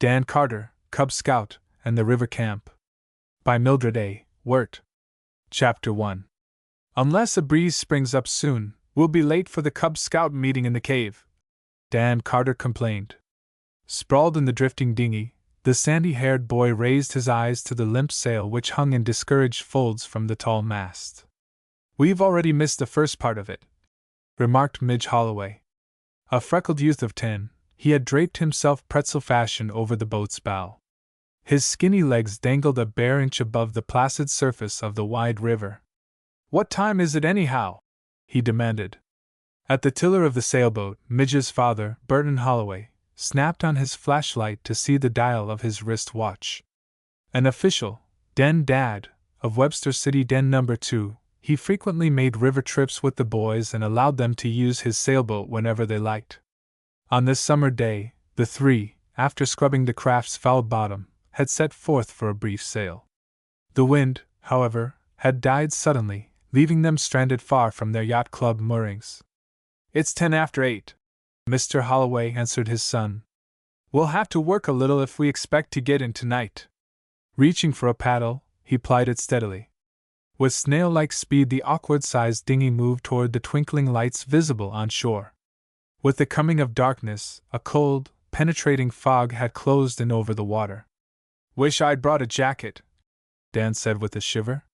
Dan Carter, Cub Scout, and the River Camp. By Mildred A. Wirt. Chapter 1. Unless a breeze springs up soon, we'll be late for the Cub Scout meeting in the cave, Dan Carter complained. Sprawled in the drifting dinghy, the sandy-haired boy raised his eyes to the limp sail which hung in discouraged folds from the tall mast. "We've already missed the first part of it," remarked Midge Holloway. A freckled youth of 10, he had draped himself pretzel fashion over the boat's bow. His skinny legs dangled a bare inch above the placid surface of the wide river. "What time is it anyhow?" he demanded. At the tiller of the sailboat, Midge's father, Burton Holloway, snapped on his flashlight to see the dial of his wrist watch. An official, Den Dad, of Webster City Den No. 2, he frequently made river trips with the boys and allowed them to use his sailboat whenever they liked. On this summer day, the three, after scrubbing the craft's foul bottom, had set forth for a brief sail. The wind, however, had died suddenly, leaving them stranded far from their yacht club moorings. "It's 10 after 8, Mr. Holloway answered his son. "We'll have to work a little if we expect to get in tonight." Reaching for a paddle, he plied it steadily. With snail-like speed the awkward-sized dinghy moved toward the twinkling lights visible on shore. With the coming of darkness, a cold, penetrating fog had closed in over the water. "Wish I'd brought a jacket," Dan said with a shiver.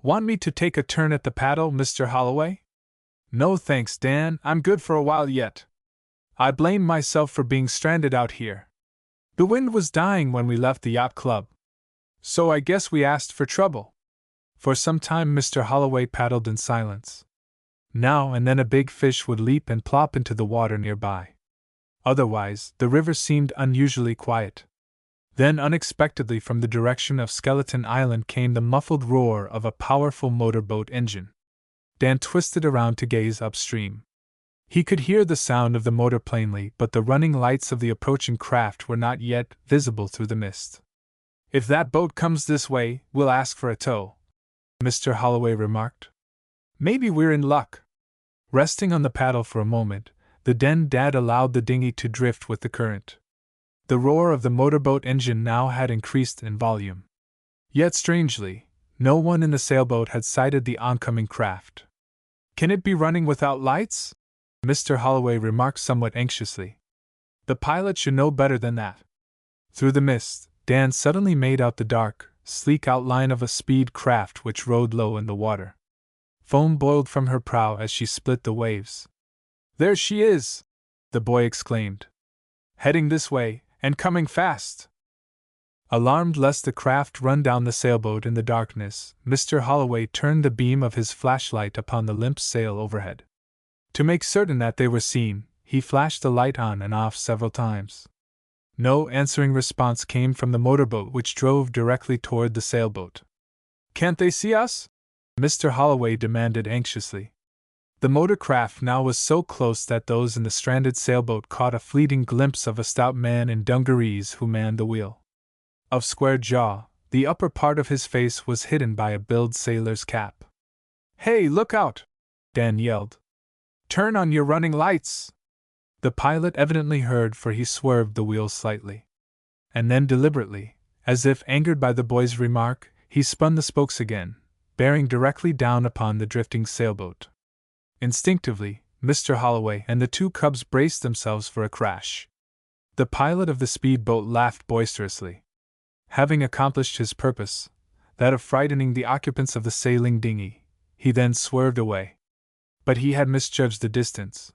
"Want me to take a turn at the paddle, Mr. Holloway?" "No thanks, Dan, I'm good for a while yet. I blame myself for being stranded out here. The wind was dying when we left the yacht club, so I guess we asked for trouble." For some time Mr. Holloway paddled in silence. Now and then a big fish would leap and plop into the water nearby. Otherwise, the river seemed unusually quiet. Then unexpectedly from the direction of Skeleton Island came the muffled roar of a powerful motorboat engine. Dan twisted around to gaze upstream. He could hear the sound of the motor plainly, but the running lights of the approaching craft were not yet visible through the mist. "If that boat comes this way, we'll ask for a tow," Mr. Holloway remarked. "Maybe we're in luck." Resting on the paddle for a moment, the Den Dad allowed the dinghy to drift with the current. The roar of the motorboat engine now had increased in volume. Yet strangely, no one in the sailboat had sighted the oncoming craft. "Can it be running without lights?" Mr. Holloway remarked somewhat anxiously. "The pilot should know better than that." Through the mist, Dan suddenly made out the dark, sleek outline of a speed craft which rode low in the water. Foam boiled from her prow as she split the waves. "There she is!" the boy exclaimed. "Heading this way, and coming fast!" Alarmed lest the craft run down the sailboat in the darkness, Mr. Holloway turned the beam of his flashlight upon the limp sail overhead. To make certain that they were seen, he flashed the light on and off several times. No answering response came from the motorboat which drove directly toward the sailboat. "Can't they see us?" Mr. Holloway demanded anxiously. The motor craft now was so close that those in the stranded sailboat caught a fleeting glimpse of a stout man in dungarees who manned the wheel. Of square jaw, the upper part of his face was hidden by a billed sailor's cap. "Hey, look out!" Dan yelled. "Turn on your running lights!" The pilot evidently heard, for he swerved the wheel slightly. And then deliberately, as if angered by the boy's remark, he spun the spokes again, bearing directly down upon the drifting sailboat. Instinctively, Mr. Holloway and the two cubs braced themselves for a crash. The pilot of the speedboat laughed boisterously. Having accomplished his purpose, that of frightening the occupants of the sailing dinghy, he then swerved away. But he had misjudged the distance.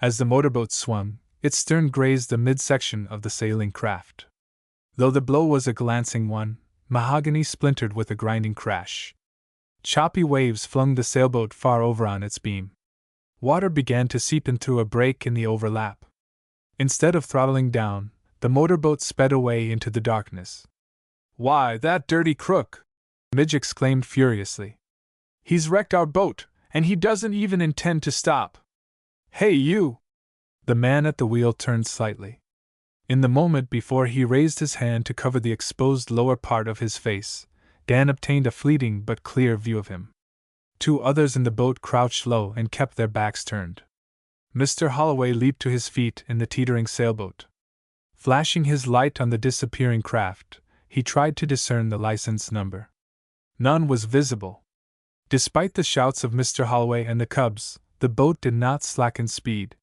As the motorboat swung, its stern grazed the midsection of the sailing craft. Though the blow was a glancing one, mahogany splintered with a grinding crash. Choppy waves flung the sailboat far over on its beam. Water began to seep in through a break in the overlap. Instead of throttling down, the motorboat sped away into the darkness. "Why, that dirty crook!" Midge exclaimed furiously. "He's wrecked our boat, and he doesn't even intend to stop. Hey, you!" The man at the wheel turned slightly. In the moment before he raised his hand to cover the exposed lower part of his face, Dan obtained a fleeting but clear view of him. Two others in the boat crouched low and kept their backs turned. Mr. Holloway leaped to his feet in the teetering sailboat. Flashing his light on the disappearing craft, he tried to discern the license number. None was visible. Despite the shouts of Mr. Holloway and the cubs, the boat did not slacken speed.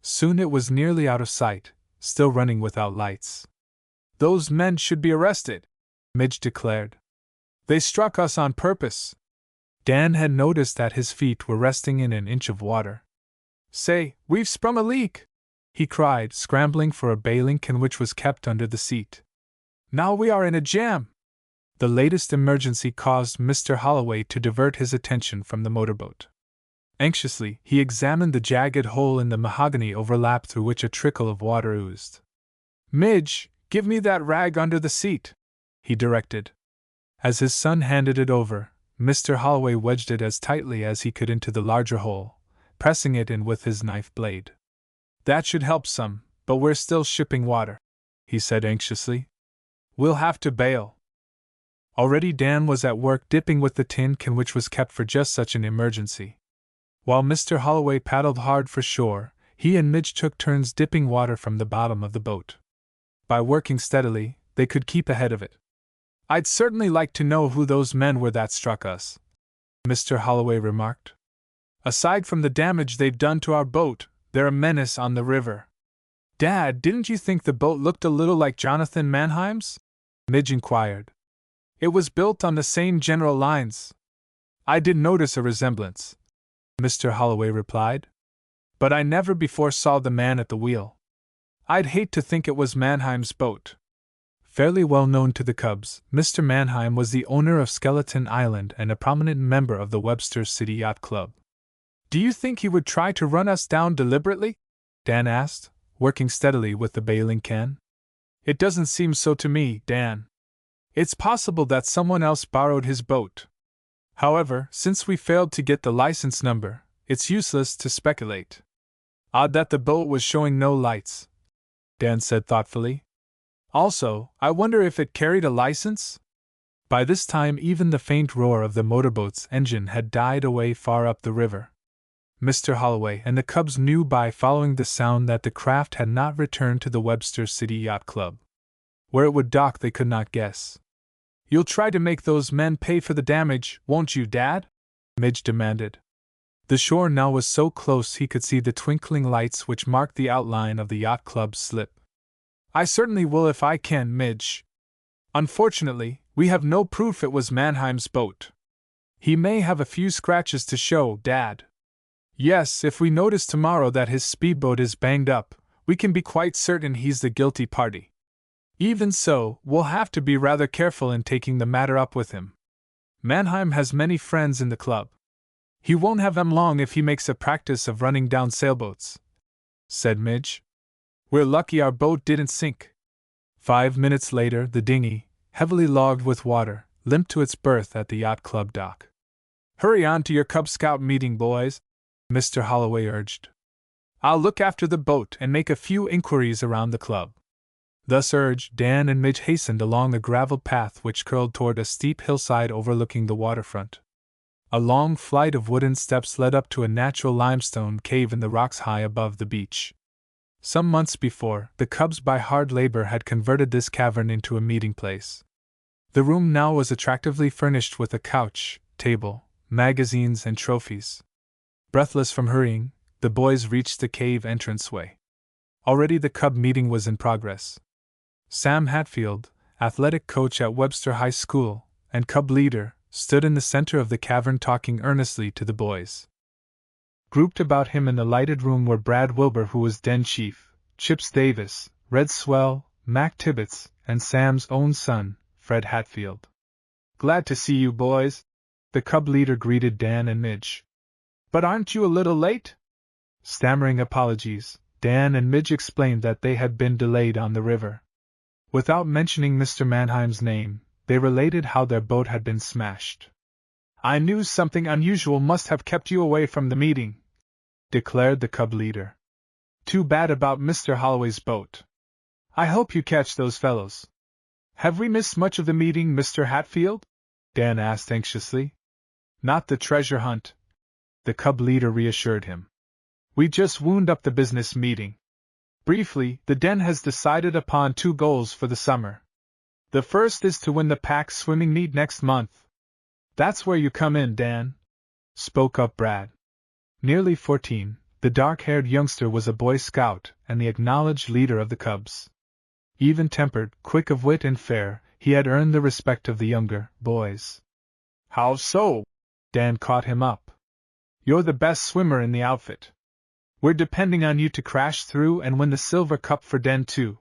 Soon it was nearly out of sight, still running without lights. "Those men should be arrested," Midge declared. "They struck us on purpose." Dan had noticed that his feet were resting in an inch of water. "Say, we've sprung a leak!" he cried, scrambling for a bailing can which was kept under the seat. "Now we are in a jam!" The latest emergency caused Mr. Holloway to divert his attention from the motorboat. Anxiously, he examined the jagged hole in the mahogany overlap through which a trickle of water oozed. "Midge, give me that rag under the seat," he directed. As his son handed it over, Mr. Holloway wedged it as tightly as he could into the larger hole, pressing it in with his knife blade. "That should help some, but we're still shipping water," he said anxiously. "We'll have to bail." Already Dan was at work dipping with the tin can which was kept for just such an emergency. While Mr. Holloway paddled hard for shore, he and Midge took turns dipping water from the bottom of the boat. By working steadily, they could keep ahead of it. "I'd certainly like to know who those men were that struck us," Mr. Holloway remarked. "Aside from the damage they've done to our boat, they're a menace on the river." "Dad, didn't you think the boat looked a little like Jonathan Mannheim's?" Midge inquired. "It was built on the same general lines." "I did notice a resemblance," Mr. Holloway replied. "But I never before saw the man at the wheel. I'd hate to think it was Mannheim's boat." Fairly well known to the cubs, Mr. Mannheim was the owner of Skeleton Island and a prominent member of the Webster City Yacht Club. "Do you think he would try to run us down deliberately?" Dan asked, working steadily with the bailing can. "It doesn't seem so to me, Dan. It's possible that someone else borrowed his boat. However, since we failed to get the license number, it's useless to speculate." "Odd that the boat was showing no lights," Dan said thoughtfully. "Also, I wonder if it carried a license?" By this time, even the faint roar of the motorboat's engine had died away far up the river. Mr. Holloway and the cubs knew by following the sound that the craft had not returned to the Webster City Yacht Club. Where it would dock they could not guess. "You'll try to make those men pay for the damage, won't you, Dad?" Midge demanded. The shore now was so close he could see the twinkling lights which marked the outline of the yacht club's slip. "I certainly will if I can, Midge. Unfortunately, we have no proof it was Mannheim's boat. He may have a few scratches to show, Dad. Yes, if we notice tomorrow that his speedboat is banged up, we can be quite certain he's the guilty party. Even so, we'll have to be rather careful in taking the matter up with him. Mannheim has many friends in the club. He won't have them long if he makes a practice of running down sailboats," said Midge. "We're lucky our boat didn't sink." 5 minutes later, the dinghy, heavily logged with water, limped to its berth at the yacht club dock. "Hurry on to your Cub Scout meeting, boys," Mr. Holloway urged. "I'll look after the boat and make a few inquiries around the club." Thus urged, Dan and Midge hastened along the graveled path which curled toward a steep hillside overlooking the waterfront. A long flight of wooden steps led up to a natural limestone cave in the rocks high above the beach. Some months before, the cubs by hard labor had converted this cavern into a meeting place. The room now was attractively furnished with a couch, table, magazines, and trophies. Breathless from hurrying, the boys reached the cave entranceway. Already the cub meeting was in progress. Sam Hatfield, athletic coach at Webster High School, and cub leader, stood in the center of the cavern talking earnestly to the boys. Grouped about him in the lighted room were Brad Wilbur, who was den chief, Chips Davis, Red Swell, Mac Tibbets, and Sam's own son, Fred Hatfield. "Glad to see you, boys," the cub leader greeted Dan and Midge. "But aren't you a little late?" Stammering apologies, Dan and Midge explained that they had been delayed on the river. Without mentioning Mr. Mannheim's name, they related how their boat had been smashed. "I knew something unusual must have kept you away from the meeting," declared the cub leader. "Too bad about Mr. Holloway's boat. I hope you catch those fellows." "Have we missed much of the meeting, Mr. Hatfield?" Dan asked anxiously. "Not the treasure hunt," the cub leader reassured him. "We just wound up the business meeting." Briefly, the den has decided upon 2 goals for the summer. The first is to win the pack swimming meet next month. That's where you come in, Dan, spoke up Brad. Nearly 14, the dark-haired youngster was a Boy Scout and the acknowledged leader of the Cubs. Even-tempered, quick of wit and fair, he had earned the respect of the younger boys. How so? Dan caught him up. You're the best swimmer in the outfit. We're depending on you to crash through and win the silver cup for Den too.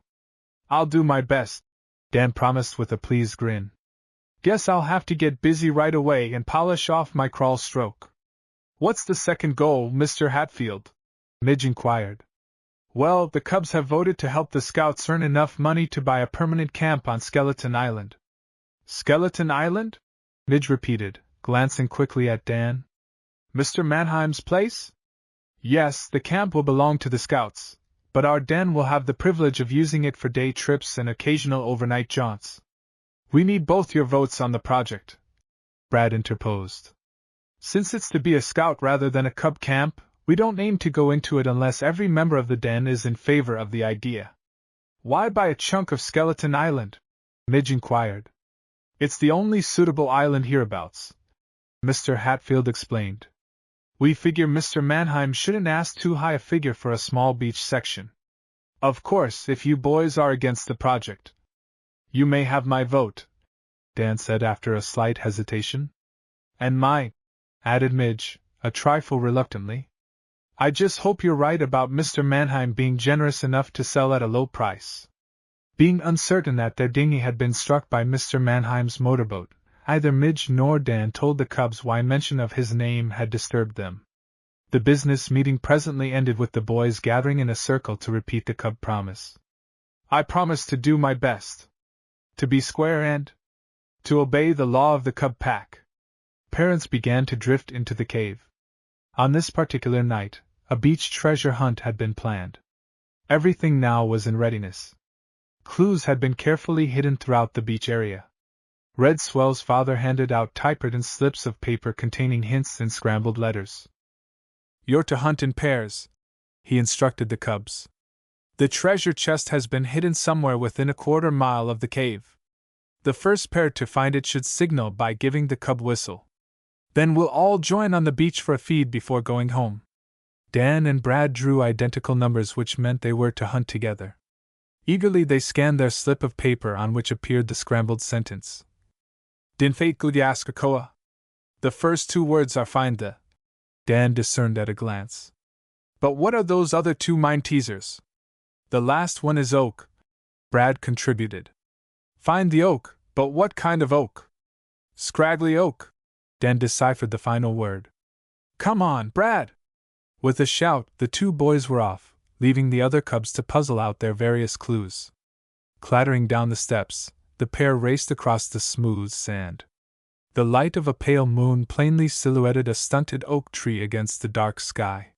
I'll do my best, Dan promised with a pleased grin. Guess I'll have to get busy right away and polish off my crawl stroke. What's the second goal, Mr. Hatfield? Midge inquired. Well, the Cubs have voted to help the Scouts earn enough money to buy a permanent camp on Skeleton Island. Skeleton Island? Midge repeated, glancing quickly at Dan. Mr. Mannheim's place? Yes, the camp will belong to the Scouts, but our den will have the privilege of using it for day trips and occasional overnight jaunts. We need both your votes on the project, Brad interposed. Since it's to be a Scout rather than a Cub camp, we don't aim to go into it unless every member of the den is in favor of the idea. Why buy a chunk of Skeleton Island? Midge inquired. It's the only suitable island hereabouts, Mr. Hatfield explained. We figure Mr. Mannheim shouldn't ask too high a figure for a small beach section. Of course, if you boys are against the project, you may have my vote, Dan said after a slight hesitation. And mine, added Midge, a trifle reluctantly. I just hope you're right about Mr. Mannheim being generous enough to sell at a low price. Being uncertain that their dinghy had been struck by Mr. Mannheim's motorboat, neither Midge nor Dan told the Cubs why mention of his name had disturbed them. The business meeting presently ended with the boys gathering in a circle to repeat the Cub promise. I promise to do my best. To be square and to obey the law of the Cub pack. Parents began to drift into the cave. On this particular night, a beach treasure hunt had been planned. Everything now was in readiness. Clues had been carefully hidden throughout the beach area. Red Swell's father handed out typewritten slips of paper containing hints in scrambled letters. You're to hunt in pairs, he instructed the Cubs. The treasure chest has been hidden somewhere within a quarter mile of the cave. The first pair to find it should signal by giving the Cub whistle. Then we'll all join on the beach for a feed before going home. Dan and Brad drew identical numbers, which meant they were to hunt together. Eagerly they scanned their slip of paper on which appeared the scrambled sentence. Din fate Gudyaskakoa. The first 2 words are find the. Dan discerned at a glance. But what are those other 2 mind teasers? The last one is oak, Brad contributed. Find the oak, but what kind of oak? Scraggly oak. Dan deciphered the final word. Come on, Brad! With a shout, the 2 boys were off, leaving the other Cubs to puzzle out their various clues. Clattering down the steps, the pair raced across the smooth sand. The light of a pale moon plainly silhouetted a stunted oak tree against the dark sky.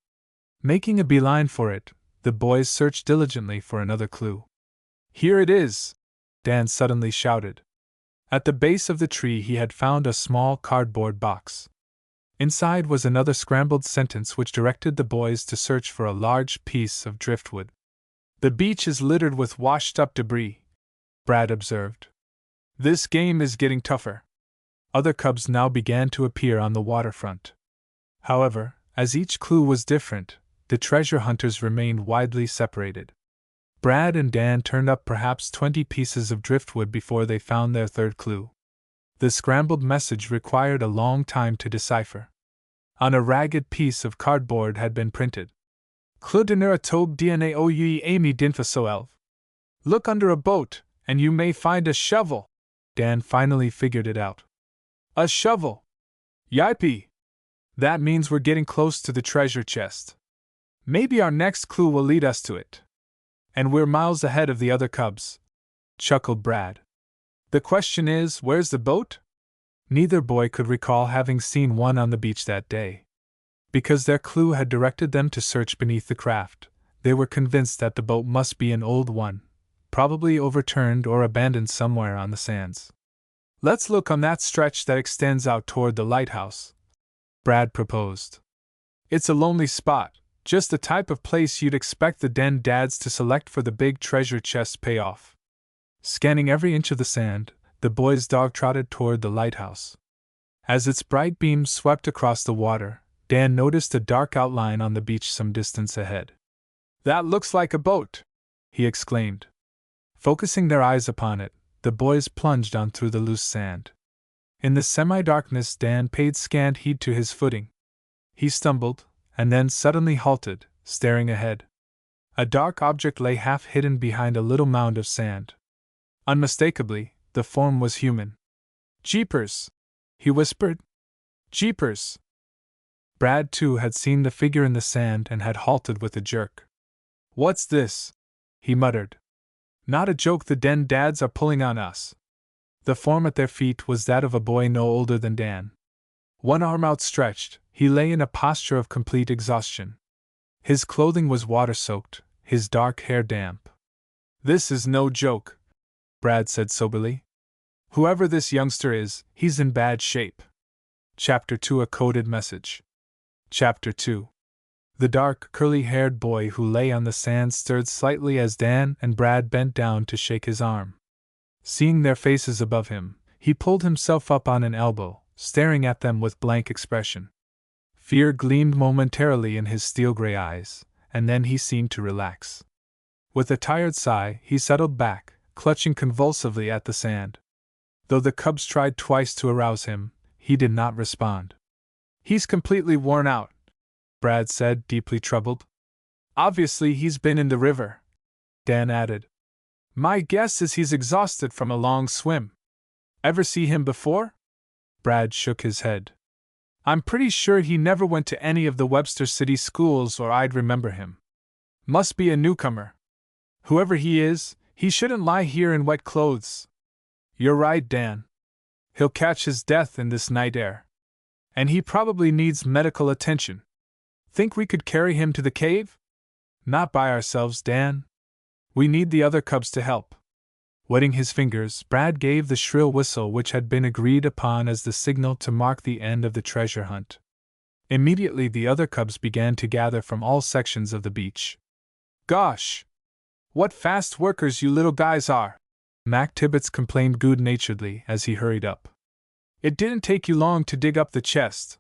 Making a beeline for it, the boys searched diligently for another clue. Here it is! Dan suddenly shouted. At the base of the tree he had found a small cardboard box. Inside was another scrambled sentence which directed the boys to search for a large piece of driftwood. The beach is littered with washed-up debris, Brad observed. This game is getting tougher. Other Cubs now began to appear on the waterfront. However, as each clue was different, the treasure hunters remained widely separated. Brad and Dan turned up perhaps 20 pieces of driftwood before they found their third clue. The scrambled message required a long time to decipher. On a ragged piece of cardboard had been printed, Cludinera tob DNA oui Amy dinfasoelv. Look under a boat, and you may find a shovel. Dan finally figured it out. A shovel! Yippee! That means we're getting close to the treasure chest. Maybe our next clue will lead us to it. And we're miles ahead of the other Cubs, chuckled Brad. The question is, where's the boat? Neither boy could recall having seen one on the beach that day. Because their clue had directed them to search beneath the craft, they were convinced that the boat must be an old one, probably overturned or abandoned somewhere on the sands. Let's look on that stretch that extends out toward the lighthouse, Brad proposed. It's a lonely spot, Just the type of place you'd expect the den dads to select for the big treasure chest payoff. Scanning every inch of the sand, the boy's dog trotted toward the lighthouse. As its bright beams swept across the water, Dan noticed a dark outline on the beach some distance ahead. "That looks like a boat!" he exclaimed. Focusing their eyes upon it, the boys plunged on through the loose sand. In the semi-darkness, Dan paid scant heed to his footing. He stumbled, and then suddenly halted, staring ahead. A dark object lay half hidden behind a little mound of sand. Unmistakably, the form was human. "Jeepers!" he whispered. "Jeepers!" Brad, too, had seen the figure in the sand and had halted with a jerk. "What's this?" he muttered. "Not a joke, the den dads are pulling on us." The form at their feet was that of a boy no older than Dan. One arm outstretched, he lay in a posture of complete exhaustion. His clothing was water-soaked, his dark hair damp. "This is no joke," Brad said soberly. "Whoever this youngster is, he's in bad shape." Chapter 2: A Coded Message. Chapter 2. The dark, curly-haired boy who lay on the sand stirred slightly as Dan and Brad bent down to shake his arm. Seeing their faces above him, he pulled himself up on an elbow, staring at them with blank expression. Fear gleamed momentarily in his steel-gray eyes, and then he seemed to relax. With a tired sigh, he settled back, clutching convulsively at the sand. Though the cubs tried twice to arouse him, he did not respond. "He's completely worn out," Brad said, deeply troubled. "Obviously he's been in the river," Dan added. "My guess is he's exhausted from a long swim." "Ever see him before?" Brad shook his head. "I'm pretty sure he never went to any of the Webster City schools or I'd remember him. Must be a newcomer. Whoever he is, he shouldn't lie here in wet clothes." "You're right, Dan. He'll catch his death in this night air. And he probably needs medical attention. Think we could carry him to the cave?" "Not by ourselves, Dan. We need the other cubs to help." Wetting his fingers, Brad gave the shrill whistle which had been agreed upon as the signal to mark the end of the treasure hunt. Immediately the other cubs began to gather from all sections of the beach. "Gosh! What fast workers you little guys are!" Mac Tibbets complained good-naturedly as he hurried up. "It didn't take you long to dig up the chest."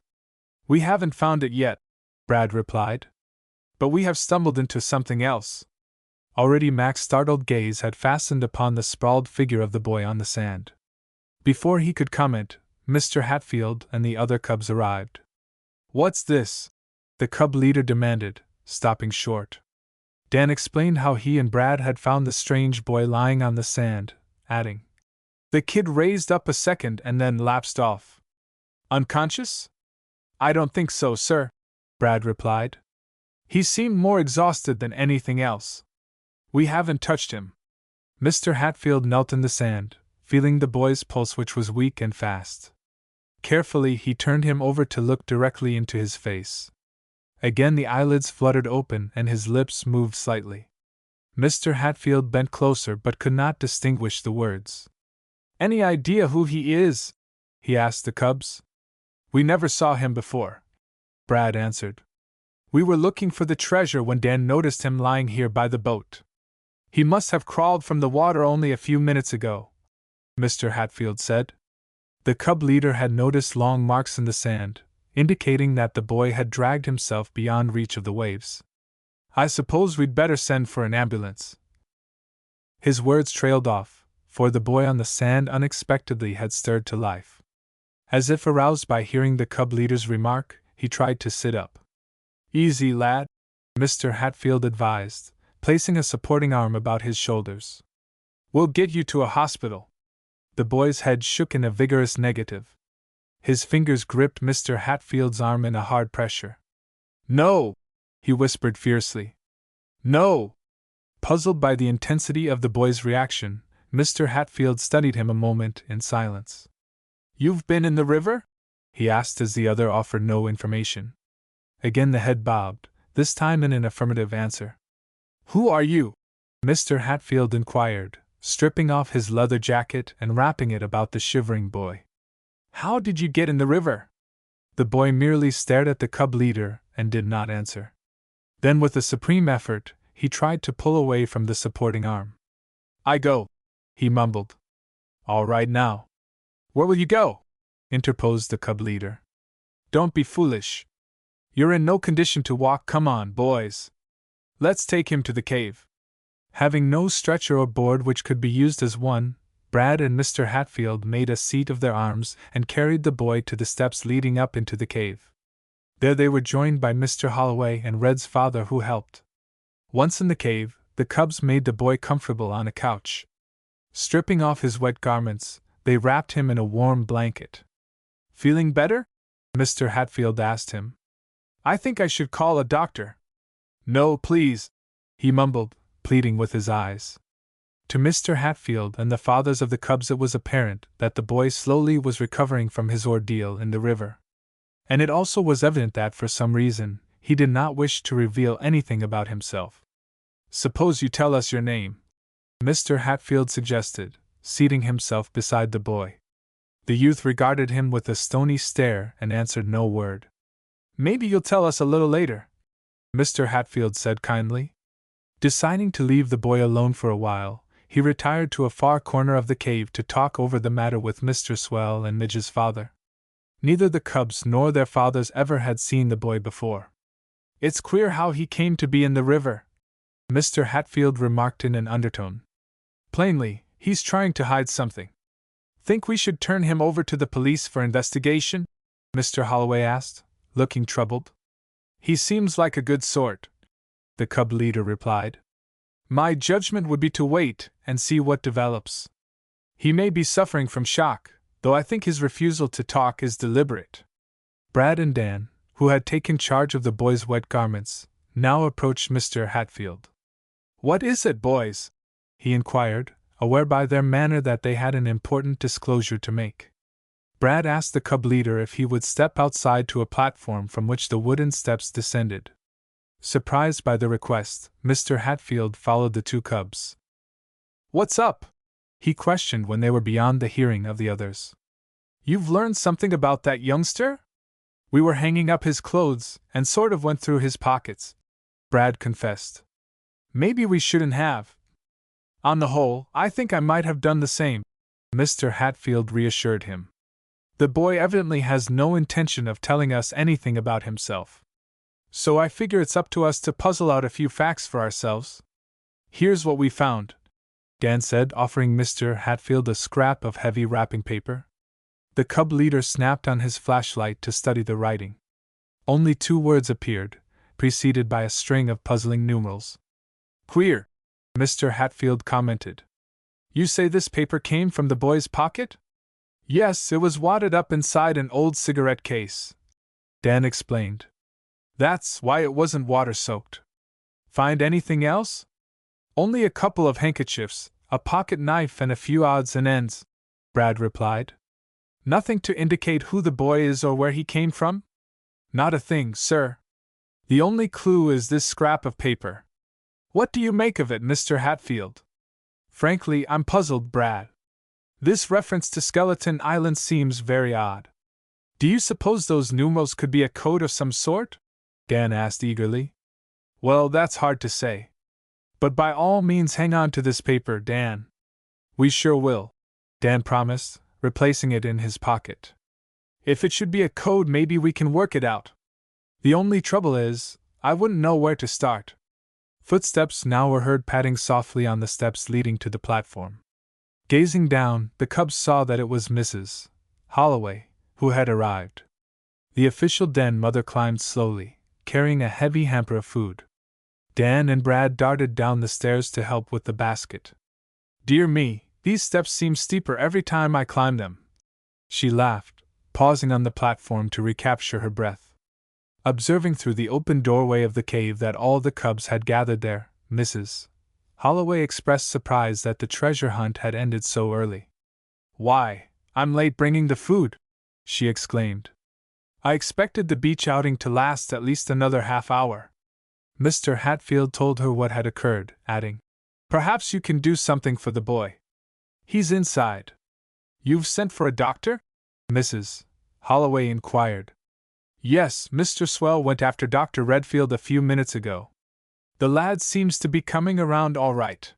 "We haven't found it yet," Brad replied. "But we have stumbled into something else." Already Mac's startled gaze had fastened upon the sprawled figure of the boy on the sand. Before he could comment, Mr. Hatfield and the other cubs arrived. "What's this?" the cub leader demanded, stopping short. Dan explained how he and Brad had found the strange boy lying on the sand, adding, "The kid raised up a second and then lapsed off." "Unconscious?" "I don't think so, sir," Brad replied. "He seemed more exhausted than anything else. We haven't touched him." Mr. Hatfield knelt in the sand, feeling the boy's pulse, which was weak and fast. Carefully he turned him over to look directly into his face. Again the eyelids fluttered open and his lips moved slightly. Mr. Hatfield bent closer but could not distinguish the words. "Any idea who he is?" he asked the cubs. "We never saw him before," Brad answered. "We were looking for the treasure when Dan noticed him lying here by the boat. He must have crawled from the water only a few minutes ago," Mr. Hatfield said. The cub leader had noticed long marks in the sand, indicating that the boy had dragged himself beyond reach of the waves. "I suppose we'd better send for an ambulance." His words trailed off, for the boy on the sand unexpectedly had stirred to life. As if aroused by hearing the cub leader's remark, he tried to sit up. "Easy, lad," Mr. Hatfield advised, placing a supporting arm about his shoulders. "We'll get you to a hospital." The boy's head shook in a vigorous negative. His fingers gripped Mr. Hatfield's arm in a hard pressure. "No!" he whispered fiercely. "No!" Puzzled by the intensity of the boy's reaction, Mr. Hatfield studied him a moment in silence. "You've been in the river?" he asked as the other offered no information. Again the head bobbed, this time in an affirmative answer. "Who are you?" Mr. Hatfield inquired, stripping off his leather jacket and wrapping it about the shivering boy. "How did you get in the river?" The boy merely stared at the cub leader and did not answer. Then with a supreme effort, he tried to pull away from the supporting arm. "I go," he mumbled. "All right now." "Where will you go?" interposed the cub leader. "Don't be foolish. You're in no condition to walk. Come on, boys. Let's take him to the cave." Having no stretcher or board which could be used as one, Brad and Mr. Hatfield made a seat of their arms and carried the boy to the steps leading up into the cave. There they were joined by Mr. Holloway and Red's father, who helped. Once in the cave, the cubs made the boy comfortable on a couch. Stripping off his wet garments, they wrapped him in a warm blanket. "Feeling better?" Mr. Hatfield asked him. "I think I should call a doctor." "No, please," he mumbled, pleading with his eyes. To Mr. Hatfield and the fathers of the cubs it was apparent that the boy slowly was recovering from his ordeal in the river. And it also was evident that, for some reason, he did not wish to reveal anything about himself. "Suppose you tell us your name," Mr. Hatfield suggested, seating himself beside the boy. The youth regarded him with a stony stare and answered no word. "Maybe you'll tell us a little later," Mr. Hatfield said kindly. Deciding to leave the boy alone for a while, he retired to a far corner of the cave to talk over the matter with Mr. Swell and Midge's father. Neither the cubs nor their fathers ever had seen the boy before. "It's queer how he came to be in the river," Mr. Hatfield remarked in an undertone. "Plainly, he's trying to hide something." "Think we should turn him over to the police for investigation?" Mr. Holloway asked, looking troubled. "He seems like a good sort," the cub leader replied. "My judgment would be to wait and see what develops. He may be suffering from shock, though I think his refusal to talk is deliberate." Brad and Dan, who had taken charge of the boy's wet garments, now approached Mr. Hatfield. "What is it, boys?" he inquired, aware by their manner that they had an important disclosure to make. Brad asked the cub leader if he would step outside to a platform from which the wooden steps descended. Surprised by the request, Mr. Hatfield followed the two cubs. "What's up?" he questioned when they were beyond the hearing of the others. "You've learned something about that youngster?" "We were hanging up his clothes and sort of went through his pockets," Brad confessed. "Maybe we shouldn't have." "On the whole, I think I might have done the same," Mr. Hatfield reassured him. "The boy evidently has no intention of telling us anything about himself. So I figure it's up to us to puzzle out a few facts for ourselves. Here's what we found," Dan said, offering Mr. Hatfield a scrap of heavy wrapping paper. The cub leader snapped on his flashlight to study the writing. Only 2 words appeared, preceded by a string of puzzling numerals. "Queer," Mr. Hatfield commented. "You say this paper came from the boy's pocket?" "Yes, it was wadded up inside an old cigarette case," Dan explained. "That's why it wasn't water-soaked." "Find anything else?" "Only a couple of handkerchiefs, a pocket knife, and a few odds and ends," Brad replied. "Nothing to indicate who the boy is or where he came from?" "Not a thing, sir. The only clue is this scrap of paper." "What do you make of it, Mr. Hatfield?" "Frankly, I'm puzzled, Brad. This reference to Skeleton Island seems very odd." "Do you suppose those numerals could be a code of some sort?" Dan asked eagerly. "Well, that's hard to say. But by all means hang on to this paper, Dan." "We sure will," Dan promised, replacing it in his pocket. "If it should be a code, maybe we can work it out. The only trouble is, I wouldn't know where to start." Footsteps now were heard padding softly on the steps leading to the platform. Gazing down, the cubs saw that it was Mrs. Holloway who had arrived. The official den mother climbed slowly, carrying a heavy hamper of food. Dan and Brad darted down the stairs to help with the basket. "Dear me, these steps seem steeper every time I climb them," she laughed, pausing on the platform to recapture her breath. Observing through the open doorway of the cave that all the cubs had gathered there, Mrs. Holloway expressed surprise that the treasure hunt had ended so early. "Why, I'm late bringing the food," she exclaimed. "I expected the beach outing to last at least another half-hour." Mr. Hatfield told her what had occurred, adding, "Perhaps you can do something for the boy. He's inside." "You've sent for a doctor?" Mrs. Holloway inquired. "Yes, Mr. Swell went after Dr. Redfield a few minutes ago," The lad seems to be coming around all right.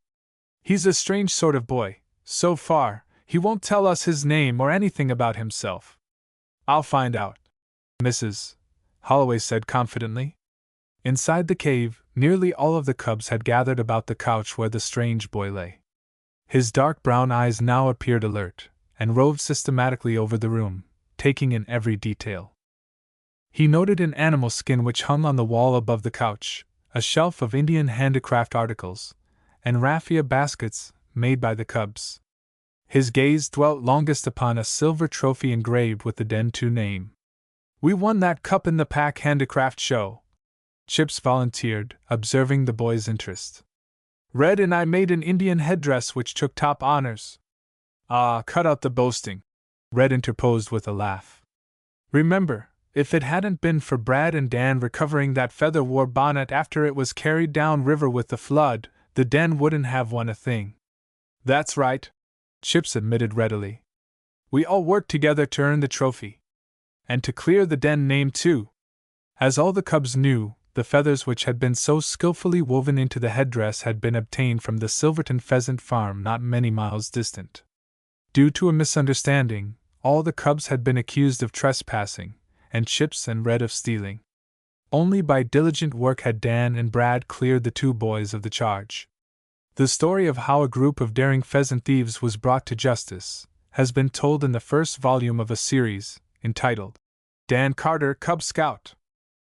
He's a strange sort of boy. So far, he won't tell us his name or anything about himself. I'll find out, Mrs. Holloway said confidently. Inside the cave, nearly all of the cubs had gathered about the couch where the strange boy lay. His dark brown eyes now appeared alert, and roved systematically over the room, taking in every detail. He noted an animal skin which hung on the wall above the couch, a shelf of Indian handicraft articles, and raffia baskets made by the cubs. His gaze dwelt longest upon a silver trophy engraved with the Den 2 name. "We won that cup in the pack handicraft show," Chips volunteered, observing the boy's interest. "Red and I made an Indian headdress which took top honors." "Ah, cut out the boasting," Red interposed with a laugh. "Remember, if it hadn't been for Brad and Dan recovering that feather war bonnet after it was carried down river with the flood, the Den wouldn't have won a thing." "That's right," Chips admitted readily. "We all worked together to earn the trophy. And to clear the Den name too." As all the cubs knew, the feathers which had been so skillfully woven into the headdress had been obtained from the Silverton pheasant farm not many miles distant. Due to a misunderstanding, all the cubs had been accused of trespassing, and Chips and Red of stealing. Only by diligent work had Dan and Brad cleared the two boys of the charge. The story of how a group of daring pheasant thieves was brought to justice has been told in the first volume of a series entitled Dan Carter, Cub Scout.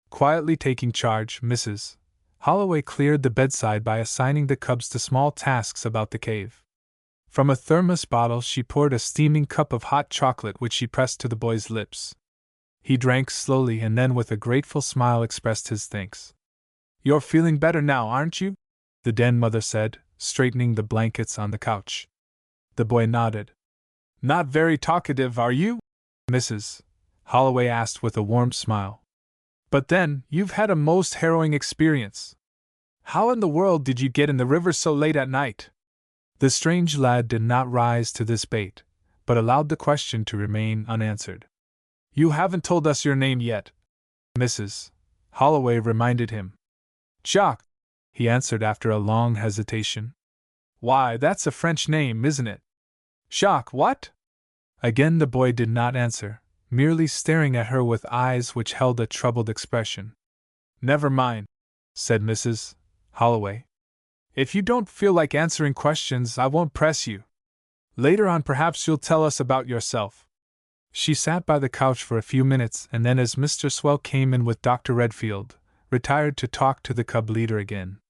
Quietly taking charge, Mrs. Holloway cleared the bedside by assigning the cubs to small tasks about the cave. From a thermos bottle she poured a steaming cup of hot chocolate which she pressed to the boy's lips. He drank slowly and then with a grateful smile expressed his thanks. "You're feeling better now, aren't you?" the Den mother said, straightening the blankets on the couch. The boy nodded. "Not very talkative, are you?" Mrs. Holloway asked with a warm smile. "But then, you've had a most harrowing experience. How in the world did you get in the river so late at night?" The strange lad did not rise to this bait, but allowed the question to remain unanswered. "You haven't told us your name yet," Mrs. Holloway reminded him. "Jacques," he answered after a long hesitation. "Why, that's a French name, isn't it?" "Jacques, what?" Again the boy did not answer, merely staring at her with eyes which held a troubled expression. "Never mind," said Mrs. Holloway. "If you don't feel like answering questions, I won't press you. Later on, perhaps you'll tell us about yourself." She sat by the couch for a few minutes and then, as Mr. Swell came in with Dr. Redfield, retired to talk to the cub leader again.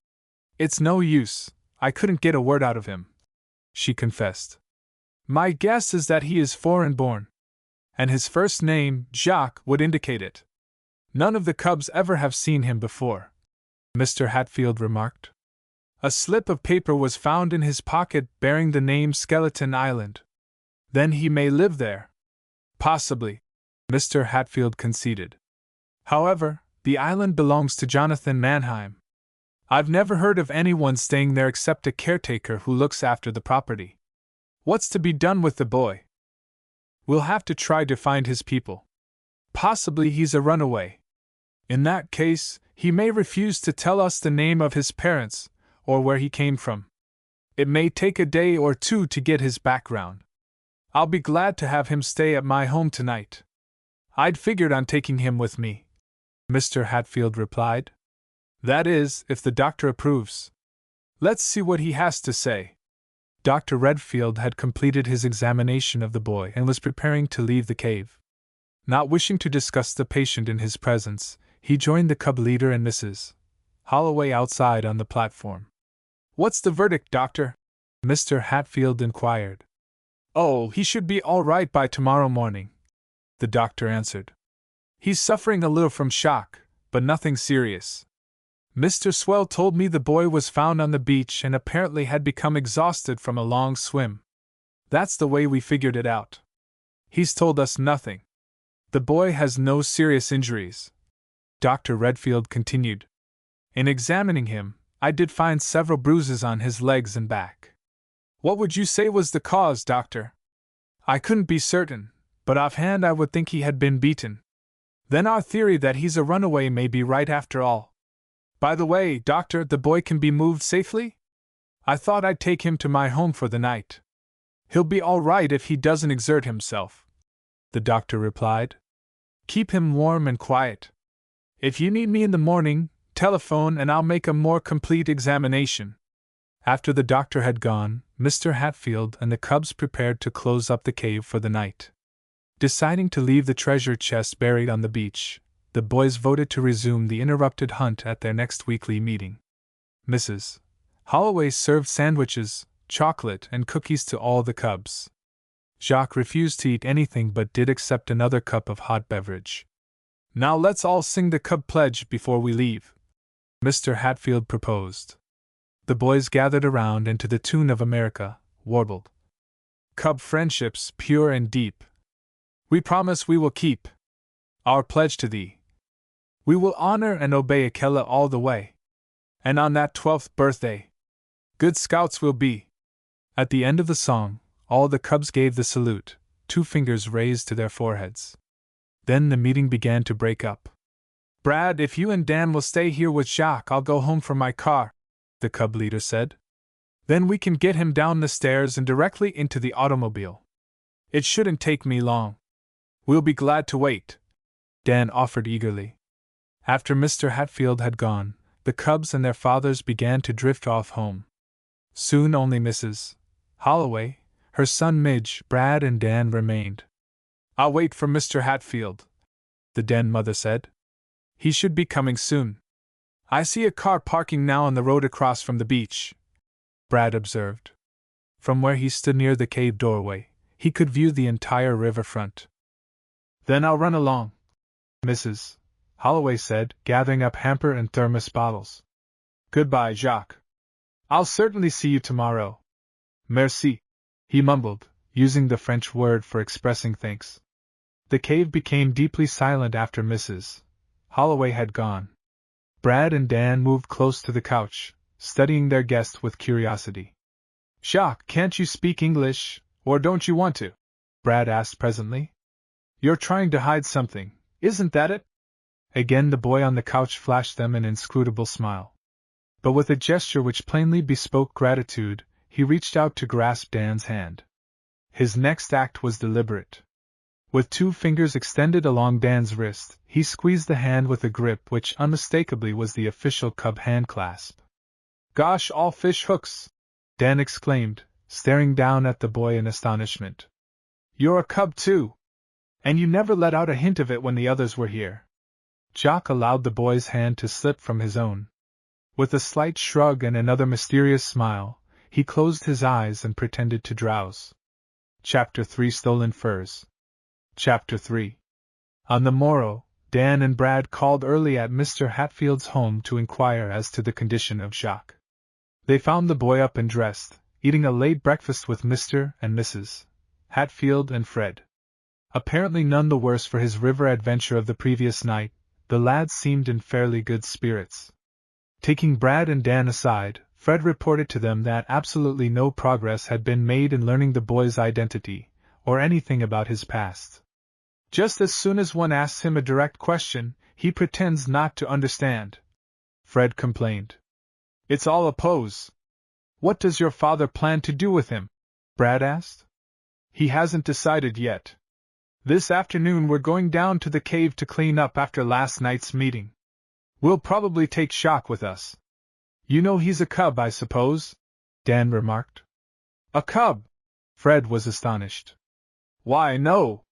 "It's no use, I couldn't get a word out of him," she confessed. "My guess is that he is foreign born. And his first name, Jacques, would indicate it. None of the cubs ever have seen him before," Mr. Hatfield remarked. "A slip of paper was found in his pocket bearing the name Skeleton Island. Then he may live there." "Possibly," Mr. Hatfield conceded. "However, the island belongs to Jonathan Mannheim. I've never heard of anyone staying there except a caretaker who looks after the property. What's to be done with the boy?" "We'll have to try to find his people. Possibly he's a runaway. In that case, he may refuse to tell us the name of his parents, or where he came from. It may take a day or two to get his background. I'll be glad to have him stay at my home tonight. I'd figured on taking him with me," Mr. Hatfield replied. "That is, if the doctor approves. Let's see what he has to say." Dr. Redfield had completed his examination of the boy and was preparing to leave the cave. Not wishing to discuss the patient in his presence, he joined the cub leader and Mrs. Holloway outside on the platform. "What's the verdict, doctor?" Mr. Hatfield inquired. "Oh, he should be all right by tomorrow morning," the doctor answered. "He's suffering a little from shock, but nothing serious. Mr. Swell told me the boy was found on the beach and apparently had become exhausted from a long swim. That's the way we figured it out. He's told us nothing. The boy has no serious injuries," Dr. Redfield continued. "In examining him, I did find several bruises on his legs and back." "What would you say was the cause, doctor?" "I couldn't be certain, but offhand I would think he had been beaten." "Then our theory that he's a runaway may be right after all." By the way, Doctor, the boy can be moved safely? I thought I'd take him to my home for the night. He'll be all right if he doesn't exert himself, the doctor replied. Keep him warm and quiet. If you need me in the morning, telephone and I'll make a more complete examination. After the doctor had gone, Mr. Hatfield and the cubs prepared to close up the cave for the night. Deciding to leave the treasure chest buried on the beach, the boys voted to resume the interrupted hunt at their next weekly meeting. Mrs. Holloway served sandwiches, chocolate, and cookies to all the cubs. Jacques refused to eat anything but did accept another cup of hot beverage. Now let's all sing the cub pledge before we leave, Mr. Hatfield proposed. The boys gathered around and to the tune of America, warbled. Cub friendships pure and deep. We promise we will keep our pledge to thee. We will honor and obey Akela all the way. And on that 12th birthday, good scouts will be. At the end of the song, all the cubs gave the salute, 2 fingers raised to their foreheads. Then the meeting began to break up. Brad, if you and Dan will stay here with Jacques, I'll go home for my car, the cub leader said. Then we can get him down the stairs and directly into the automobile. It shouldn't take me long. We'll be glad to wait, Dan offered eagerly. After Mr. Hatfield had gone, the cubs and their fathers began to drift off home. Soon only Mrs. Holloway, her son Midge, Brad, and Dan remained. I'll wait for Mr. Hatfield, the den mother said. He should be coming soon. I see a car parking now on the road across from the beach, Brad observed. From where he stood near the cave doorway, he could view the entire riverfront. Then I'll run along, Mrs. Holloway said, gathering up hamper and thermos bottles. Goodbye, Jacques. I'll certainly see you tomorrow. Merci, he mumbled, using the French word for expressing thanks. The cave became deeply silent after Mrs. Holloway had gone. Brad and Dan moved close to the couch, studying their guest with curiosity. Jacques, can't you speak English, or don't you want to? Brad asked presently. You're trying to hide something, isn't that it? Again the boy on the couch flashed them an inscrutable smile. But with a gesture which plainly bespoke gratitude, he reached out to grasp Dan's hand. His next act was deliberate. With 2 fingers extended along Dan's wrist, he squeezed the hand with a grip which unmistakably was the official cub handclasp. Gosh, all fish hooks! Dan exclaimed, staring down at the boy in astonishment. You're a cub too! And you never let out a hint of it when the others were here. Jacques allowed the boy's hand to slip from his own. With a slight shrug and another mysterious smile, he closed his eyes and pretended to drowse. Chapter 3 Stolen Furs. Chapter 3. On the morrow, Dan and Brad called early at Mr. Hatfield's home to inquire as to the condition of Jacques. They found the boy up and dressed, eating a late breakfast with Mr. and Mrs. Hatfield and Fred. Apparently none the worse for his river adventure of the previous night, the lads seemed in fairly good spirits. Taking Brad and Dan aside, Fred reported to them that absolutely no progress had been made in learning the boy's identity, or anything about his past. Just as soon as one asks him a direct question, he pretends not to understand, Fred complained. It's all a pose. What does your father plan to do with him? Brad asked. He hasn't decided yet. This afternoon we're going down to the cave to clean up after last night's meeting. We'll probably take Jacques with us. You know he's a cub, I suppose? Dan remarked. A cub? Fred was astonished. Why, no.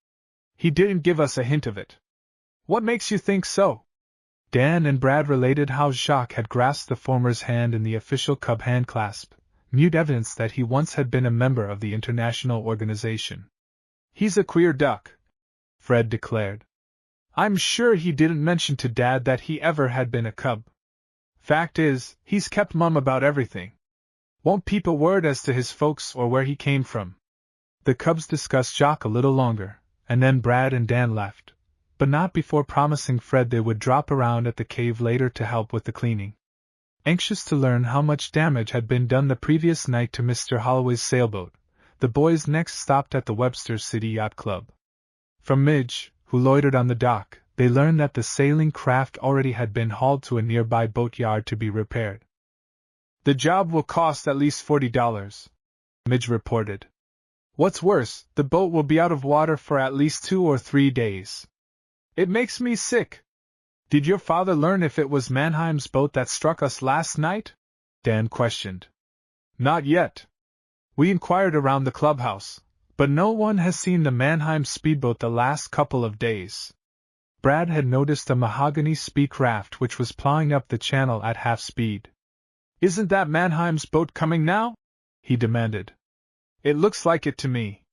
He didn't give us a hint of it. What makes you think so? Dan and Brad related how Jacques had grasped the former's hand in the official cub handclasp, mute evidence that he once had been a member of the international organization. He's a queer duck, Fred declared. I'm sure he didn't mention to Dad that he ever had been a cub. Fact is, he's kept mum about everything. Won't peep a word as to his folks or where he came from. The cubs discussed Jacques a little longer, and then Brad and Dan left, but not before promising Fred they would drop around at the cave later to help with the cleaning. Anxious to learn how much damage had been done the previous night to Mr. Holloway's sailboat, the boys next stopped at the Webster City Yacht Club. From Midge, who loitered on the dock, they learned that the sailing craft already had been hauled to a nearby boatyard to be repaired. "The job will cost at least $40, Midge reported. "What's worse, the boat will be out of water for at least 2 or 3 days. It makes me sick." "Did your father learn if it was Mannheim's boat that struck us last night?" Dan questioned. "Not yet. We inquired around the clubhouse, but no one has seen the Mannheim speedboat the last couple of days." Brad had noticed a mahogany speed craft which was plowing up the channel at half speed. "Isn't that Mannheim's boat coming now?" he demanded. "It looks like it to me."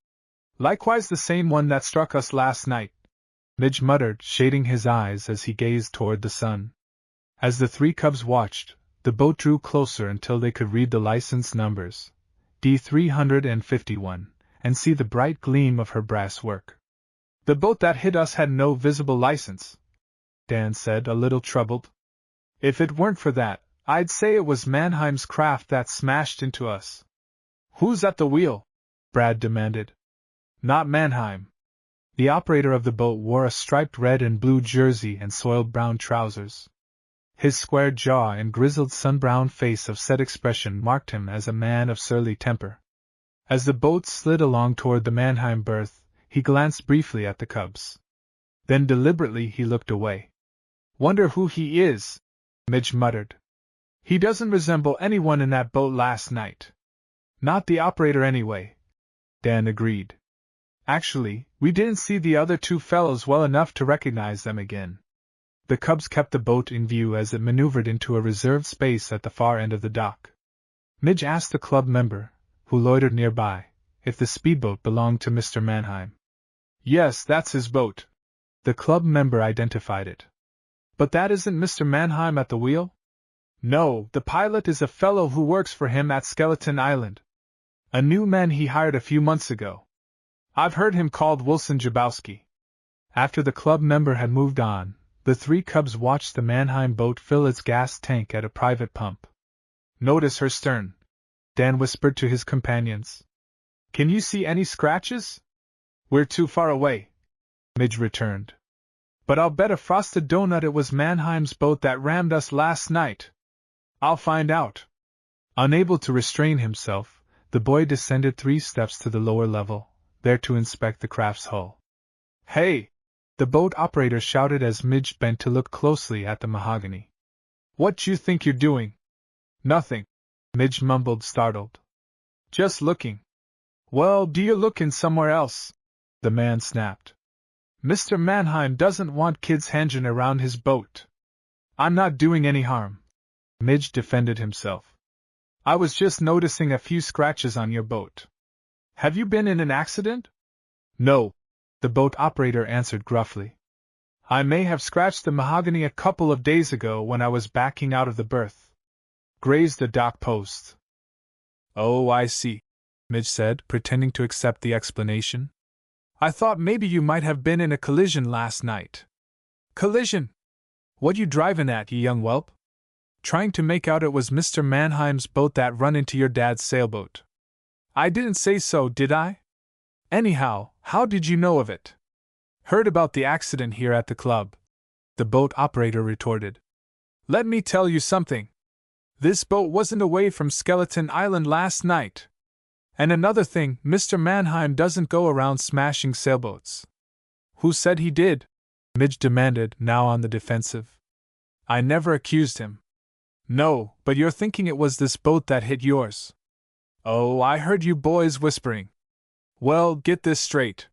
"Likewise the same one that struck us last night," Midge muttered, shading his eyes as he gazed toward the sun. As the 3 cubs watched, the boat drew closer until they could read the license numbers, D351, and see the bright gleam of her brass work. "The boat that hit us had no visible license," Dan said, a little troubled. "If it weren't for that, I'd say it was Mannheim's craft that smashed into us." "Who's at the wheel?" Brad demanded. "Not Mannheim." The operator of the boat wore a striped red and blue jersey and soiled brown trousers. His square jaw and grizzled sun-browned face of set expression marked him as a man of surly temper. As the boat slid along toward the Mannheim berth, he glanced briefly at the cubs. Then deliberately he looked away. "Wonder who he is," Midge muttered. "He doesn't resemble anyone in that boat last night." "Not the operator anyway," Dan agreed. "Actually, we didn't see the other 2 fellows well enough to recognize them again." The cubs kept the boat in view as it maneuvered into a reserved space at the far end of the dock. Midge asked the club member, who loitered nearby, if the speedboat belonged to Mr. Mannheim. "Yes, that's his boat." The club member identified it. "But that isn't Mr. Mannheim at the wheel?" "No, the pilot is a fellow who works for him at Skeleton Island. A new man he hired a few months ago. I've heard him called Wilson Jabowski." After the club member had moved on, the 3 cubs watched the Mannheim boat fill its gas tank at a private pump. "Notice her stern," Dan whispered to his companions. "Can you see any scratches?" "We're too far away," Midge returned. "But I'll bet a frosted donut it was Mannheim's boat that rammed us last night." "I'll find out." Unable to restrain himself, the boy descended 3 steps to the lower level, there to inspect the craft's hull. "Hey!" the boat operator shouted as Midge bent to look closely at the mahogany. "What you think you're doing?" "Nothing," Midge mumbled, startled. "Just looking." "Well, do you looking somewhere else?" the man snapped. "Mr. Mannheim doesn't want kids hanging around his boat." "I'm not doing any harm," Midge defended himself. "I was just noticing a few scratches on your boat." "Have you been in an accident?" "No," the boat operator answered gruffly. "I may have scratched the mahogany a couple of days ago when I was backing out of the berth. Grazed the dock post." "Oh, I see," Midge said, pretending to accept the explanation. "I thought maybe you might have been in a collision last night." "Collision? What you driving at, you young whelp?" "Trying to make out it was Mr. Mannheim's boat that run into your dad's sailboat." "I didn't say so, did I? Anyhow, how did you know of it?" "Heard about the accident here at the club," the boat operator retorted. "Let me tell you something. This boat wasn't away from Skeleton Island last night. And another thing, Mr. Mannheim doesn't go around smashing sailboats." "Who said he did?" Midge demanded, now on the defensive. "I never accused him." "No, but you're thinking it was this boat that hit yours." "Oh, I heard you boys whispering." "Well, get this straight.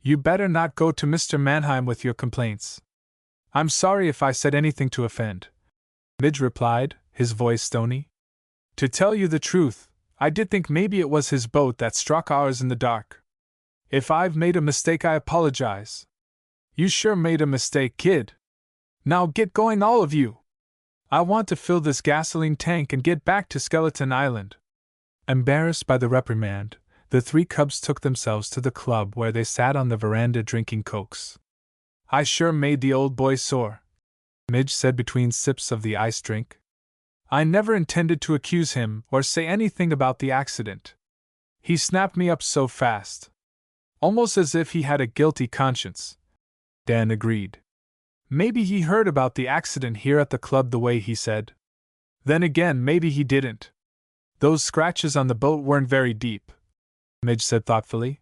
You better not go to Mr. Mannheim with your complaints." "I'm sorry if I said anything to offend," Midge replied, his voice stony. "To tell you the truth, I did think maybe it was his boat that struck ours in the dark. If I've made a mistake, I apologize." "You sure made a mistake, kid. Now get going, all of you. I want to fill this gasoline tank and get back to Skeleton Island." Embarrassed by the reprimand, the 3 cubs took themselves to the club where they sat on the veranda drinking cokes. "I sure made the old boy sore," Midge said between sips of the iced drink. "I never intended to accuse him or say anything about the accident. He snapped me up so fast. Almost as if he had a guilty conscience." Dan agreed. Maybe he heard about the accident here at the club the way he said. Then again, maybe he didn't. Those scratches on the boat weren't very deep, Midge said thoughtfully.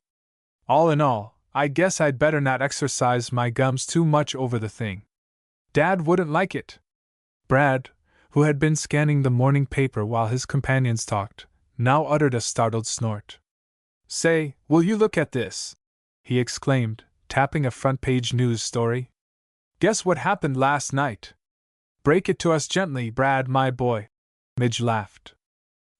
All in all, I guess I'd better not exercise my gums too much over the thing. Dad wouldn't like it. Brad, who had been scanning the morning paper while his companions talked, now uttered a startled snort. Say, will you look at this? He exclaimed, tapping a front-page news story. Guess what happened last night? Break it to us gently, Brad, my boy. Midge laughed.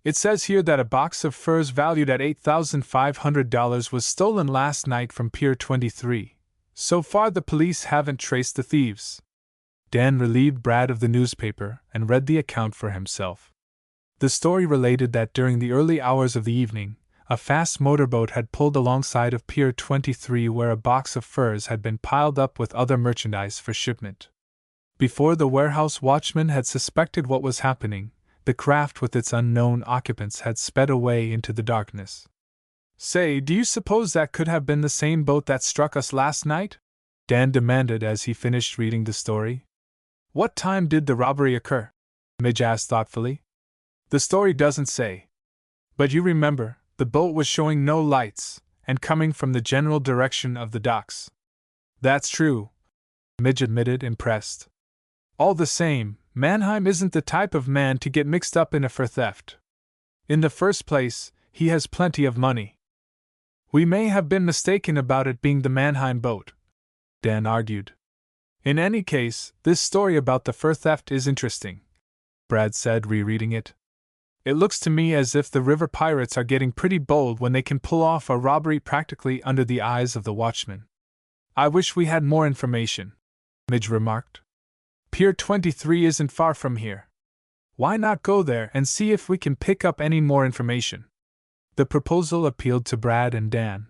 It says here that a box of furs valued at $8,500 was stolen last night from Pier 23. So far the police haven't traced the thieves. Dan relieved Brad of the newspaper and read the account for himself. The story related that during the early hours of the evening, a fast motorboat had pulled alongside of Pier 23 where a box of furs had been piled up with other merchandise for shipment. Before the warehouse watchman had suspected what was happening, the craft with its unknown occupants had sped away into the darkness. Say, do you suppose that could have been the same boat that struck us last night? Dan demanded as he finished reading the story. What time did the robbery occur? Midge asked thoughtfully. The story doesn't say. But you remember, the boat was showing no lights, and coming from the general direction of the docks. That's true, Midge admitted, impressed. All the same, Mannheim isn't the type of man to get mixed up in a fur theft. In the first place, he has plenty of money. We may have been mistaken about it being the Mannheim boat, Dan argued. In any case, this story about the fur theft is interesting, Brad said, rereading it. It looks to me as if the river pirates are getting pretty bold when they can pull off a robbery practically under the eyes of the watchman. I wish we had more information, Midge remarked. Pier 23 isn't far from here. Why not go there and see if we can pick up any more information? The proposal appealed to Brad and Dan.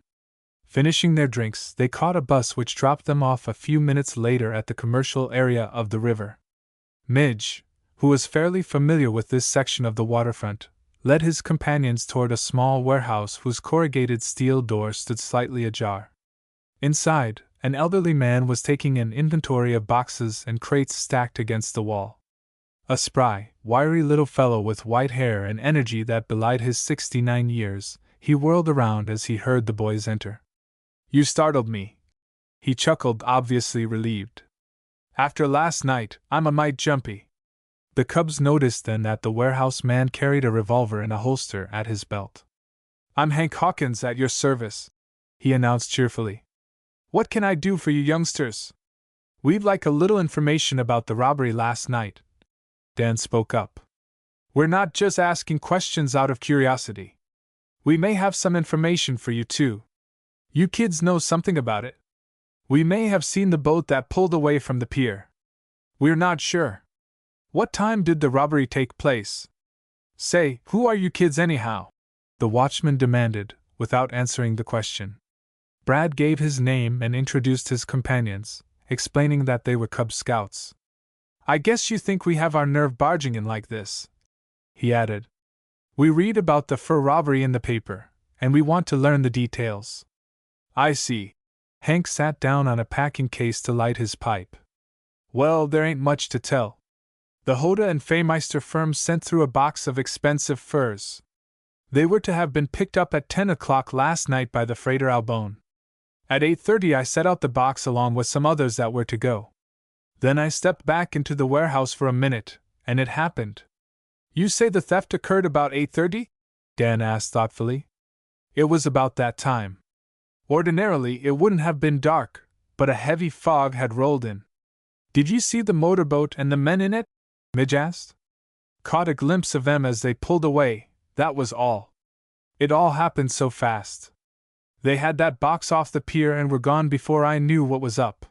Finishing their drinks, they caught a bus which dropped them off a few minutes later at the commercial area of the river. Midge, who was fairly familiar with this section of the waterfront, led his companions toward a small warehouse whose corrugated steel door stood slightly ajar. Inside, an elderly man was taking an inventory of boxes and crates stacked against the wall. A spry, wiry little fellow with white hair and energy that belied his 69 years, he whirled around as he heard the boys enter. You startled me. He chuckled, obviously relieved. After last night, I'm a mite jumpy. The cubs noticed then that the warehouse man carried a revolver in a holster at his belt. I'm Hank Hawkins at your service, he announced cheerfully. What can I do for you youngsters? We'd like a little information about the robbery last night, Dan spoke up. We're not just asking questions out of curiosity. We may have some information for you too. You kids know something about it. We may have seen the boat that pulled away from the pier. We're not sure. What time did the robbery take place? Say, who are you kids anyhow? The watchman demanded, without answering the question. Brad gave his name and introduced his companions, explaining that they were Cub Scouts. I guess you think we have our nerve barging in like this, he added. We read about the fur robbery in the paper, and we want to learn the details. I see. Hank sat down on a packing case to light his pipe. Well, there ain't much to tell. The Hoda and Feymeister firms sent through a box of expensive furs. They were to have been picked up at 10 o'clock last night by the freighter Albone. At 8:30 I set out the box along with some others that were to go. Then I stepped back into the warehouse for a minute, and it happened. You say the theft occurred about 8:30? Dan asked thoughtfully. It was about that time. Ordinarily it wouldn't have been dark, but a heavy fog had rolled in. Did you see the motorboat and the men in it? Midge asked. Caught a glimpse of them as they pulled away, that was all. It all happened so fast. They had that box off the pier and were gone before I knew what was up.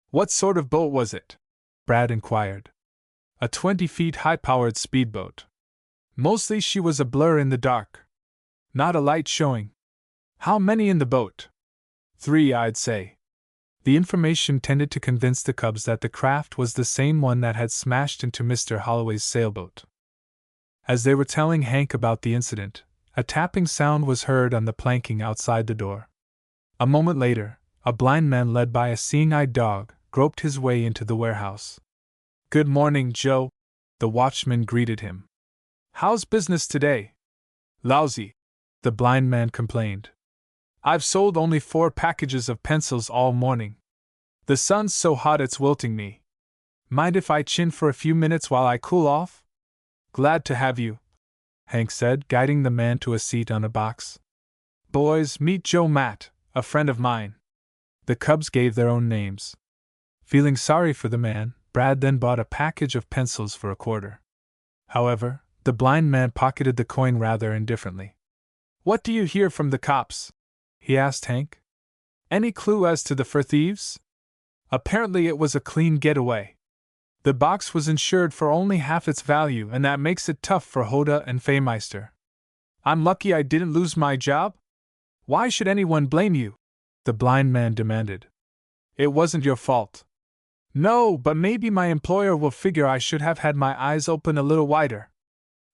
What sort of boat was it? Brad inquired. A 20-feet high-powered speedboat. Mostly she was a blur in the dark. Not a light showing. How many in the boat? 3, I'd say. The information tended to convince the cubs that the craft was the same one that had smashed into Mr. Holloway's sailboat. As they were telling Hank about the incident, a tapping sound was heard on the planking outside the door. A moment later, a blind man led by a seeing-eyed dog, groped his way into the warehouse. "Good morning, Joe," the watchman greeted him. "How's business today?" "Lousy," the blind man complained. "I've sold only 4 packages of pencils all morning. The sun's so hot it's wilting me. Mind if I chin for a few minutes while I cool off?" "Glad to have you," Hank said, guiding the man to a seat on a box. "Boys, meet Joe Matt, a friend of mine." The cubs gave their own names. Feeling sorry for the man, Brad then bought a package of pencils for $25. However, the blind man pocketed the coin rather indifferently. "What do you hear from the cops?" he asked Hank. "Any clue as to the fur thieves?" "Apparently it was a clean getaway. The box was insured for only half its value, and that makes it tough for Hoda and Feymeister. I'm lucky I didn't lose my job." "Why should anyone blame you?" the blind man demanded. "It wasn't your fault." "No, but maybe my employer will figure I should have had my eyes open a little wider.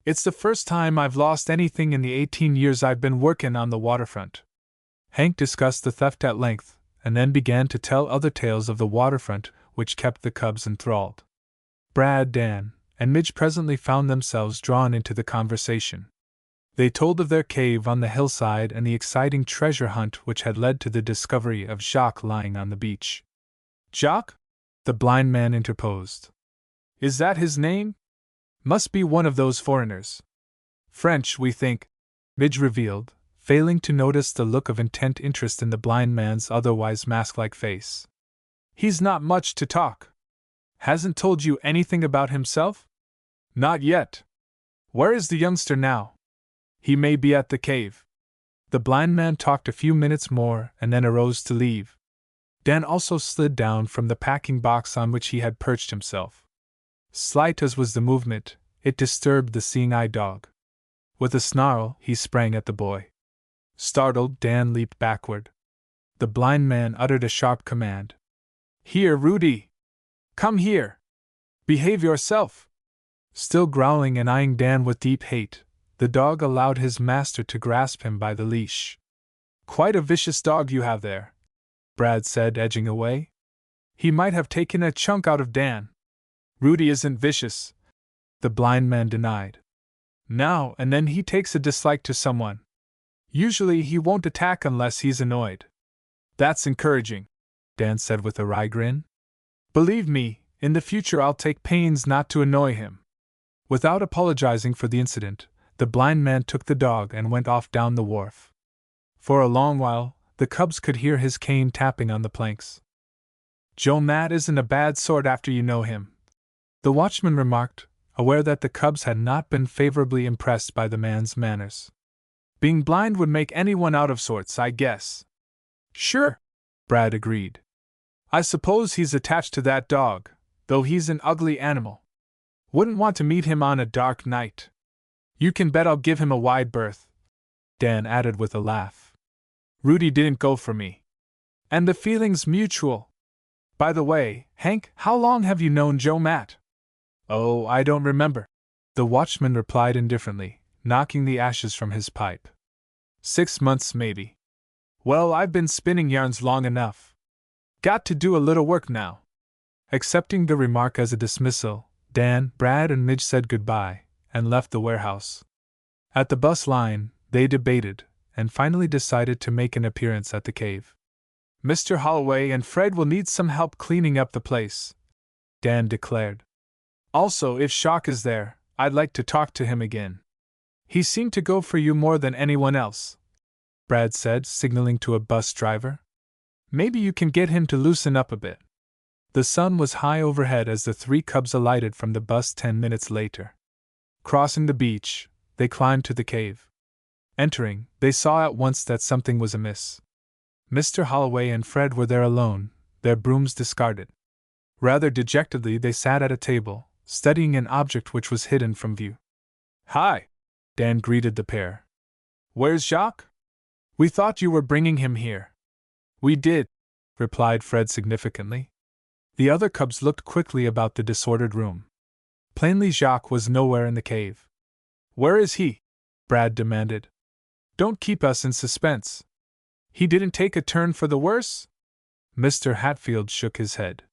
It's the first time I've lost anything in the 18 years I've been working on the waterfront." Hank discussed the theft at length, and then began to tell other tales of the waterfront which kept the cubs enthralled. Brad, Dan, and Midge presently found themselves drawn into the conversation. They told of their cave on the hillside and the exciting treasure hunt which had led to the discovery of Jacques lying on the beach. "Jacques?" the blind man interposed. "Is that his name? Must be one of those foreigners." "French, we think," Midge revealed, failing to notice the look of intent interest in the blind man's otherwise mask-like face. "He's not much to talk." "Hasn't told you anything about himself?" "Not yet." "Where is the youngster now?" "He may be at the cave." The blind man talked a few minutes more and then arose to leave. Dan also slid down from the packing box on which he had perched himself. Slight as was the movement, it disturbed the seeing-eye dog. With a snarl, he sprang at the boy. Startled, Dan leaped backward. The blind man uttered a sharp command. "Here, Rudy! Come here! Behave yourself!" Still growling and eyeing Dan with deep hate, the dog allowed his master to grasp him by the leash. "Quite a vicious dog you have there," Brad said, edging away. He might have taken a chunk out of Dan. "Rudy isn't vicious," the blind man denied. "Now and then he takes a dislike to someone. Usually he won't attack unless he's annoyed." "That's encouraging," Dan said with a wry grin. "Believe me, in the future I'll take pains not to annoy him." Without apologizing for the incident, the blind man took the dog and went off down the wharf. For a long while, the cubs could hear his cane tapping on the planks. "Joe Matt isn't a bad sort after you know him," the watchman remarked, aware that the cubs had not been favorably impressed by the man's manners. "Being blind would make anyone out of sorts, I guess." "Sure," Brad agreed. "I suppose he's attached to that dog, though he's an ugly animal. Wouldn't want to meet him on a dark night. You can bet I'll give him a wide berth," Dan added with a laugh. "Rudy didn't go for me. And the feeling's mutual. By the way, Hank, how long have you known Joe Matt?" "Oh, I don't remember," the watchman replied indifferently, knocking the ashes from his pipe. 6 months, maybe." "Well, I've been spinning yarns long enough. Got to do a little work now." Accepting the remark as a dismissal, Dan, Brad, and Midge said goodbye and left the warehouse. At the bus line, they debated, and finally decided to make an appearance at the cave. "Mr. Holloway and Fred will need some help cleaning up the place," Dan declared. "Also, if Jacques is there, I'd like to talk to him again. He seemed to go for you more than anyone else," Brad said, signaling to a bus driver. "Maybe you can get him to loosen up a bit." The sun was high overhead as the 3 cubs alighted from the bus 10 minutes later. Crossing the beach, they climbed to the cave. Entering, they saw at once that something was amiss. Mr. Holloway and Fred were there alone, their brooms discarded. Rather dejectedly they sat at a table, studying an object which was hidden from view. "Hi," Dan greeted the pair. "Where's Jacques? We thought you were bringing him here." "We did," replied Fred significantly. The other cubs looked quickly about the disordered room. Plainly Jacques was nowhere in the cave. "Where is he?" Brad demanded. "Don't keep us in suspense. He didn't take a turn for the worse?" Mr. Hatfield shook his head.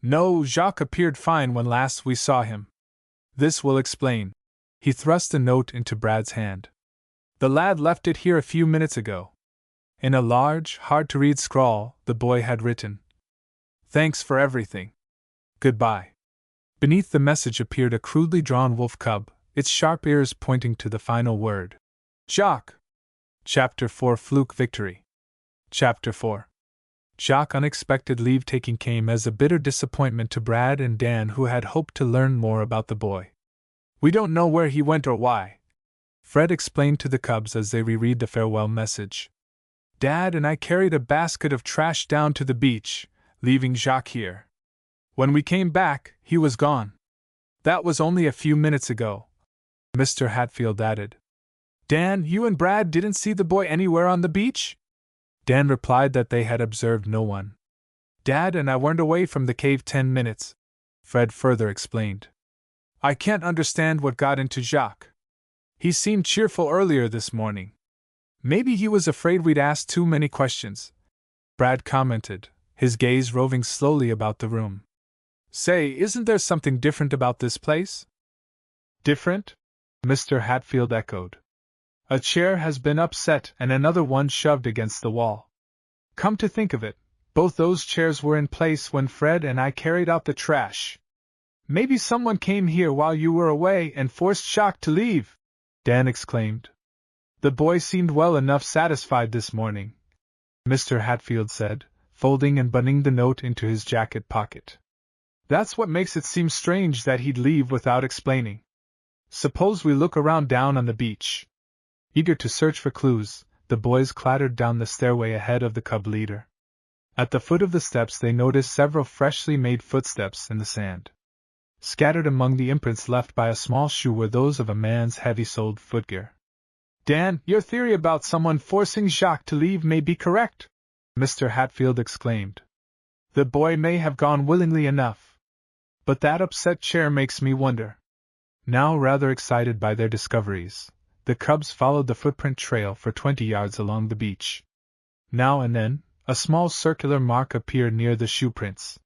No, Jacques appeared fine when last we saw him. This will explain. He thrust a note into Brad's hand. The lad left it here a few minutes ago. In a large, hard-to-read scrawl, the boy had written, "Thanks for everything. Goodbye." Beneath the message appeared a crudely drawn wolf cub, its sharp ears pointing to the final word. Jacques. Chapter 4 Fluke Victory. Chapter 4. Jacques' unexpected leave-taking came as a bitter disappointment to Brad and Dan, who had hoped to learn more about the boy. "We don't know where he went or why," Fred explained to the cubs as they reread the farewell message. "Dad and I carried a basket of trash down to the beach, leaving Jacques here. When we came back, he was gone. That was only a few minutes ago," Mr. Hatfield added. "Dan, you and Brad didn't see the boy anywhere on the beach?" Dan replied that they had observed no one. "Dad and I weren't away from the cave 10 minutes, Fred further explained. "I can't understand what got into Jacques. He seemed cheerful earlier this morning. Maybe he was afraid we'd ask too many questions," Brad commented, his gaze roving slowly about the room. "Say, isn't there something different about this place?" "Different?" Mr. Hatfield echoed. "A chair has been upset and another one shoved against the wall. Come to think of it, both those chairs were in place when Fred and I carried out the trash. Maybe someone came here while you were away and forced Jacques to leave," Dan exclaimed. "The boy seemed well enough satisfied this morning," Mr. Hatfield said, folding and buttoning the note into his jacket pocket. "That's what makes it seem strange that he'd leave without explaining. Suppose we look around down on the beach." Eager to search for clues, the boys clattered down the stairway ahead of the cub leader. At the foot of the steps they noticed several freshly made footsteps in the sand. Scattered among the imprints left by a small shoe were those of a man's heavy-soled footgear. "Dan, your theory about someone forcing Jacques to leave may be correct," Mr. Hatfield exclaimed. "The boy may have gone willingly enough. But that upset chair makes me wonder." Now rather excited by their discoveries, the cubs followed the footprint trail for 20 yards along the beach. Now and then, a small circular mark appeared near the shoe prints.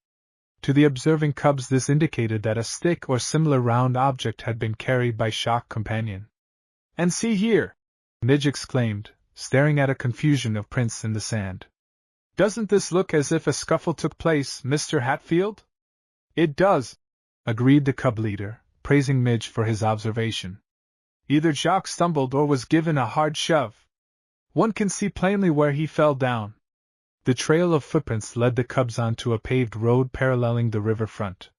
To the observing cubs this indicated that a stick or similar round object had been carried by Jacques' companion. "And see here!" Midge exclaimed, staring at a confusion of prints in the sand. "Doesn't this look as if a scuffle took place, Mr. Hatfield?" "It does," agreed the cub leader, praising Midge for his observation. "Either Jacques stumbled or was given a hard shove. One can see plainly where he fell down." The trail of footprints led the cubs onto a paved road paralleling the river front.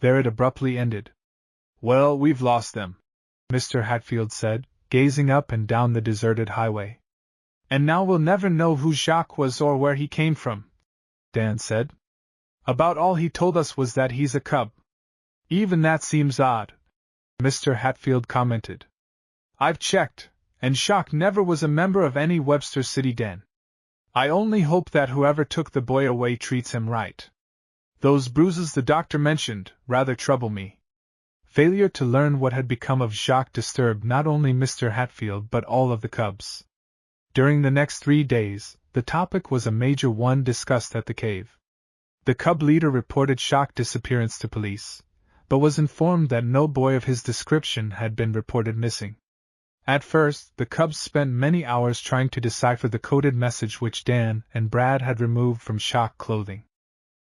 There it abruptly ended. "Well, we've lost them," Mr. Hatfield said, gazing up and down the deserted highway. "And now we'll never know who Jacques was or where he came from," Dan said. "About all he told us was that he's a cub." "Even that seems odd," Mr. Hatfield commented. "I've checked, and Jacques never was a member of any Webster City den. I only hope that whoever took the boy away treats him right. Those bruises the doctor mentioned rather trouble me." Failure to learn what had become of Jacques disturbed not only Mr. Hatfield but all of the cubs. During the next 3 days, the topic was a major one discussed at the cave. The cub leader reported Jacques' disappearance to police, but was informed that no boy of his description had been reported missing. At first, the cubs spent many hours trying to decipher the coded message which Dan and Brad had removed from Jacques' clothing.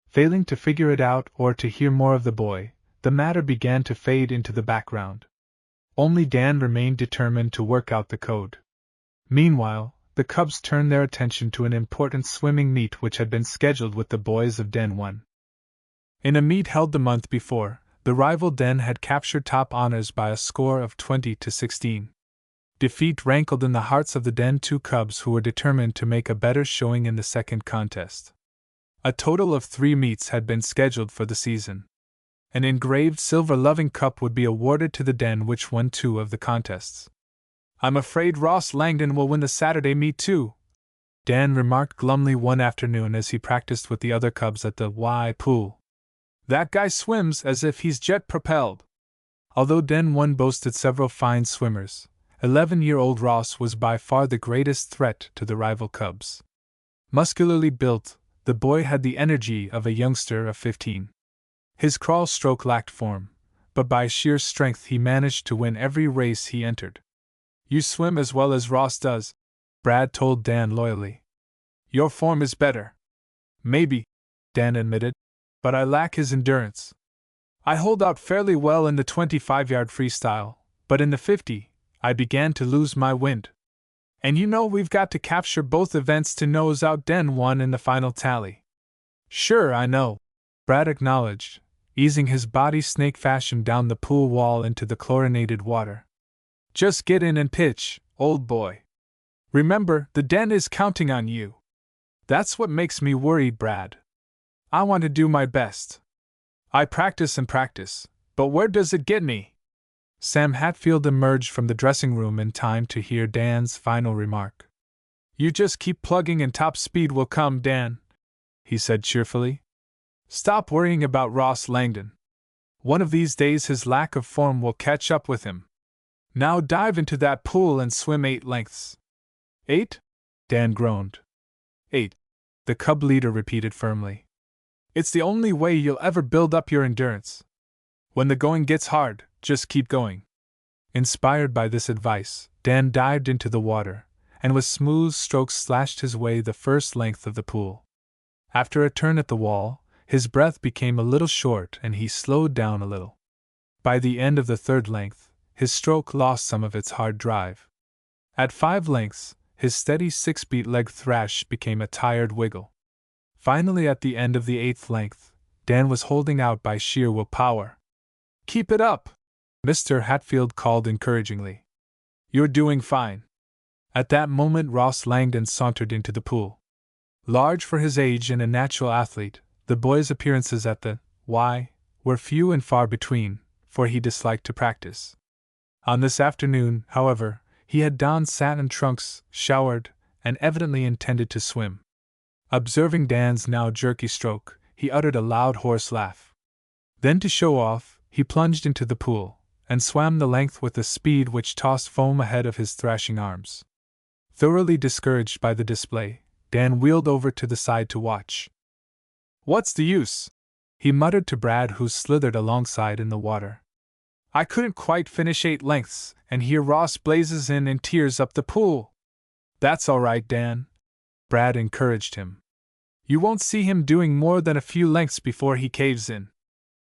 Failing to figure it out or to hear more of the boy, the matter began to fade into the background. Only Dan remained determined to work out the code. Meanwhile, the cubs turned their attention to an important swimming meet which had been scheduled with the boys of Den 1. In a meet held the month before, the rival Den had captured top honors by a score of 20 to 16. Defeat rankled in the hearts of the Den 2 cubs, who were determined to make a better showing in the second contest. A total of 3 meets had been scheduled for the season. An engraved silver loving cup would be awarded to the Den which won 2 of the contests. "I'm afraid Ross Langdon will win the Saturday meet too," Dan remarked glumly one afternoon as he practiced with the other cubs at the Y pool. "That guy swims as if he's jet-propelled." Although Den 1 boasted several fine swimmers, 11-year-old Ross was by far the greatest threat to the rival cubs. Muscularly built, the boy had the energy of a youngster of 15. His crawl stroke lacked form, but by sheer strength he managed to win every race he entered. "You swim as well as Ross does," Brad told Dan loyally. "Your form is better." "Maybe," Dan admitted, "but I lack his endurance. I hold out fairly well in the 25-yard freestyle, but in the 50, I began to lose my wind. And you know we've got to capture both events to nose out Den 1 in the final tally." "Sure, I know," Brad acknowledged, easing his body snake fashion down the pool wall into the chlorinated water. "Just get in and pitch, old boy. Remember, the Den is counting on you." "That's what makes me worried, Brad. I want to do my best. I practice and practice, but where does it get me?" Sam Hatfield emerged from the dressing room in time to hear Dan's final remark. "You just keep plugging and top speed will come, Dan," he said cheerfully. "Stop worrying about Ross Langdon. One of these days his lack of form will catch up with him. Now dive into that pool and swim 8 lengths. 8? Dan groaned. 8, the cub leader repeated firmly. "It's the only way you'll ever build up your endurance. When the going gets hard, just keep going." Inspired by this advice, Dan dived into the water, and with smooth strokes slashed his way the first length of the pool. After a turn at the wall, his breath became a little short and he slowed down a little. By the end of the third length, his stroke lost some of its hard drive. At 5 lengths, his steady 6-beat leg thrash became a tired wiggle. Finally, at the end of the 8th length, Dan was holding out by sheer willpower. "Keep it up," Mr. Hatfield called encouragingly. "You're doing fine." At that moment, Ross Langdon sauntered into the pool. Large for his age and a natural athlete, the boy's appearances at the Y were few and far between, for he disliked to practice. On this afternoon, however, he had donned satin trunks, showered, and evidently intended to swim. Observing Dan's now jerky stroke, he uttered a loud hoarse laugh. Then, to show off, he plunged into the pool, and swam the length with a speed which tossed foam ahead of his thrashing arms. Thoroughly discouraged by the display, Dan wheeled over to the side to watch. "What's the use?" he muttered to Brad, who slithered alongside in the water. "I couldn't quite finish 8 lengths, and here Ross blazes in and tears up the pool." "That's all right, Dan," Brad encouraged him. "You won't see him doing more than a few lengths before he caves in.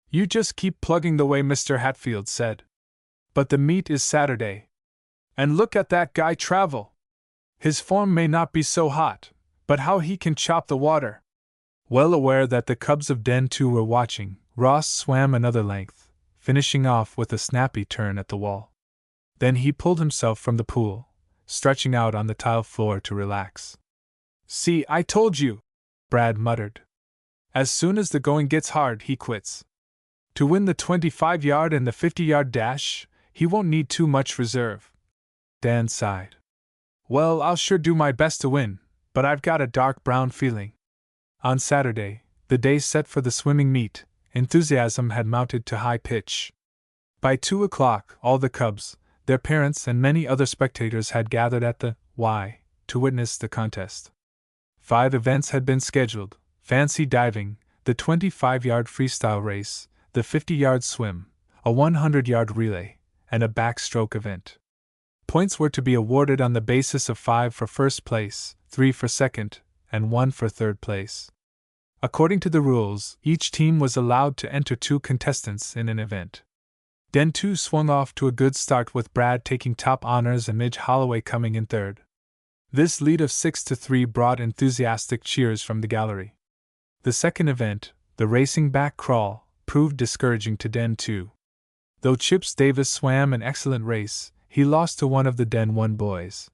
You just keep plugging the way," Mr. Hatfield said. "But the meet is Saturday. And look at that guy travel! His form may not be so hot, but how he can chop the water!" Well aware that the cubs of Den 2 were watching, Ross swam another length, finishing off with a snappy turn at the wall. Then he pulled himself from the pool, stretching out on the tile floor to relax. "See, I told you," Brad muttered. "As soon as the going gets hard, he quits. To win the 25-yard and the 50-yard dash, he won't need too much reserve." Dan sighed. "Well, I'll sure do my best to win, but I've got a dark brown feeling." On Saturday, the day set for the swimming meet, enthusiasm had mounted to high pitch. By 2 o'clock, all the cubs, their parents, and many other spectators had gathered at the Y to witness the contest. 5 events had been scheduled: fancy diving, the 25-yard freestyle race, the 50-yard swim, a 100-yard relay, and a backstroke event. Points were to be awarded on the basis of 5 for first place, 3 for second, and 1 for third place. According to the rules, each team was allowed to enter 2 contestants in an event. Den 2 swung off to a good start, with Brad taking top honors and Midge Holloway coming in third. This lead of 6-3 brought enthusiastic cheers from the gallery. The second event, the racing back crawl, proved discouraging to Den 2. Though Chips Davis swam an excellent race, he lost to one of the Den 1 boys.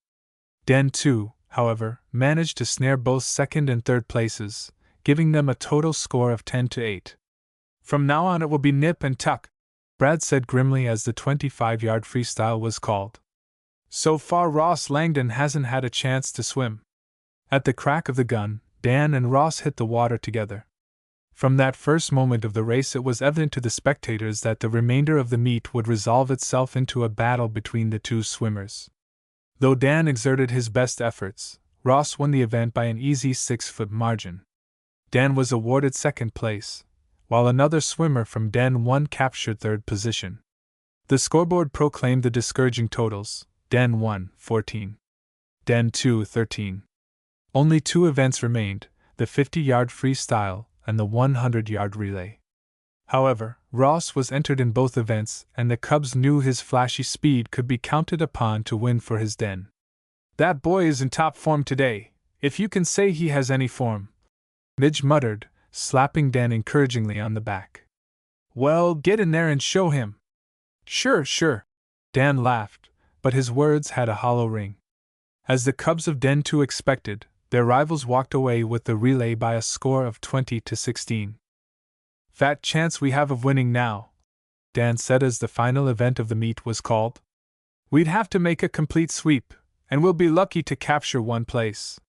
Den 2, however, managed to snare both second and third places, giving them a total score of 10-8. "From now on it will be nip and tuck," Brad said grimly as the 25-yard freestyle was called. "So far Ross Langdon hasn't had a chance to swim." At the crack of the gun, Dan and Ross hit the water together. From that first moment of the race, it was evident to the spectators that the remainder of the meet would resolve itself into a battle between the 2 swimmers. Though Dan exerted his best efforts, Ross won the event by an easy 6-foot margin. Dan was awarded second place, while another swimmer from Den 1 captured third position. The scoreboard proclaimed the discouraging totals: Den 1, 14. Den 2, 13. Only 2 events remained, the 50-yard freestyle and the 100-yard relay. However, Ross was entered in both events, and the Cubs knew his flashy speed could be counted upon to win for his den. "That boy is in top form today, if you can say he has any form," Midge muttered, slapping Dan encouragingly on the back. "Well, get in there and show him." Sure. Dan laughed, but his words had a hollow ring. As the Cubs of Den 2 expected, their rivals walked away with the relay by a score of 20-16. "Fat chance we have of winning now," Dan said as the final event of the meet was called. "We'd have to make a complete sweep, and we'll be lucky to capture one place."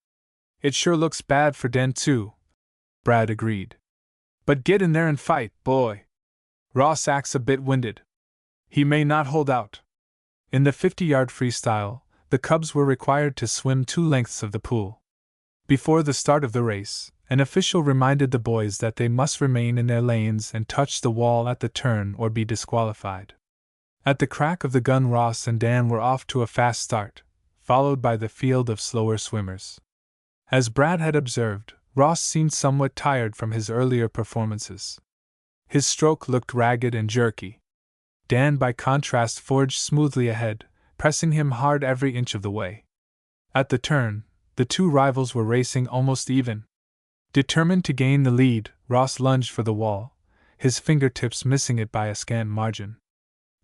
"It sure looks bad for Den 2, Brad agreed. "But get in there and fight, boy. Ross acts a bit winded. He may not hold out." In the 50-yard freestyle, the Cubs were required to swim 2 lengths of the pool. Before the start of the race, an official reminded the boys that they must remain in their lanes and touch the wall at the turn or be disqualified. At the crack of the gun, Ross and Dan were off to a fast start, followed by the field of slower swimmers. As Brad had observed, Ross seemed somewhat tired from his earlier performances. His stroke looked ragged and jerky. Dan, by contrast, forged smoothly ahead, pressing him hard every inch of the way. At the turn, the 2 rivals were racing almost even. Determined to gain the lead, Ross lunged for the wall, his fingertips missing it by a scant margin.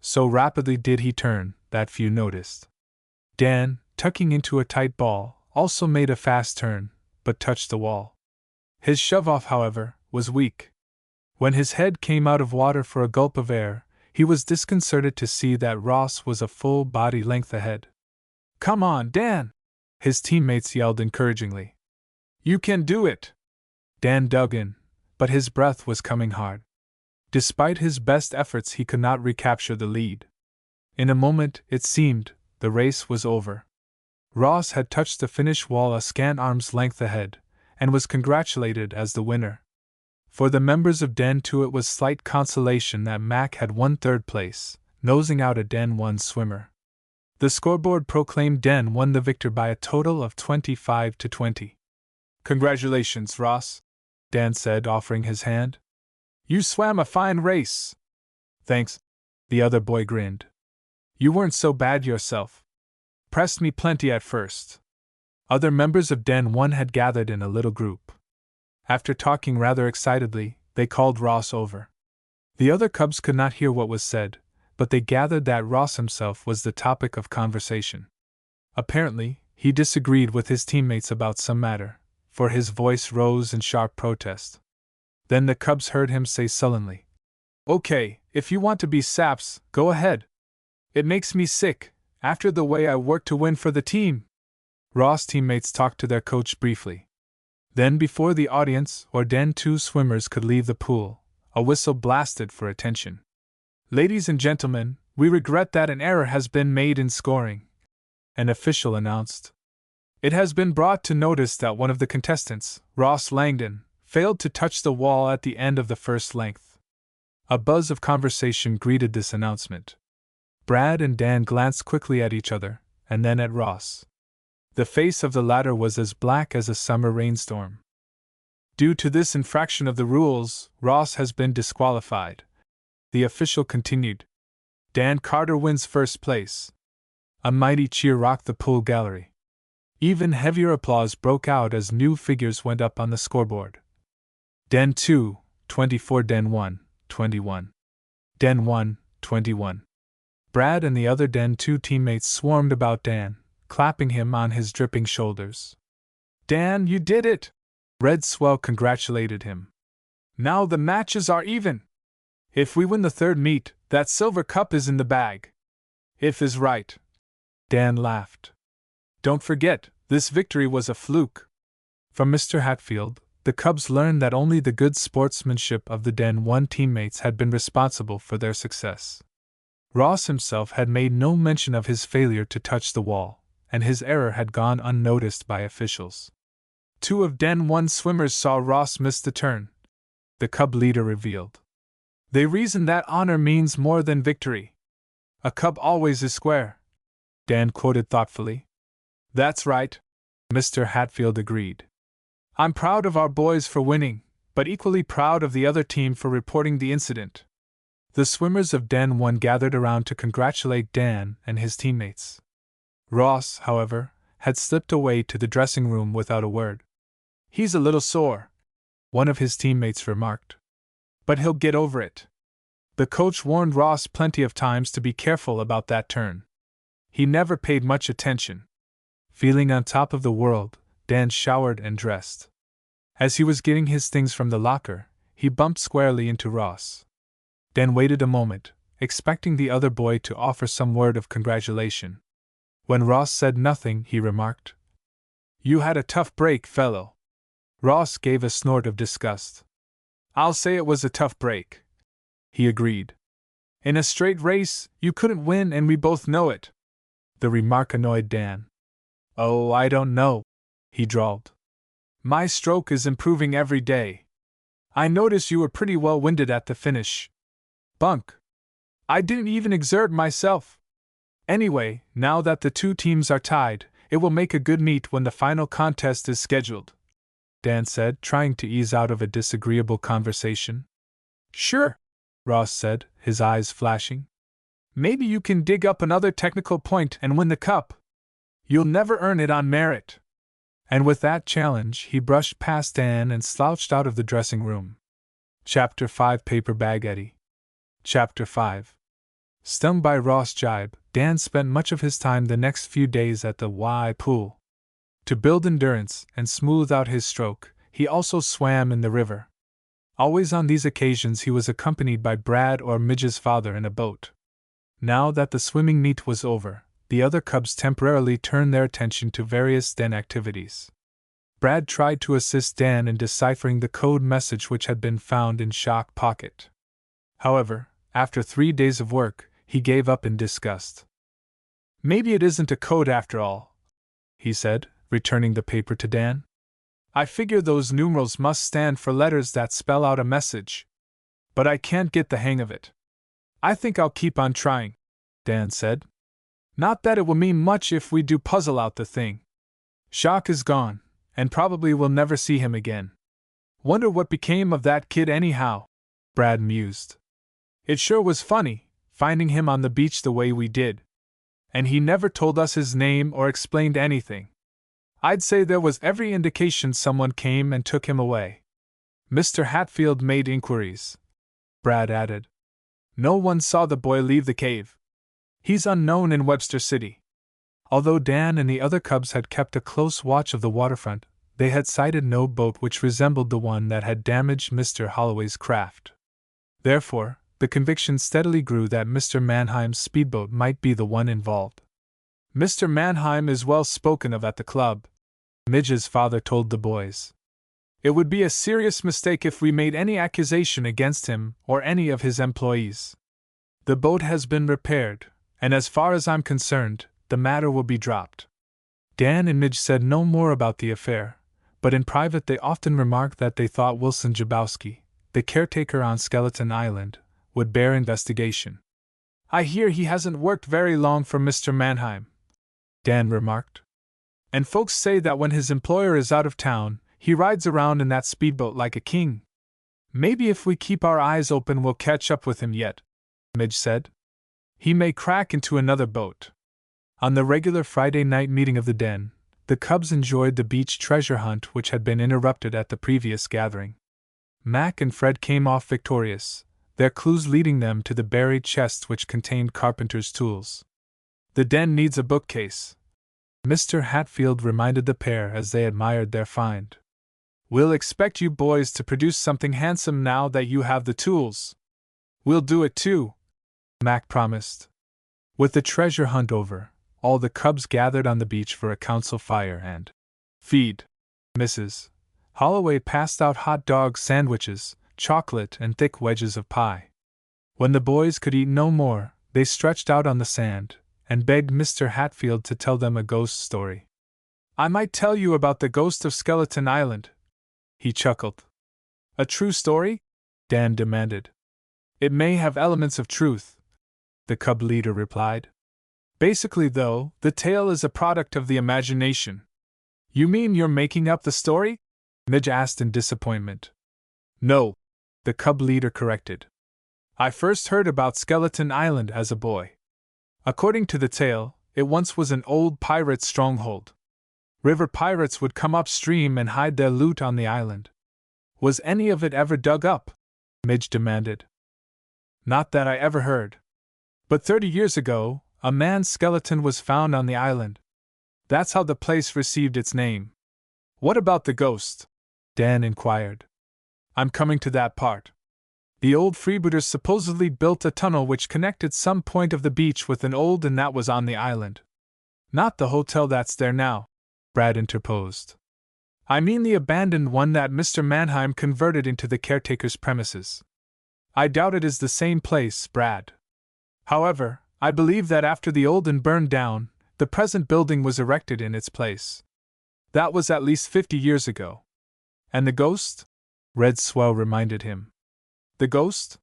So rapidly did he turn that few noticed. Dan, tucking into a tight ball, also made a fast turn, but touched the wall. His shove-off, however, was weak. When his head came out of water for a gulp of air, he was disconcerted to see that Ross was a full body length ahead. "Come on, Dan!" his teammates yelled encouragingly. "You can do it!" Dan dug in, but his breath was coming hard. Despite his best efforts, he could not recapture the lead. In a moment, it seemed, the race was over. Ross had touched the finish wall a scant arm's length ahead, and was congratulated as the winner. For the members of Den 2, it was slight consolation that Mac had won third place, nosing out a Den 1 swimmer. The scoreboard proclaimed Den 1 the victor by a total of 25-20. "Congratulations, Ross," Dan said, offering his hand. "You swam a fine race." "Thanks," the other boy grinned. "You weren't so bad yourself. Pressed me plenty at first." Other members of Den 1 had gathered in a little group. After talking rather excitedly, they called Ross over. The other Cubs could not hear what was said, but they gathered that Ross himself was the topic of conversation. Apparently, he disagreed with his teammates about some matter, for his voice rose in sharp protest. Then the Cubs heard him say sullenly, "Okay, if you want to be saps, go ahead. It makes me sick, after the way I worked to win for the team." Ross' teammates talked to their coach briefly. Then, before the audience or Den 2 swimmers could leave the pool, a whistle blasted for attention. "Ladies and gentlemen, we regret that an error has been made in scoring," an official announced. "It has been brought to notice that one of the contestants, Ross Langdon, failed to touch the wall at the end of the first length." A buzz of conversation greeted this announcement. Brad and Dan glanced quickly at each other, and then at Ross. The face of the latter was as black as a summer rainstorm. "Due to this infraction of the rules, Ross has been disqualified," the official continued. "Dan Carter wins first place." A mighty cheer rocked the pool gallery. Even heavier applause broke out as new figures went up on the scoreboard. Den 2, 24. Den 1, 21. Den 1, 21. Brad and the other Den 2 teammates swarmed about Dan, clapping him on his dripping shoulders. "Dan, you did it!" Red Swell congratulated him. "Now the matches are even. If we win the third meet, that silver cup is in the bag." "If is right." Dan laughed. "Don't forget, this victory was a fluke." From Mr. Hatfield, the Cubs learned that only the good sportsmanship of the Den 1 teammates had been responsible for their success. Ross himself had made no mention of his failure to touch the wall, and his error had gone unnoticed by officials. 2 of Den 1 swimmers saw Ross miss the turn. the cub leader revealed. They reason that honor means more than victory. A cub always is square, Dan quoted thoughtfully. That's right, Mr. Hatfield agreed. I'm proud of our boys for winning, but equally proud of the other team for reporting the incident. The swimmers of Den 1 gathered around to congratulate Dan and his teammates. Ross, however, had slipped away to the dressing room without a word. He's a little sore, one of his teammates remarked. But he'll get over it. The coach warned Ross plenty of times to be careful about that turn. He never paid much attention. Feeling on top of the world, Dan showered and dressed. As he was getting his things from the locker, he bumped squarely into Ross. Dan waited a moment, expecting the other boy to offer some word of congratulation. When Ross said nothing, he remarked, "You had a tough break, fellow." Ross gave a snort of disgust. "I'll say it was a tough break," he agreed. "In a straight race, you couldn't win, and we both know it." The remark annoyed Dan. "Oh, I don't know," he drawled. "My stroke is improving every day. I notice you were pretty well winded at the finish." "Bunk. I didn't even exert myself. Anyway, now that the two teams are tied, it will make a good meet when the final contest is scheduled," Dan said, trying to ease out of a disagreeable conversation. "Sure," Ross said, his eyes flashing. "Maybe you can dig up another technical point and win the cup. You'll never earn it on merit." And with that challenge, he brushed past Dan and slouched out of the dressing room. Chapter 5 Paper Bag Eddie. Chapter 5. Stung by Ross' jibe, Dan spent much of his time the next few days at the Y pool. To build endurance and smooth out his stroke, he also swam in the river. Always on these occasions he was accompanied by Brad or Midge's father in a boat. Now that the swimming meet was over, the other cubs temporarily turned their attention to various Den activities. Brad tried to assist Dan in deciphering the code message which had been found in Shock Pocket. However, after 3 days of work, he gave up in disgust. "Maybe it isn't a code after all," he said, returning the paper to Dan. "I figure those numerals must stand for letters that spell out a message. But I can't get the hang of it. I think I'll keep on trying," Dan said. "Not that it will mean much if we do puzzle out the thing. Shock is gone, and probably we'll never see him again. Wonder what became of that kid anyhow," Brad mused. "It sure was funny, finding him on the beach the way we did. And he never told us his name or explained anything. I'd say there was every indication someone came and took him away." "Mr. Hatfield made inquiries," Brad added. "No one saw the boy leave the cave. He's unknown in Webster City." Although Dan and the other cubs had kept a close watch of the waterfront, they had sighted no boat which resembled the one that had damaged Mr. Holloway's craft. Therefore, the conviction steadily grew that Mr. Mannheim's speedboat might be the one involved. "Mr. Mannheim is well spoken of at the club," Midge's father told the boys. "It would be a serious mistake if we made any accusation against him or any of his employees. The boat has been repaired, and as far as I'm concerned, the matter will be dropped." Dan and Midge said no more about the affair, but in private they often remarked that they thought Wilson Jabowski, the caretaker on Skeleton Island, would bear investigation. "I hear he hasn't worked very long for Mr. Mannheim," Dan remarked. "And folks say that when his employer is out of town, he rides around in that speedboat like a king. Maybe if we keep our eyes open we'll catch up with him yet," Midge said. "He may crack into another boat." On the regular Friday night meeting of the Den, the cubs enjoyed the beach treasure hunt which had been interrupted at the previous gathering. Mac and Fred came off victorious, their clues leading them to the buried chest which contained carpenter's tools. "The Den needs a bookcase," Mr. Hatfield reminded the pair as they admired their find. "We'll expect you boys to produce something handsome now that you have the tools." "We'll do it too," Mac promised. With the treasure hunt over, all the cubs gathered on the beach for a council fire and feed. Mrs. Holloway passed out hot dog sandwiches, chocolate, and thick wedges of pie. When the boys could eat no more, they stretched out on the sand and begged Mr. Hatfield to tell them a ghost story. "I might tell you about the ghost of Skeleton Island," he chuckled. "A true story?" Dan demanded. It may have elements of truth, the cub leader replied. Basically, though, the tale is a product of the imagination. You mean you're making up the story? Midge asked in disappointment. No, the cub leader corrected. I first heard about Skeleton Island as a boy. According to the tale, it once was an old pirate stronghold. River pirates would come upstream and hide their loot on the island. Was any of it ever dug up? Midge demanded. Not that I ever heard. But 30 years ago, a man's skeleton was found on the island. That's how the place received its name. What about the ghost? Dan inquired. I'm coming to that part. The old freebooters supposedly built a tunnel which connected some point of the beach with an old inn that was on the island. Not the hotel that's there now, Brad interposed. I mean the abandoned one that Mr. Mannheim converted into the caretaker's premises. I doubt it is the same place, Brad. However, I believe that after the old inn burned down, the present building was erected in its place. That was at least 50 years ago. And the ghost? Red Swell reminded him. The ghost?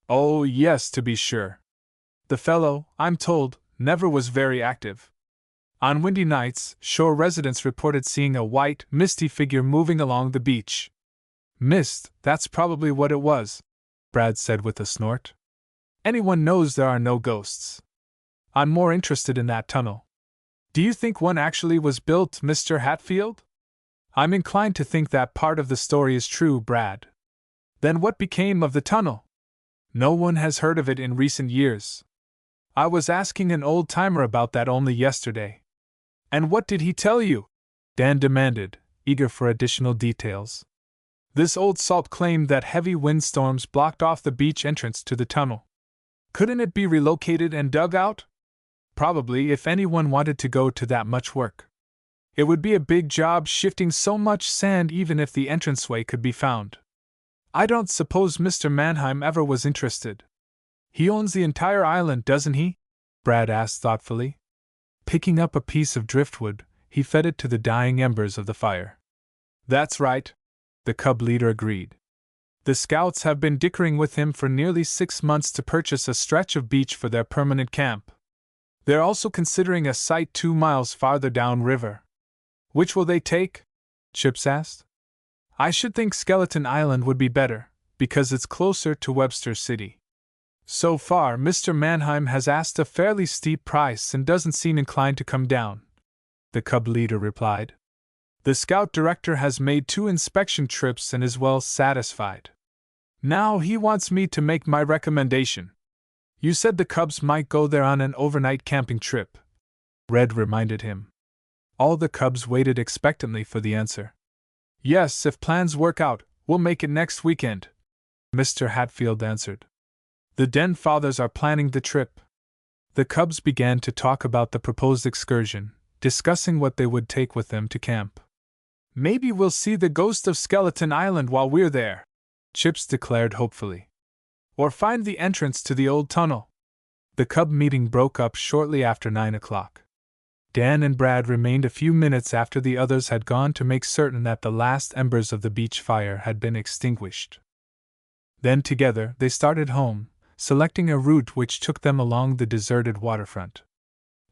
Oh, yes, to be sure. The fellow, I'm told, never was very active. On windy nights, shore residents reported seeing a white, misty figure moving along the beach. Mist, that's probably what it was, Brad said with a snort. Anyone knows there are no ghosts. I'm more interested in that tunnel. Do you think one actually was built, Mr. Hatfield? I'm inclined to think that part of the story is true, Brad. Then what became of the tunnel? No one has heard of it in recent years. I was asking an old-timer about that only yesterday. And what did he tell you? Dan demanded, eager for additional details. This old salt claimed that heavy windstorms blocked off the beach entrance to the tunnel. Couldn't it be relocated and dug out? Probably, if anyone wanted to go to that much work. It would be a big job shifting so much sand even if the entranceway could be found. I don't suppose Mr. Mannheim ever was interested. He owns the entire island, doesn't he? Brad asked thoughtfully. Picking up a piece of driftwood, he fed it to the dying embers of the fire. That's right, the cub leader agreed. The scouts have been dickering with him for nearly 6 months to purchase a stretch of beach for their permanent camp. They're also considering a site 2 miles farther downriver. Which will they take? Chips asked. I should think Skeleton Island would be better, because it's closer to Webster City. So far, Mr. Mannheim has asked a fairly steep price and doesn't seem inclined to come down, the cub leader replied. The scout director has made 2 inspection trips and is well satisfied. Now he wants me to make my recommendation. You said the cubs might go there on an overnight camping trip, Red reminded him. All the cubs waited expectantly for the answer. Yes, if plans work out, we'll make it next weekend, Mr. Hatfield answered. The Den Fathers are planning the trip. The cubs began to talk about the proposed excursion, discussing what they would take with them to camp. Maybe we'll see the ghost of Skeleton Island while we're there, Chips declared hopefully. Or find the entrance to the old tunnel. The cub meeting broke up shortly after 9 o'clock. Dan and Brad remained a few minutes after the others had gone to make certain that the last embers of the beach fire had been extinguished. Then together they started home, selecting a route which took them along the deserted waterfront.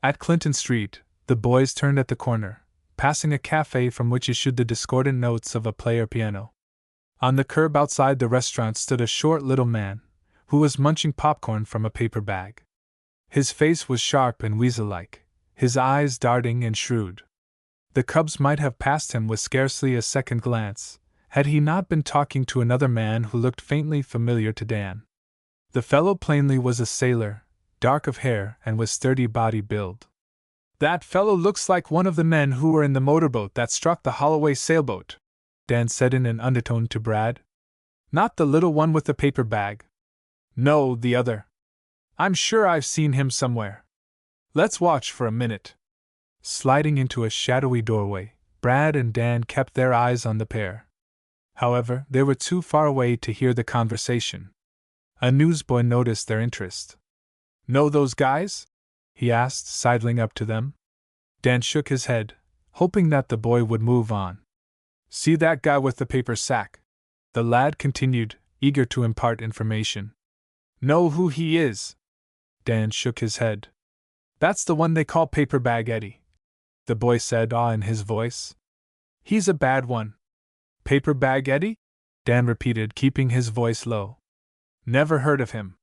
At Clinton Street, the boys turned at the corner, passing a cafe from which issued the discordant notes of a player piano. On the curb outside the restaurant stood a short little man, who was munching popcorn from a paper bag. His face was sharp and weasel-like, his eyes darting and shrewd. The cubs might have passed him with scarcely a second glance, had he not been talking to another man who looked faintly familiar to Dan. The fellow plainly was a sailor, dark of hair and with sturdy body build. That fellow looks like one of the men who were in the motorboat that struck the Holloway sailboat, Dan said in an undertone to Brad. Not the little one with the paper bag. No, the other. I'm sure I've seen him somewhere. Let's watch for a minute. Sliding into a shadowy doorway, Brad and Dan kept their eyes on the pair. However, they were too far away to hear the conversation. A newsboy noticed their interest. Know those guys? He asked, sidling up to them. Dan shook his head, hoping that the boy would move on. See that guy with the paper sack? The lad continued, eager to impart information. Know who he is? Dan shook his head. That's the one they call Paper Bag Eddie, the boy said, awe in his voice. He's a bad one. Paper Bag Eddie? Dan repeated, keeping his voice low. Never heard of him.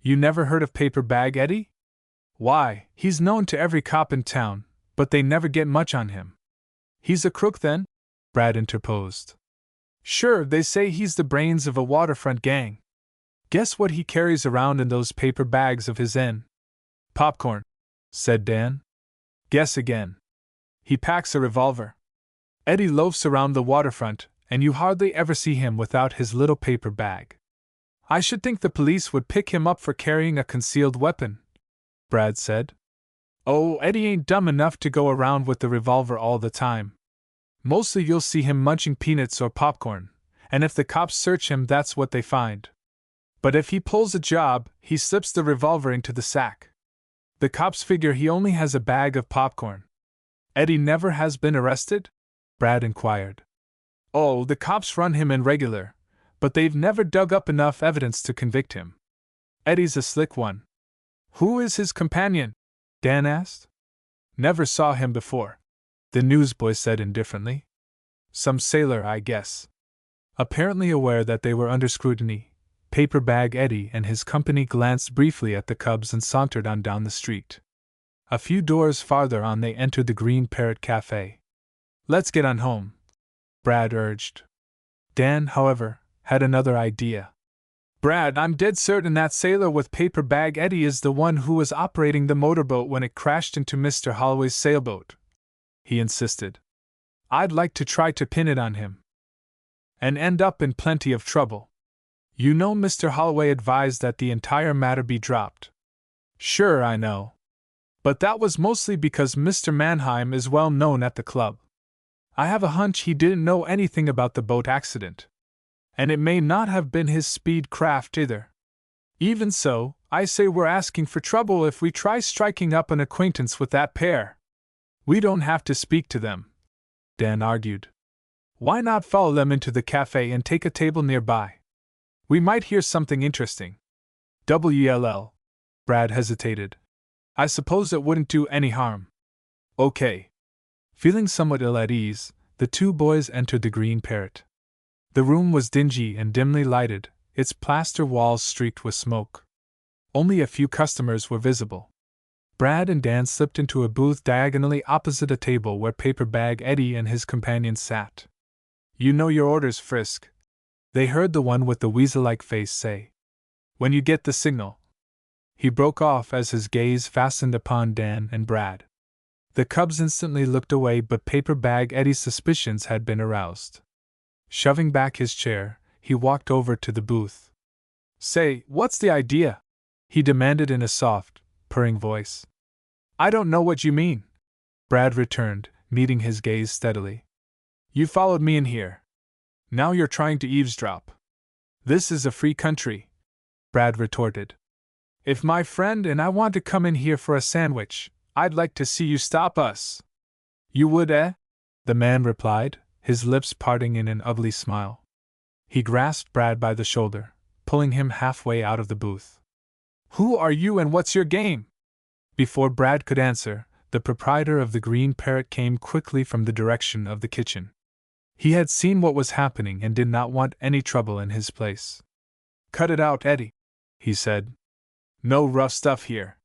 You never heard of Paper Bag Eddie? Why, he's known to every cop in town, but they never get much on him. He's a crook then? Brad interposed. Sure, they say he's the brains of a waterfront gang. Guess what he carries around in those paper bags of his N? Popcorn, said Dan. Guess again. He packs a revolver. Eddie loafs around the waterfront, and you hardly ever see him without his little paper bag. I should think the police would pick him up for carrying a concealed weapon, Brad said. Oh, Eddie ain't dumb enough to go around with the revolver all the time. Mostly you'll see him munching peanuts or popcorn, and if the cops search him, that's what they find. But if he pulls a job, he slips the revolver into the sack. The cops figure he only has a bag of popcorn. Eddie never has been arrested? Brad inquired. Oh, the cops run him in regular, but they've never dug up enough evidence to convict him. Eddie's a slick one. Who is his companion? Dan asked. Never saw him before, the newsboy said indifferently. Some sailor, I guess. Apparently aware that they were under scrutiny, Paper Bag Eddie and his company glanced briefly at the Cubs and sauntered on down the street. A few doors farther on they entered the Green Parrot Cafe. Let's get on home, Brad urged. Dan, however, had another idea. Brad, I'm dead certain that sailor with Paper Bag Eddie is the one who was operating the motorboat when it crashed into Mr. Holloway's sailboat, he insisted. I'd like to try to pin it on him. And end up in plenty of trouble. You know Mr. Holloway advised that the entire matter be dropped. Sure, I know. But that was mostly because Mr. Mannheim is well known at the club. I have a hunch he didn't know anything about the boat accident. And it may not have been his speed craft either. Even so, I say we're asking for trouble if we try striking up an acquaintance with that pair. We don't have to speak to them, Dan argued. Why not follow them into the cafe and take a table nearby? We might hear something interesting. WLL. Brad hesitated. I suppose it wouldn't do any harm. Okay. Feeling somewhat ill at ease, the two boys entered the Green Parrot. The room was dingy and dimly lighted, its plaster walls streaked with smoke. Only a few customers were visible. Brad and Dan slipped into a booth diagonally opposite a table where Paper Bag Eddie and his companions sat. You know your orders, Frisk, they heard the one with the weasel-like face say. When you get the signal. He broke off as his gaze fastened upon Dan and Brad. The Cubs instantly looked away, but Paper Bag Eddie's suspicions had been aroused. Shoving back his chair, he walked over to the booth. Say, what's the idea? He demanded in a soft, purring voice. I don't know what you mean, Brad returned, meeting his gaze steadily. You followed me in here. Now you're trying to eavesdrop. This is a free country, Brad retorted. If my friend and I want to come in here for a sandwich, I'd like to see you stop us. You would, eh? The man replied, his lips parting in an ugly smile. He grasped Brad by the shoulder, pulling him halfway out of the booth. Who are you and what's your game? Before Brad could answer, the proprietor of the Green Parrot came quickly from the direction of the kitchen. He had seen what was happening and did not want any trouble in his place. Cut it out, Eddie, he said. No rough stuff here.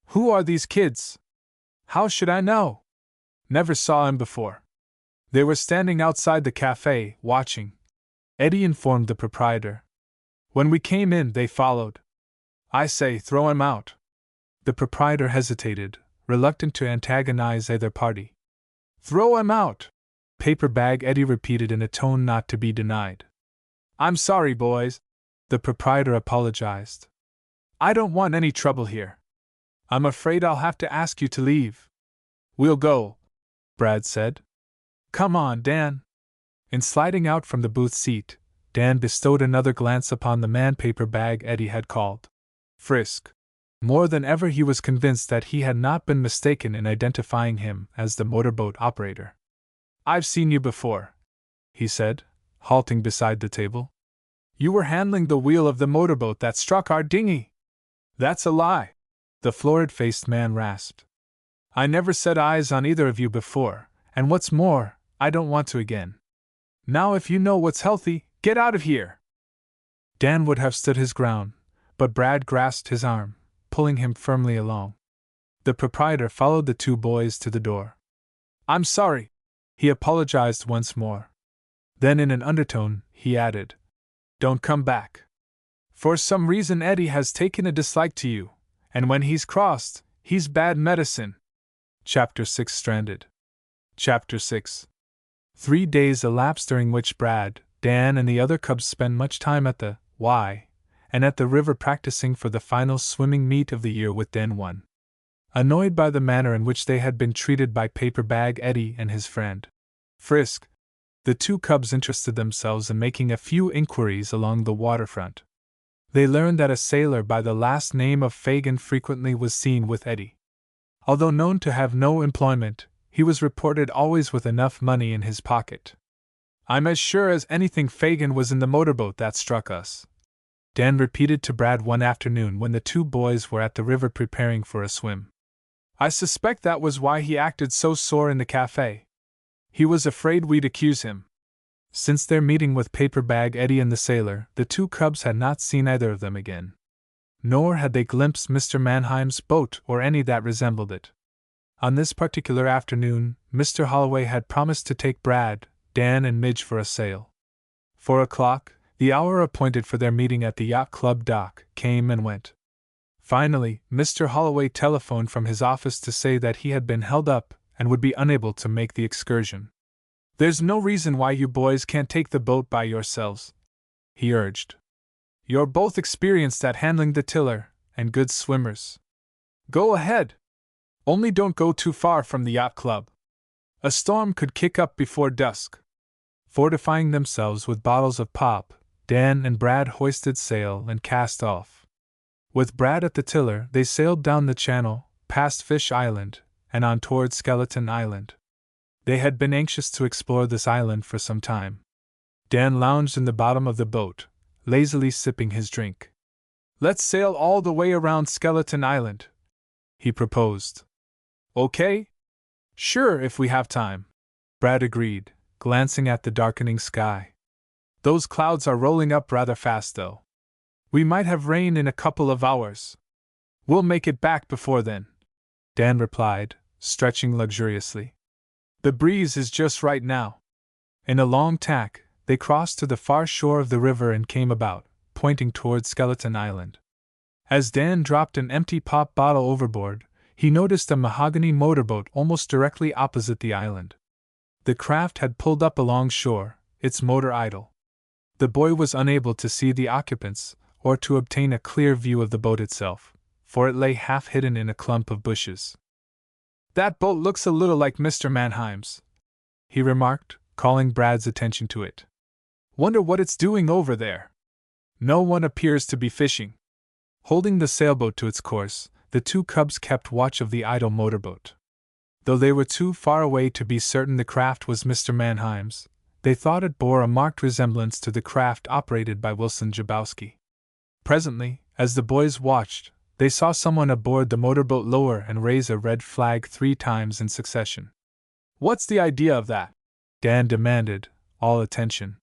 Who are these kids? How should I know? Never saw him before. They were standing outside the cafe, watching, Eddie informed the proprietor. When we came in, they followed. I say, throw him out. The proprietor hesitated, reluctant to antagonize either party. Throw him out, Paper Bag Eddie repeated in a tone not to be denied. I'm sorry, boys, the proprietor apologized. I don't want any trouble here. I'm afraid I'll have to ask you to leave. We'll go, Brad said. Come on, Dan. In sliding out from the booth seat, Dan bestowed another glance upon the man Paper Bag Eddie had called Frisk. More than ever he was convinced that he had not been mistaken in identifying him as the motorboat operator. I've seen you before, he said, halting beside the table. You were handling the wheel of the motorboat that struck our dinghy. That's a lie, the florid-faced man rasped. I never set eyes on either of you before, and what's more, I don't want to again. Now if you know what's healthy, get out of here. Dan would have stood his ground, but Brad grasped his arm, pulling him firmly along. The proprietor followed the two boys to the door. I'm sorry, he apologized once more. Then in an undertone, he added, Don't come back. For some reason Eddie has taken a dislike to you, and when he's crossed, he's bad medicine. Chapter 6 Stranded. Chapter 6. 3 days elapsed during which Brad, Dan, and the other cubs spent much time at the Y and at the river practicing for the final swimming meet of the year with Dan 1. Annoyed by the manner in which they had been treated by Paper Bag Eddie and his friend Frisk, the two cubs interested themselves in making a few inquiries along the waterfront. They learned that a sailor by the last name of Fagin frequently was seen with Eddie. Although known to have no employment, he was reported always with enough money in his pocket. I'm as sure as anything Fagin was in the motorboat that struck us, Dan repeated to Brad one afternoon when the two boys were at the river preparing for a swim. I suspect that was why he acted so sore in the cafe. He was afraid we'd accuse him. Since their meeting with Paper Bag Eddie and the sailor, the two cubs had not seen either of them again. Nor had they glimpsed Mr. Mannheim's boat or any that resembled it. On this particular afternoon, Mr. Holloway had promised to take Brad, Dan, and Midge for a sail. 4 o'clock, the hour appointed for their meeting at the yacht club dock, came and went. Finally, Mr. Holloway telephoned from his office to say that he had been held up and would be unable to make the excursion. There's no reason why you boys can't take the boat by yourselves, he urged. You're both experienced at handling the tiller, and good swimmers. Go ahead. Only don't go too far from the yacht club. A storm could kick up before dusk. Fortifying themselves with bottles of pop, Dan and Brad hoisted sail and cast off. With Brad at the tiller, they sailed down the channel, past Fish Island, and on toward Skeleton Island. They had been anxious to explore this island for some time. Dan lounged in the bottom of the boat, lazily sipping his drink. Let's sail all the way around Skeleton Island, he proposed. Okay? Sure, if we have time, Brad agreed, glancing at the darkening sky. Those clouds are rolling up rather fast, though. We might have rain in a couple of hours. We'll make it back before then, Dan replied, stretching luxuriously. The breeze is just right now. In a long tack, they crossed to the far shore of the river and came about, pointing toward Skeleton Island. As Dan dropped an empty pop bottle overboard, he noticed a mahogany motorboat almost directly opposite the island. The craft had pulled up alongshore, its motor idle. The boy was unable to see the occupants, or to obtain a clear view of the boat itself, for it lay half hidden in a clump of bushes. That boat looks a little like Mr. Mannheim's, he remarked, calling Brad's attention to it. Wonder what it's doing over there. No one appears to be fishing. Holding the sailboat to its course, the two cubs kept watch of the idle motorboat. Though they were too far away to be certain the craft was Mr. Mannheim's, they thought it bore a marked resemblance to the craft operated by Wilson Jabowski. Presently, as the boys watched, they saw someone aboard the motorboat lower and raise a red flag 3 times in succession. What's the idea of that? Dan demanded, all attention.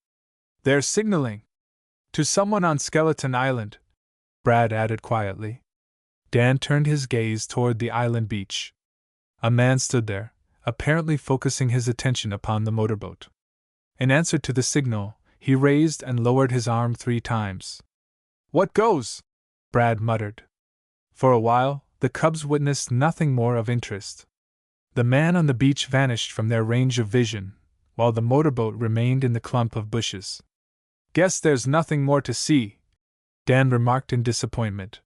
They're signaling. To someone on Skeleton Island, Brad added quietly. Dan turned his gaze toward the island beach. A man stood there, apparently focusing his attention upon the motorboat. In answer to the signal, he raised and lowered his arm 3 times. What goes? Brad muttered. For a while, the cubs witnessed nothing more of interest. The man on the beach vanished from their range of vision, while the motorboat remained in the clump of bushes. Guess there's nothing more to see, Dan remarked in disappointment.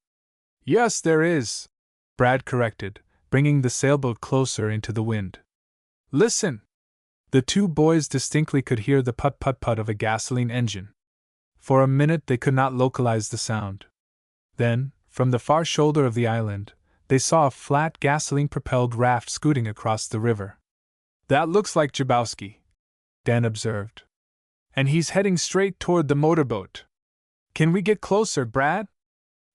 Yes, there is, Brad corrected, bringing the sailboat closer into the wind. Listen! The two boys distinctly could hear the put-put-put of a gasoline engine. For a minute they could not localize the sound. Then, from the far shoulder of the island, they saw a flat gasoline-propelled raft scooting across the river. That looks like Jabowski, Dan observed. And he's heading straight toward the motorboat. Can we get closer, Brad?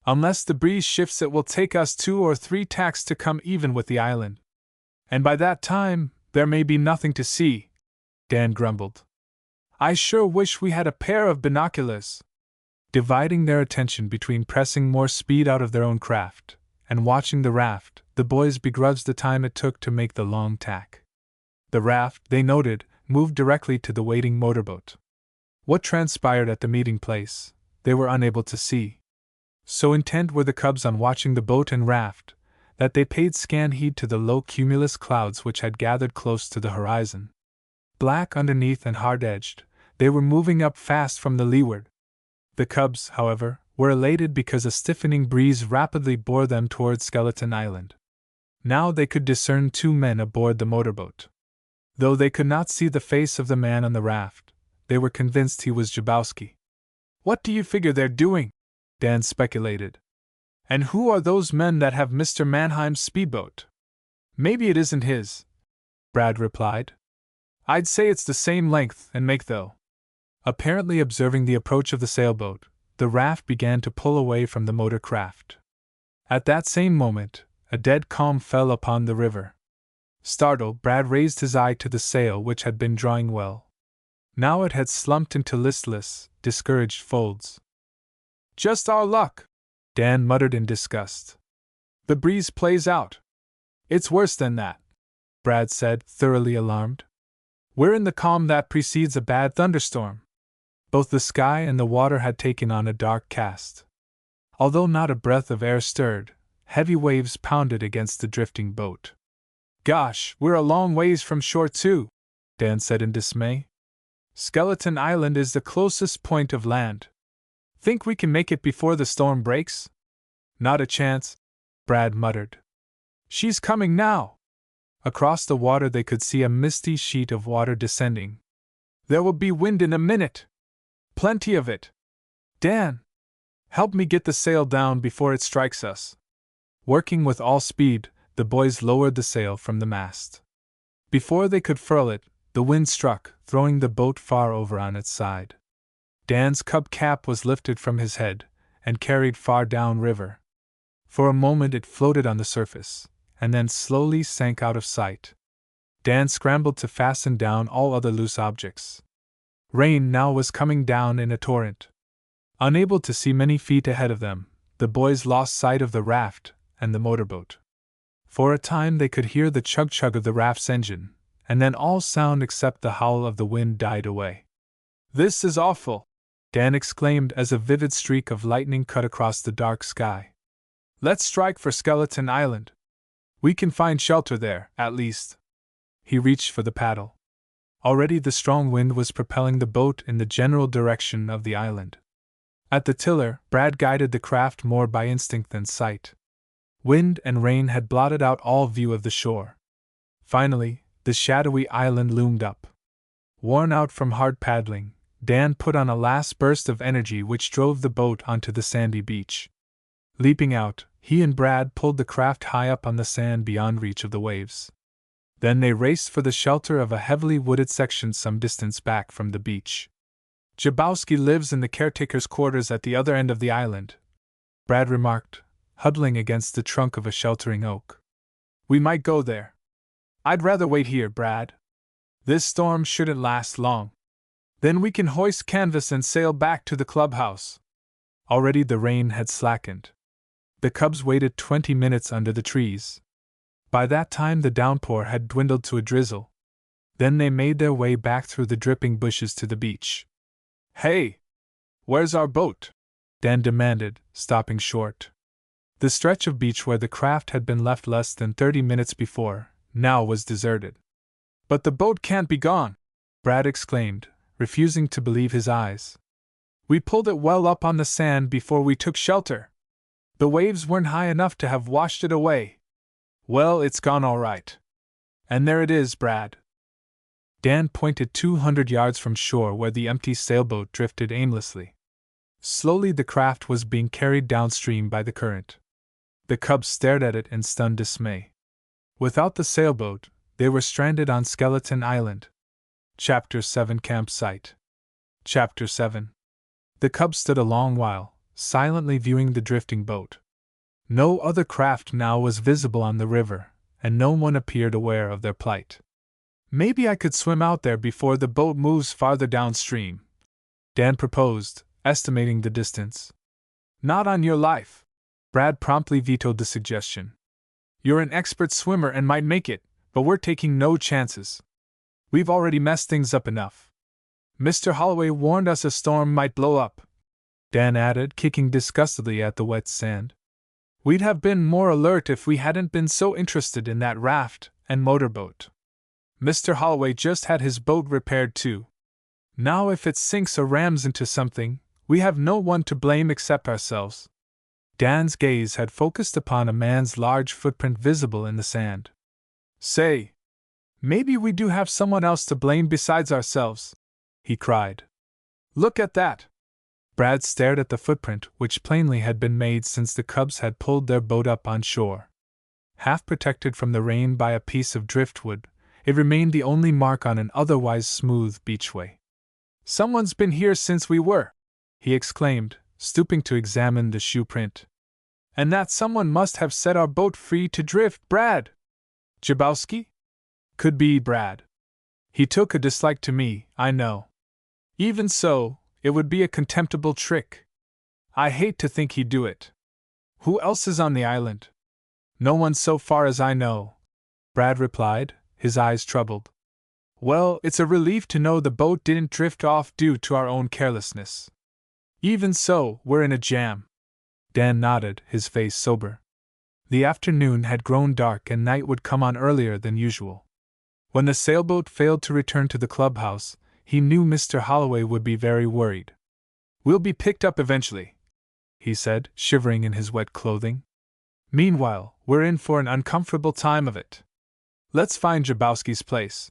Unless the breeze shifts, it will take us 2 or 3 tacks to come even with the island. And by that time, there may be nothing to see, Dan grumbled. I sure wish we had a pair of binoculars. Dividing their attention between pressing more speed out of their own craft and watching the raft, the boys begrudged the time it took to make the long tack. The raft, they noted, moved directly to the waiting motorboat. What transpired at the meeting place, they were unable to see. So intent were the cubs on watching the boat and raft that they paid scant heed to the low cumulus clouds which had gathered close to the horizon. Black underneath and hard-edged, they were moving up fast from the leeward. The cubs, however, were elated because a stiffening breeze rapidly bore them towards Skeleton Island. Now they could discern 2 men aboard the motorboat. Though they could not see the face of the man on the raft, they were convinced he was Jabowski. What do you figure they're doing? Dan speculated. And who are those men that have Mr. Mannheim's speedboat? Maybe it isn't his, Brad replied. I'd say it's the same length and make though. Apparently observing the approach of the sailboat, the raft began to pull away from the motor craft. At that same moment, a dead calm fell upon the river. Startled, Brad raised his eye to the sail which had been drawing well. Now it had slumped into listless, discouraged folds. Just our luck, Dan muttered in disgust. The breeze plays out. It's worse than that, Brad said, thoroughly alarmed. We're in the calm that precedes a bad thunderstorm. Both the sky and the water had taken on a dark cast. Although not a breath of air stirred, heavy waves pounded against the drifting boat. Gosh, we're a long ways from shore too, Dan said in dismay. Skeleton Island is the closest point of land. Think we can make it before the storm breaks? Not a chance, Brad muttered. She's coming now. Across the water they could see a misty sheet of water descending. There will be wind in a minute. Plenty of it. Dan, help me get the sail down before it strikes us. Working with all speed, the boys lowered the sail from the mast. Before they could furl it, the wind struck, throwing the boat far over on its side. Dan's cub cap was lifted from his head and carried far down river. For a moment it floated on the surface, and then slowly sank out of sight. Dan scrambled to fasten down all other loose objects. Rain now was coming down in a torrent. Unable to see many feet ahead of them, the boys lost sight of the raft and the motorboat. For a time they could hear the chug-chug of the raft's engine, and then all sound except the howl of the wind died away. This is awful, Dan exclaimed as a vivid streak of lightning cut across the dark sky. Let's strike for Skeleton Island. We can find shelter there, at least. He reached for the paddle. Already the strong wind was propelling the boat in the general direction of the island. At the tiller, Brad guided the craft more by instinct than sight. Wind and rain had blotted out all view of the shore. Finally, the shadowy island loomed up. Worn out from hard paddling, Dan put on a last burst of energy which drove the boat onto the sandy beach. Leaping out, he and Brad pulled the craft high up on the sand beyond reach of the waves. Then they raced for the shelter of a heavily wooded section some distance back from the beach. Jabowski lives in the caretaker's quarters at the other end of the island, Brad remarked, huddling against the trunk of a sheltering oak. We might go there. I'd rather wait here, Brad. This storm shouldn't last long. Then we can hoist canvas and sail back to the clubhouse. Already the rain had slackened. The cubs waited 20 minutes under the trees. By that time the downpour had dwindled to a drizzle. Then they made their way back through the dripping bushes to the beach. Hey! Where's our boat? Dan demanded, stopping short. The stretch of beach where the craft had been left less than 30 minutes before, now was deserted. But the boat can't be gone, Brad exclaimed, refusing to believe his eyes. We pulled it well up on the sand before we took shelter. The waves weren't high enough to have washed it away. Well, it's gone all right. And there it is, Brad. Dan pointed 200 yards from shore where the empty sailboat drifted aimlessly. Slowly the craft was being carried downstream by the current. The cubs stared at it in stunned dismay. Without the sailboat, they were stranded on Skeleton Island. Chapter 7 Campsite. Chapter 7. The cub stood a long while, silently viewing the drifting boat. No other craft now was visible on the river, and no one appeared aware of their plight. Maybe I could swim out there before the boat moves farther downstream, Dan proposed, estimating the distance. Not on your life. Brad promptly vetoed the suggestion. You're an expert swimmer and might make it, but we're taking no chances. We've already messed things up enough. Mr. Holloway warned us a storm might blow up, Dan added, kicking disgustedly at the wet sand. We'd have been more alert if we hadn't been so interested in that raft and motorboat. Mr. Holloway just had his boat repaired too. Now if it sinks or rams into something, we have no one to blame except ourselves. Dan's gaze had focused upon a man's large footprint visible in the sand. Say, maybe we do have someone else to blame besides ourselves, he cried. Look at that! Brad stared at the footprint, which plainly had been made since the cubs had pulled their boat up on shore. Half protected from the rain by a piece of driftwood, it remained the only mark on an otherwise smooth beachway. Someone's been here since we were, he exclaimed, stooping to examine the shoe print. And that someone must have set our boat free to drift, Brad. Jabowski? Could be Brad. He took a dislike to me, I know. Even so, it would be a contemptible trick. I hate to think he'd do it. Who else is on the island? No one so far as I know, Brad replied, his eyes troubled. Well, it's a relief to know the boat didn't drift off due to our own carelessness. Even so, we're in a jam. Dan nodded, his face sober. The afternoon had grown dark and night would come on earlier than usual. When the sailboat failed to return to the clubhouse, he knew Mr. Holloway would be very worried. We'll be picked up eventually, he said, shivering in his wet clothing. Meanwhile, we're in for an uncomfortable time of it. Let's find Jabowski's place,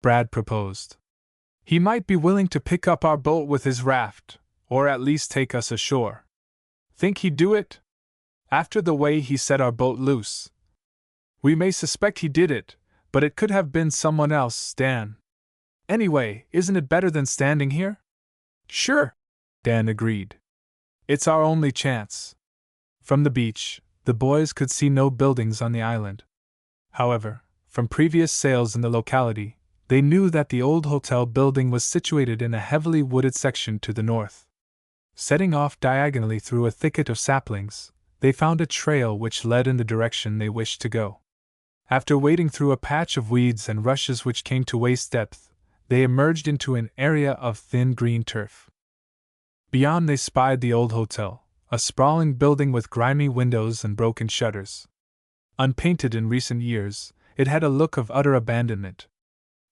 Brad proposed. He might be willing to pick up our boat with his raft, or at least take us ashore. Think he'd do it? After the way he set our boat loose. We may suspect he did it, but it could have been someone else, Dan. Anyway, isn't it better than standing here? Sure, Dan agreed. It's our only chance. From the beach, the boys could see no buildings on the island. However, from previous sails in the locality, they knew that the old hotel building was situated in a heavily wooded section to the north. Setting off diagonally through a thicket of saplings, they found a trail which led in the direction they wished to go. After wading through a patch of weeds and rushes which came to waist depth, they emerged into an area of thin green turf. Beyond they spied the old hotel, a sprawling building with grimy windows and broken shutters. Unpainted in recent years, it had a look of utter abandonment.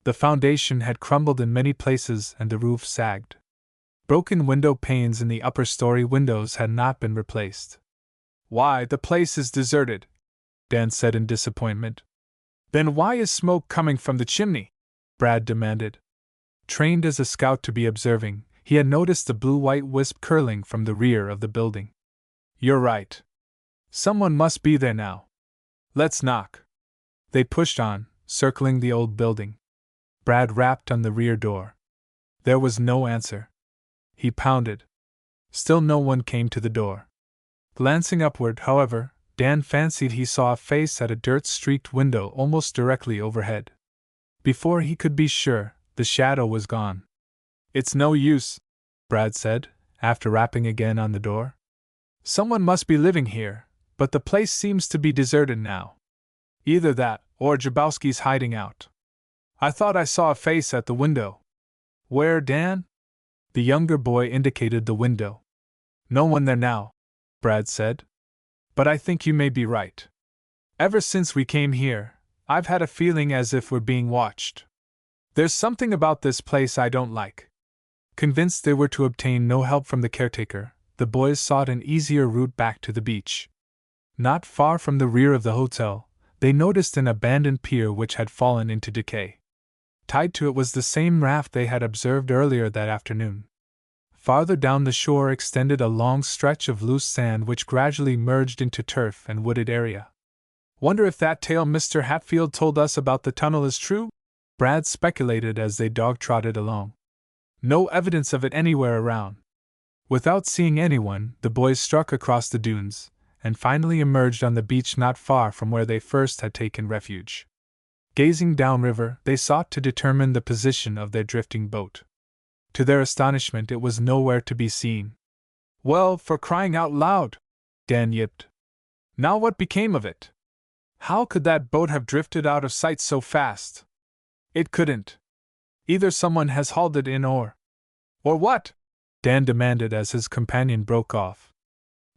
The foundation had crumbled in many places and the roof sagged. Broken window panes in the upper-story windows had not been replaced. Why, the place is deserted, Dan said in disappointment. Then why is smoke coming from the chimney? Brad demanded. Trained as a scout to be observing, he had noticed the blue-white wisp curling from the rear of the building. You're right. Someone must be there now. Let's knock. They pushed on, circling the old building. Brad rapped on the rear door. There was no answer. He pounded. Still no one came to the door. Glancing upward, however, Dan fancied he saw a face at a dirt-streaked window almost directly overhead. Before he could be sure, the shadow was gone. It's no use, Brad said, after rapping again on the door. Someone must be living here, but the place seems to be deserted now. Either that, or Jabowski's hiding out. I thought I saw a face at the window. Where, Dan? The younger boy indicated the window. No one there now, Brad said. But I think you may be right. Ever since we came here, I've had a feeling as if we're being watched. There's something about this place I don't like. Convinced they were to obtain no help from the caretaker, the boys sought an easier route back to the beach. Not far from the rear of the hotel, they noticed an abandoned pier which had fallen into decay. Tied to it was the same raft they had observed earlier that afternoon. Farther down the shore extended a long stretch of loose sand which gradually merged into turf and wooded area. Wonder if that tale Mr. Hatfield told us about the tunnel is true? Brad speculated as they dog-trotted along. No evidence of it anywhere around. Without seeing anyone, the boys struck across the dunes, and finally emerged on the beach not far from where they first had taken refuge. Gazing downriver, they sought to determine the position of their drifting boat. To their astonishment, it was nowhere to be seen. "Well, for crying out loud!" Dan yipped. "Now what became of it? How could that boat have drifted out of sight so fast? It couldn't. Either someone has hauled it in or what?" Dan demanded as his companion broke off.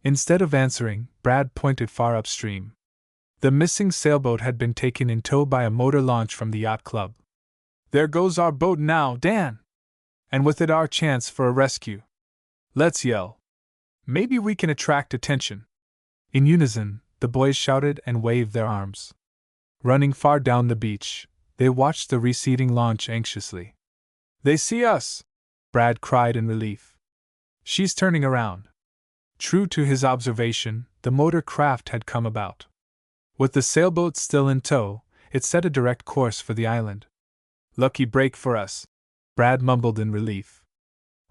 Instead of answering, Brad pointed far upstream. The missing sailboat had been taken in tow by a motor launch from the yacht club. "There goes our boat now, Dan! And with it our chance for a rescue. Let's yell. Maybe we can attract attention." In unison, the boys shouted and waved their arms. Running far down the beach, they watched the receding launch anxiously. "They see us!" Brad cried in relief. "She's turning around." True to his observation, the motor craft had come about. With the sailboat still in tow, it set a direct course for the island. "Lucky break for us," Brad mumbled in relief.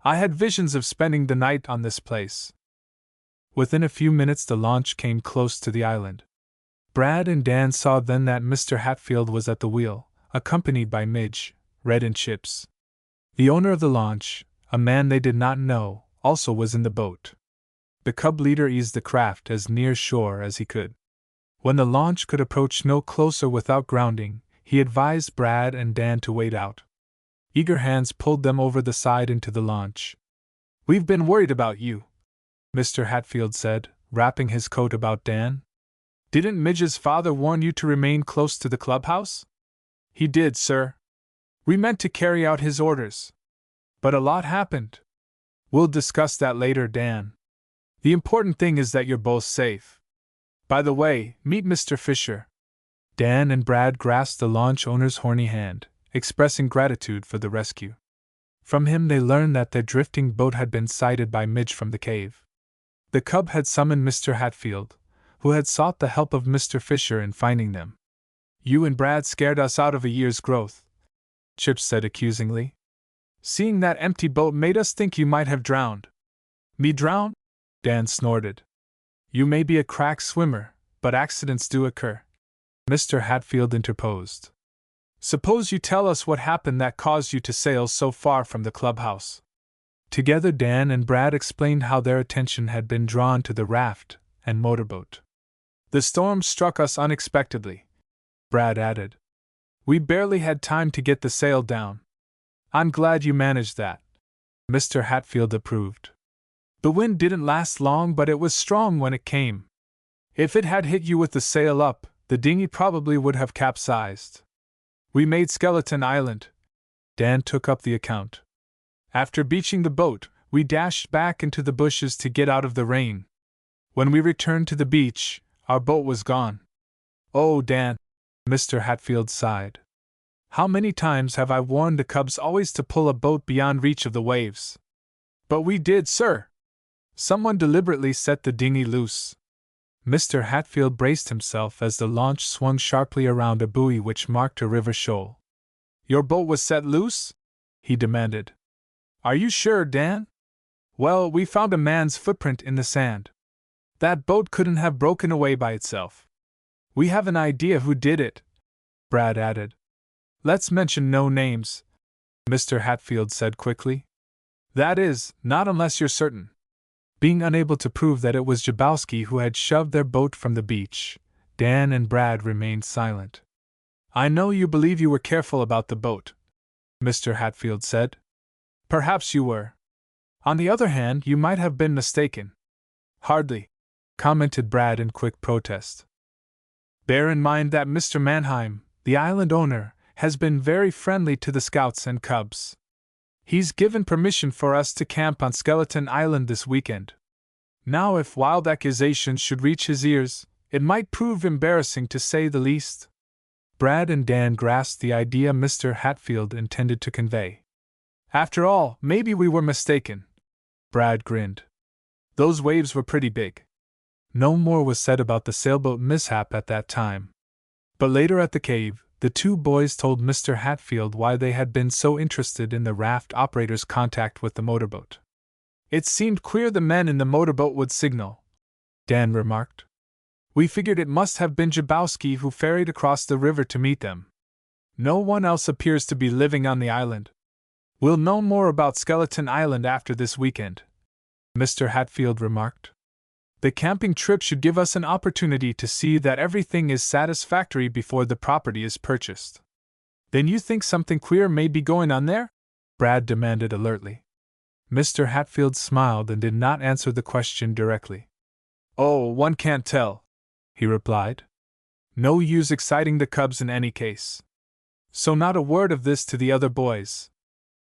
"I had visions of spending the night on this place." Within a few minutes the launch came close to the island. Brad and Dan saw then that Mr. Hatfield was at the wheel, accompanied by Midge, Red and Chips. The owner of the launch, a man they did not know, also was in the boat. The cub leader eased the craft as near shore as he could. When the launch could approach no closer without grounding, he advised Brad and Dan to wait out. Eager hands pulled them over the side into the launch. "We've been worried about you," Mr. Hatfield said, wrapping his coat about Dan. "Didn't Midge's father warn you to remain close to the clubhouse?" "He did, sir. We meant to carry out his orders. But a lot happened." "We'll discuss that later, Dan. The important thing is that you're both safe. By the way, meet Mr. Fisher." Dan and Brad grasped the launch owner's horny hand, expressing gratitude for the rescue. From him they learned that their drifting boat had been sighted by Midge from the cave. The cub had summoned Mr. Hatfield, who had sought the help of Mr. Fisher in finding them. "You and Brad scared us out of a year's growth," Chips said accusingly. "Seeing that empty boat made us think you might have drowned." "Me drown?" Dan snorted. "You may be a crack swimmer, but accidents do occur," Mr. Hatfield interposed. "Suppose you tell us what happened that caused you to sail so far from the clubhouse." Together Dan and Brad explained how their attention had been drawn to the raft and motorboat. "The storm struck us unexpectedly," Brad added. "We barely had time to get the sail down." "I'm glad you managed that," Mr. Hatfield approved. "The wind didn't last long, but it was strong when it came. If it had hit you with the sail up, the dinghy probably would have capsized. We made Skeleton Island." Dan took up the account. "After beaching the boat, we dashed back into the bushes to get out of the rain. When we returned to the beach, our boat was gone." "Oh, Dan," Mr. Hatfield sighed. "How many times have I warned the cubs always to pull a boat beyond reach of the waves?" "But we did, sir. Someone deliberately set the dinghy loose." Mr. Hatfield braced himself as the launch swung sharply around a buoy which marked a river shoal. "Your boat was set loose?" he demanded. "Are you sure, Dan?" "Well, we found a man's footprint in the sand. That boat couldn't have broken away by itself. We have an idea who did it," Brad added. "Let's mention no names," Mr. Hatfield said quickly. "That is, not unless you're certain." Being unable to prove that it was Jabowski who had shoved their boat from the beach, Dan and Brad remained silent. "I know you believe you were careful about the boat," Mr. Hatfield said. "Perhaps you were. On the other hand, you might have been mistaken." "Hardly," commented Brad in quick protest. "Bear in mind that Mr. Mannheim, the island owner, has been very friendly to the scouts and cubs. He's given permission for us to camp on Skeleton Island this weekend. Now, if wild accusations should reach his ears, it might prove embarrassing to say the least." Brad and Dan grasped the idea Mr. Hatfield intended to convey. "After all, maybe we were mistaken." Brad grinned. "Those waves were pretty big." No more was said about the sailboat mishap at that time. But later at the cave, the two boys told Mr. Hatfield why they had been so interested in the raft operator's contact with the motorboat. It seemed queer the men in the motorboat would signal, Dan remarked. We figured it must have been Jabowski who ferried across the river to meet them. No one else appears to be living on the island. We'll know more about Skeleton Island after this weekend, Mr. Hatfield remarked. The camping trip should give us an opportunity to see that everything is satisfactory before the property is purchased. Then you think something queer may be going on there? Brad demanded alertly. Mr. Hatfield smiled and did not answer the question directly. Oh, one can't tell, he replied. No use exciting the cubs in any case. So not a word of this to the other boys.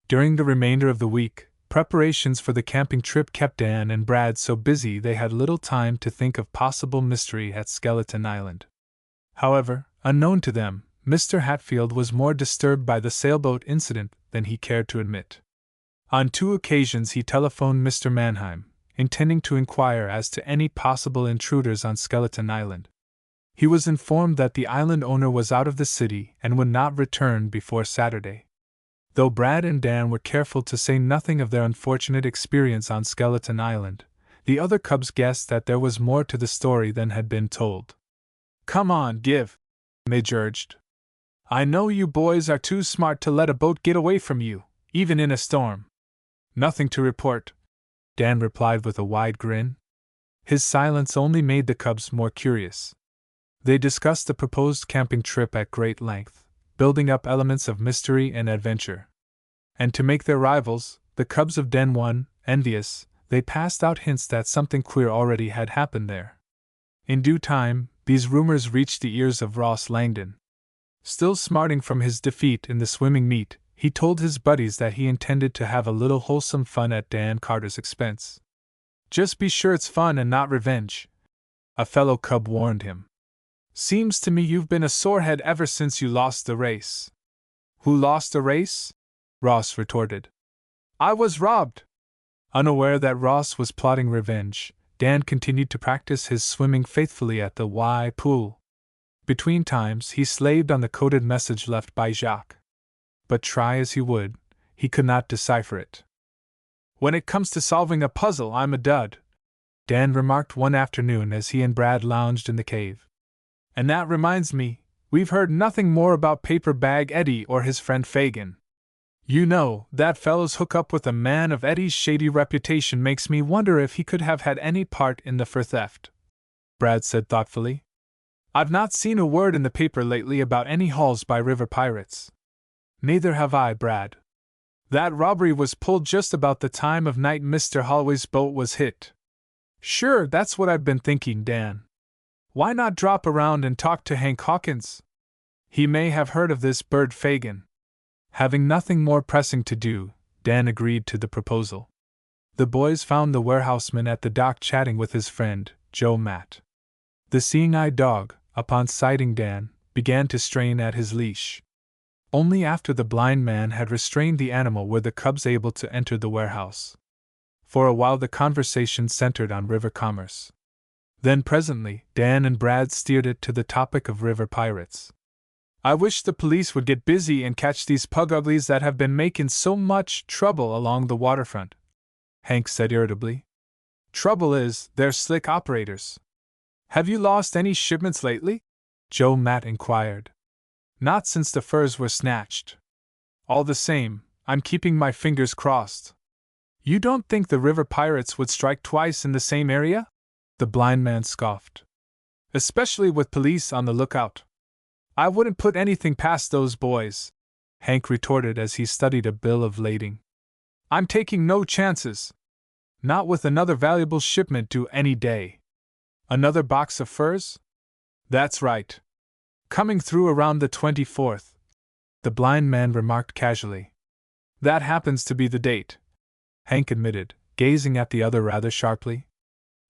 During the remainder of the week, preparations for the camping trip kept Dan and Brad so busy they had little time to think of possible mystery at Skeleton Island. However, unknown to them, Mr. Hatfield was more disturbed by the sailboat incident than he cared to admit. On 2 occasions he telephoned Mr. Mannheim, intending to inquire as to any possible intruders on Skeleton Island. He was informed that the island owner was out of the city and would not return before Saturday. Though Brad and Dan were careful to say nothing of their unfortunate experience on Skeleton Island, the other cubs guessed that there was more to the story than had been told. Come on, give, Midge urged. I know you boys are too smart to let a boat get away from you, even in a storm. Nothing to report, Dan replied with a wide grin. His silence only made the cubs more curious. They discussed the proposed camping trip at great length, building up elements of mystery and adventure. And to make their rivals, the cubs of Den 1, envious, they passed out hints that something queer already had happened there. In due time, these rumors reached the ears of Ross Langdon. Still smarting from his defeat in the swimming meet, he told his buddies that he intended to have a little wholesome fun at Dan Carter's expense. Just be sure it's fun and not revenge, a fellow cub warned him. Seems to me you've been a sorehead ever since you lost the race. Who lost the race? Ross retorted. I was robbed. Unaware that Ross was plotting revenge, Dan continued to practice his swimming faithfully at the Y pool. Between times, he slaved on the coded message left by Jacques. But try as he would, he could not decipher it. When it comes to solving a puzzle, I'm a dud, Dan remarked one afternoon as he and Brad lounged in the cave. And that reminds me, we've heard nothing more about Paper Bag Eddie or his friend Fagin. You know, that fellow's hookup with a man of Eddie's shady reputation makes me wonder if he could have had any part in the fur theft, Brad said thoughtfully. I've not seen a word in the paper lately about any hauls by river pirates. Neither have I, Brad. That robbery was pulled just about the time of night Mr. Holloway's boat was hit. Sure, that's what I've been thinking, Dan. Why not drop around and talk to Hank Hawkins? He may have heard of this bird Fagin. Having nothing more pressing to do, Dan agreed to the proposal. The boys found the warehouseman at the dock chatting with his friend, Joe Matt. The seeing-eyed dog, upon sighting Dan, began to strain at his leash. Only after the blind man had restrained the animal were the cubs able to enter the warehouse. For a while the conversation centered on river commerce. Then presently, Dan and Brad steered it to the topic of river pirates. I wish the police would get busy and catch these pug-uglies that have been making so much trouble along the waterfront, Hank said irritably. Trouble is, they're slick operators. Have you lost any shipments lately? Joe Matt inquired. Not since the furs were snatched. All the same, I'm keeping my fingers crossed. You don't think the river pirates would strike twice in the same area? The blind man scoffed. Especially with police on the lookout. I wouldn't put anything past those boys, Hank retorted as he studied a bill of lading. I'm taking no chances. Not with another valuable shipment due any day. Another box of furs? That's right. Coming through around the 24th, the blind man remarked casually. That happens to be the date, Hank admitted, gazing at the other rather sharply.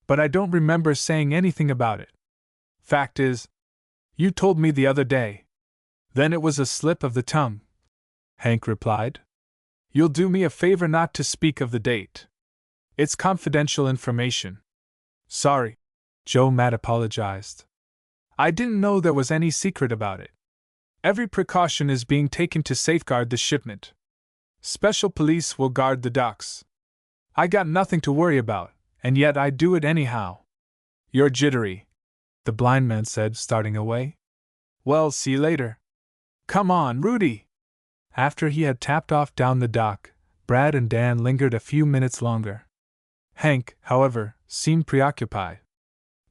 But I don't remember saying anything about it. Fact is, you told me the other day. Then it was a slip of the tongue, Hank replied. You'll do me a favor not to speak of the date. It's confidential information. Sorry, Joe Matt apologized. I didn't know there was any secret about it. Every precaution is being taken to safeguard the shipment. Special police will guard the docks. I got nothing to worry about, and yet I do it anyhow. You're jittery, the blind man said, starting away. Well, see you later. Come on, Rudy. After he had tapped off down the dock, Brad and Dan lingered a few minutes longer. Hank, however, seemed preoccupied.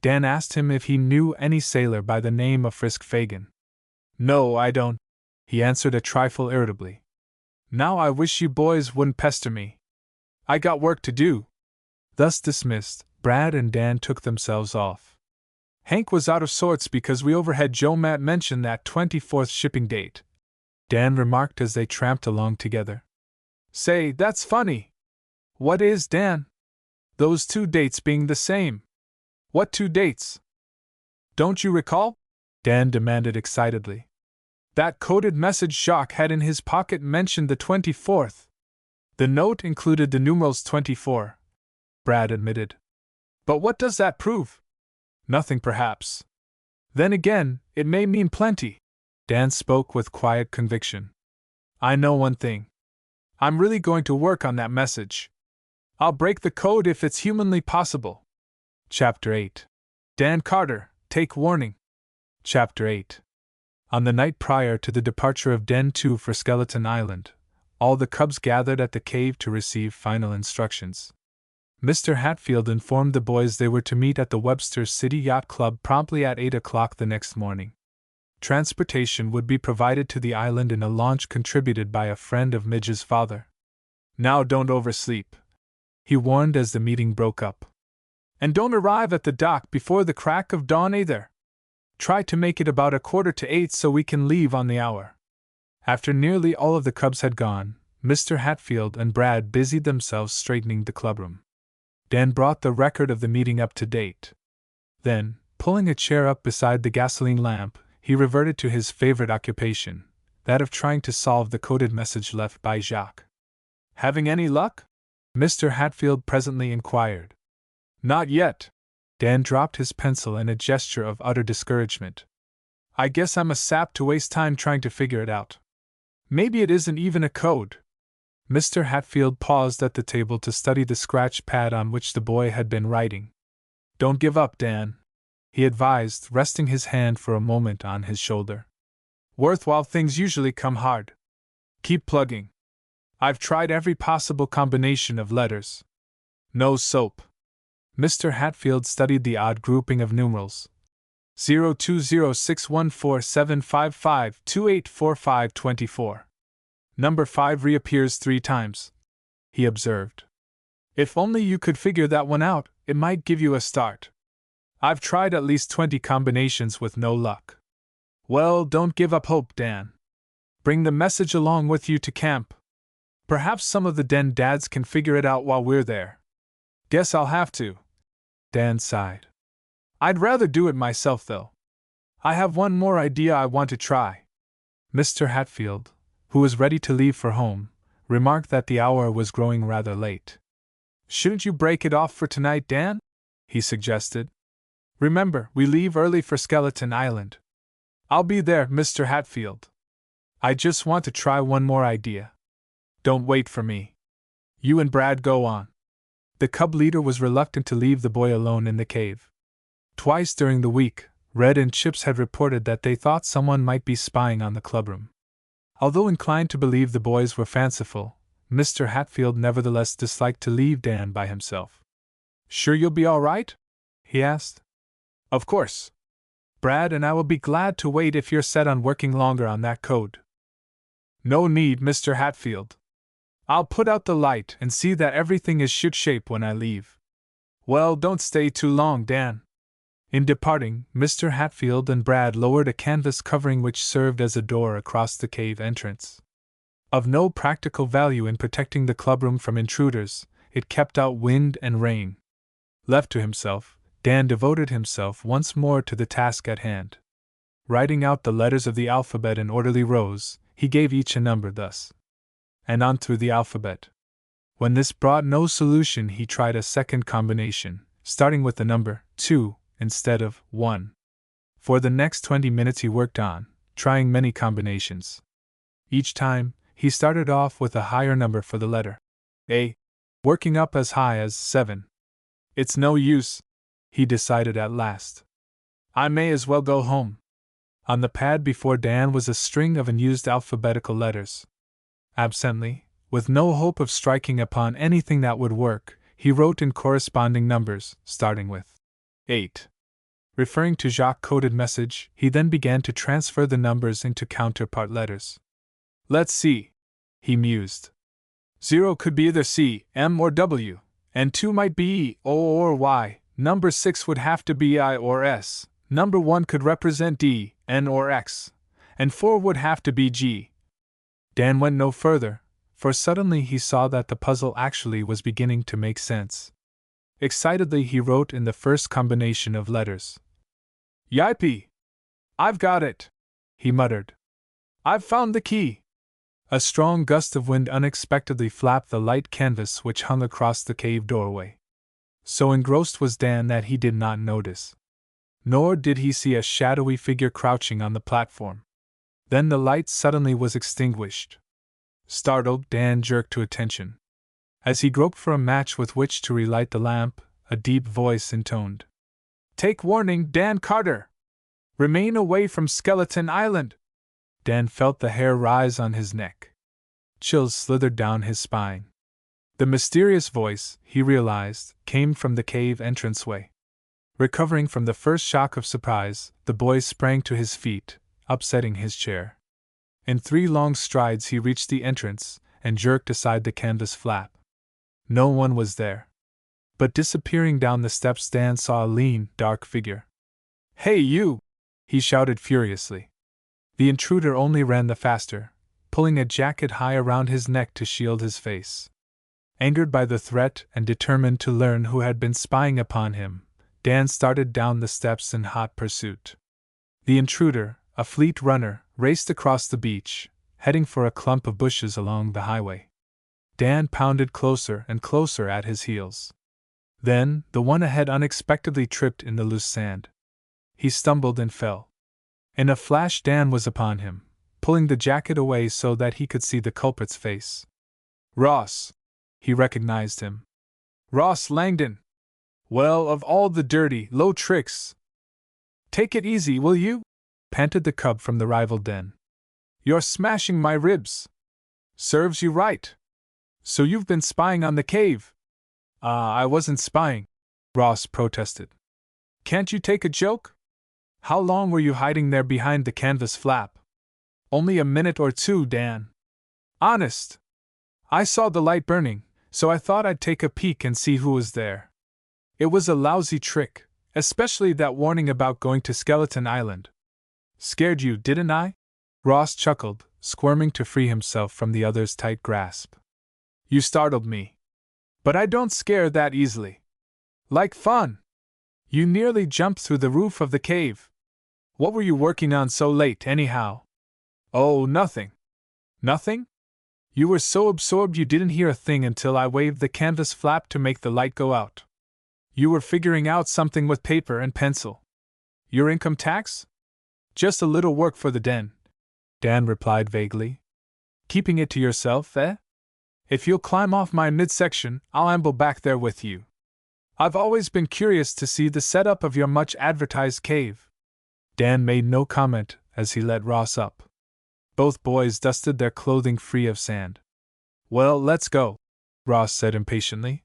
Dan asked him if he knew any sailor by the name of Frisk Fagan. No, I don't, he answered a trifle irritably. Now I wish you boys wouldn't pester me. I got work to do. Thus dismissed, Brad and Dan took themselves off. Hank was out of sorts because we overheard Joe Matt mention that 24th shipping date, Dan remarked as they tramped along together. Say, that's funny. What is, Dan? Those two dates being the same. What two dates? Don't you recall? Dan demanded excitedly. That coded message Jacques had in his pocket mentioned the 24th. The note included the numerals 24, Brad admitted. But what does that prove? Nothing, perhaps. Then again, it may mean plenty. Dan spoke with quiet conviction. I know one thing. I'm really going to work on that message. I'll break the code if it's humanly possible. Chapter 8. Dan Carter, take warning. Chapter 8. On the night prior to the departure of Den 2 for Skeleton Island, all the cubs gathered at the cave to receive final instructions. Mr. Hatfield informed the boys they were to meet at the Webster City Yacht Club promptly at 8 o'clock the next morning. Transportation would be provided to the island in a launch contributed by a friend of Midge's father. Now don't oversleep, he warned as the meeting broke up. And don't arrive at the dock before the crack of dawn either. Try to make it about 7:45 so we can leave on the hour. After nearly all of the cubs had gone, Mr. Hatfield and Brad busied themselves straightening the clubroom. Dan brought the record of the meeting up to date. Then, pulling a chair up beside the gasoline lamp, he reverted to his favorite occupation, that of trying to solve the coded message left by Jacques. Having any luck? Mr. Hatfield presently inquired. Not yet. Dan dropped his pencil in a gesture of utter discouragement. I guess I'm a sap to waste time trying to figure it out. Maybe it isn't even a code. Mr. Hatfield paused at the table to study the scratch pad on which the boy had been writing. Don't give up, Dan, he advised, resting his hand for a moment on his shoulder. Worthwhile things usually come hard. Keep plugging. I've tried every possible combination of letters. No soap. Mr. Hatfield studied the odd grouping of numerals. 020614755284524. Number 5 reappears 3 times, he observed. If only you could figure that one out, it might give you a start. I've tried at least 20 combinations with no luck. Well, don't give up hope, Dan. Bring the message along with you to camp. Perhaps some of the den dads can figure it out while we're there. Guess I'll have to. Dan sighed. I'd rather do it myself, though. I have one more idea I want to try. Mr. Hatfield, who was ready to leave for home, remarked that the hour was growing rather late. Shouldn't you break it off for tonight, Dan? He suggested. Remember, we leave early for Skeleton Island. I'll be there, Mr. Hatfield. I just want to try one more idea. Don't wait for me. You and Brad go on. The cub leader was reluctant to leave the boy alone in the cave. Twice during the week, Red and Chips had reported that they thought someone might be spying on the clubroom. Although inclined to believe the boys were fanciful, Mr. Hatfield nevertheless disliked to leave Dan by himself. Sure you'll be all right? He asked. Of course. Brad and I will be glad to wait if you're set on working longer on that code. No need, Mr. Hatfield. I'll put out the light and see that everything is shipshape when I leave. Well, don't stay too long, Dan. In departing, Mr. Hatfield and Brad lowered a canvas covering which served as a door across the cave entrance. Of no practical value in protecting the clubroom from intruders, it kept out wind and rain. Left to himself, Dan devoted himself once more to the task at hand. Writing out the letters of the alphabet in orderly rows, he gave each a number thus. And on through the alphabet. When this brought no solution, he tried a second combination, starting with the number 2 instead of 1. For the next 20 minutes he worked on, trying many combinations. Each time, he started off with a higher number for the letter A. working up as high as 7. It's no use, he decided at last. I may as well go home. On the pad before Dan was a string of unused alphabetical letters. Absently, with no hope of striking upon anything that would work, he wrote in corresponding numbers, starting with 8. Referring to Jacques' coded message, he then began to transfer the numbers into counterpart letters. Let's see, he mused. 0 could be either C, M, or W, and 2 might be E, O, or Y. Number 6 would have to be I or S. Number 1 could represent D, N, or X, and 4 would have to be G. Dan went no further, for suddenly he saw that the puzzle actually was beginning to make sense. Excitedly he wrote in the first combination of letters. Yippee! I've got it, he muttered. I've found the key. A strong gust of wind unexpectedly flapped the light canvas which hung across the cave doorway. So engrossed was Dan that he did not notice. Nor did he see a shadowy figure crouching on the platform. Then the light suddenly was extinguished. Startled, Dan jerked to attention. As he groped for a match with which to relight the lamp, a deep voice intoned. Take warning, Dan Carter! Remain away from Skeleton Island! Dan felt the hair rise on his neck. Chills slithered down his spine. The mysterious voice, he realized, came from the cave entranceway. Recovering from the first shock of surprise, the boy sprang to his feet, upsetting his chair. In 3 long strides he reached the entrance, and jerked aside the canvas flap. No one was there. But disappearing down the steps Dan saw a lean, dark figure. Hey you! He shouted furiously. The intruder only ran the faster, pulling a jacket high around his neck to shield his face. Angered by the threat and determined to learn who had been spying upon him, Dan started down the steps in hot pursuit. The intruder, a fleet runner, raced across the beach, heading for a clump of bushes along the highway. Dan pounded closer and closer at his heels. Then, the one ahead unexpectedly tripped in the loose sand. He stumbled and fell. In a flash Dan was upon him, pulling the jacket away so that he could see the culprit's face. Ross! He recognized him. Ross Langdon! Well, of all the dirty, low tricks! Take it easy, will you? Panted the cub from the rival den. You're smashing my ribs. Serves you right. So you've been spying on the cave? I wasn't spying, Ross protested. Can't you take a joke? How long were you hiding there behind the canvas flap? Only a minute or 2, Dan. Honest. I saw the light burning, so I thought I'd take a peek and see who was there. It was a lousy trick, especially that warning about going to Skeleton Island. Scared you, didn't I? Ross chuckled, squirming to free himself from the other's tight grasp. You startled me. But I don't scare that easily. Like fun. You nearly jumped through the roof of the cave. What were you working on so late, anyhow? Oh, nothing. Nothing? You were so absorbed you didn't hear a thing until I waved the canvas flap to make the light go out. You were figuring out something with paper and pencil. Your income tax? Just a little work for the den, Dan replied vaguely. Keeping it to yourself, eh? If you'll climb off my midsection, I'll amble back there with you. I've always been curious to see the setup of your much-advertised cave. Dan made no comment as he let Ross up. Both boys dusted their clothing free of sand. Well, let's go, Ross said impatiently.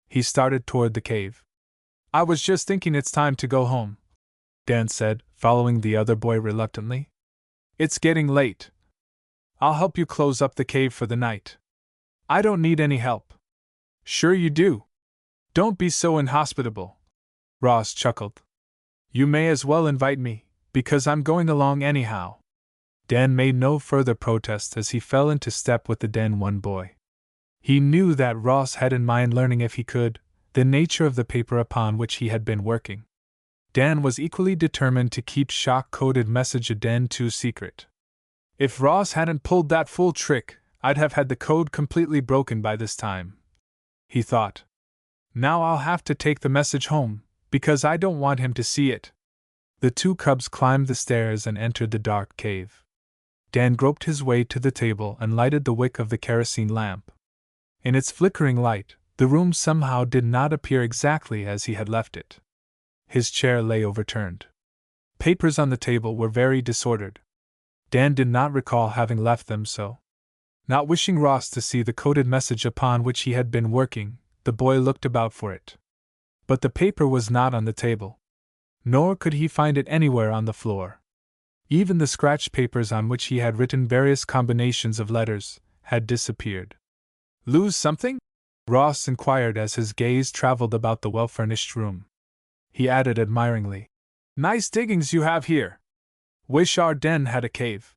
He started toward the cave. I was just thinking it's time to go home, Dan said, following the other boy reluctantly. It's getting late. I'll help you close up the cave for the night. I don't need any help. Sure you do. Don't be so inhospitable. Ross chuckled. You may as well invite me, because I'm going along anyhow. Dan made no further protest as he fell into step with the Den 1 boy. He knew that Ross had in mind learning if he could, the nature of the paper upon which he had been working. Dan was equally determined to keep shock-coded message a Den 2 secret. If Ross hadn't pulled that fool trick, I'd have had the code completely broken by this time, he thought. Now I'll have to take the message home, because I don't want him to see it. The 2 cubs climbed the stairs and entered the dark cave. Dan groped his way to the table and lighted the wick of the kerosene lamp. In its flickering light, The room somehow did not appear exactly as he had left it. His chair lay overturned. Papers on the table were very disordered. Dan did not recall having left them so. Not wishing Ross to see the coded message upon which he had been working, the boy looked about for it. But the paper was not on the table. Nor could he find it anywhere on the floor. Even the scratch papers on which he had written various combinations of letters had disappeared. "Lose something?" Ross inquired as his gaze traveled about the well-furnished room. He added admiringly, "Nice diggings you have here. Wish our den had a cave."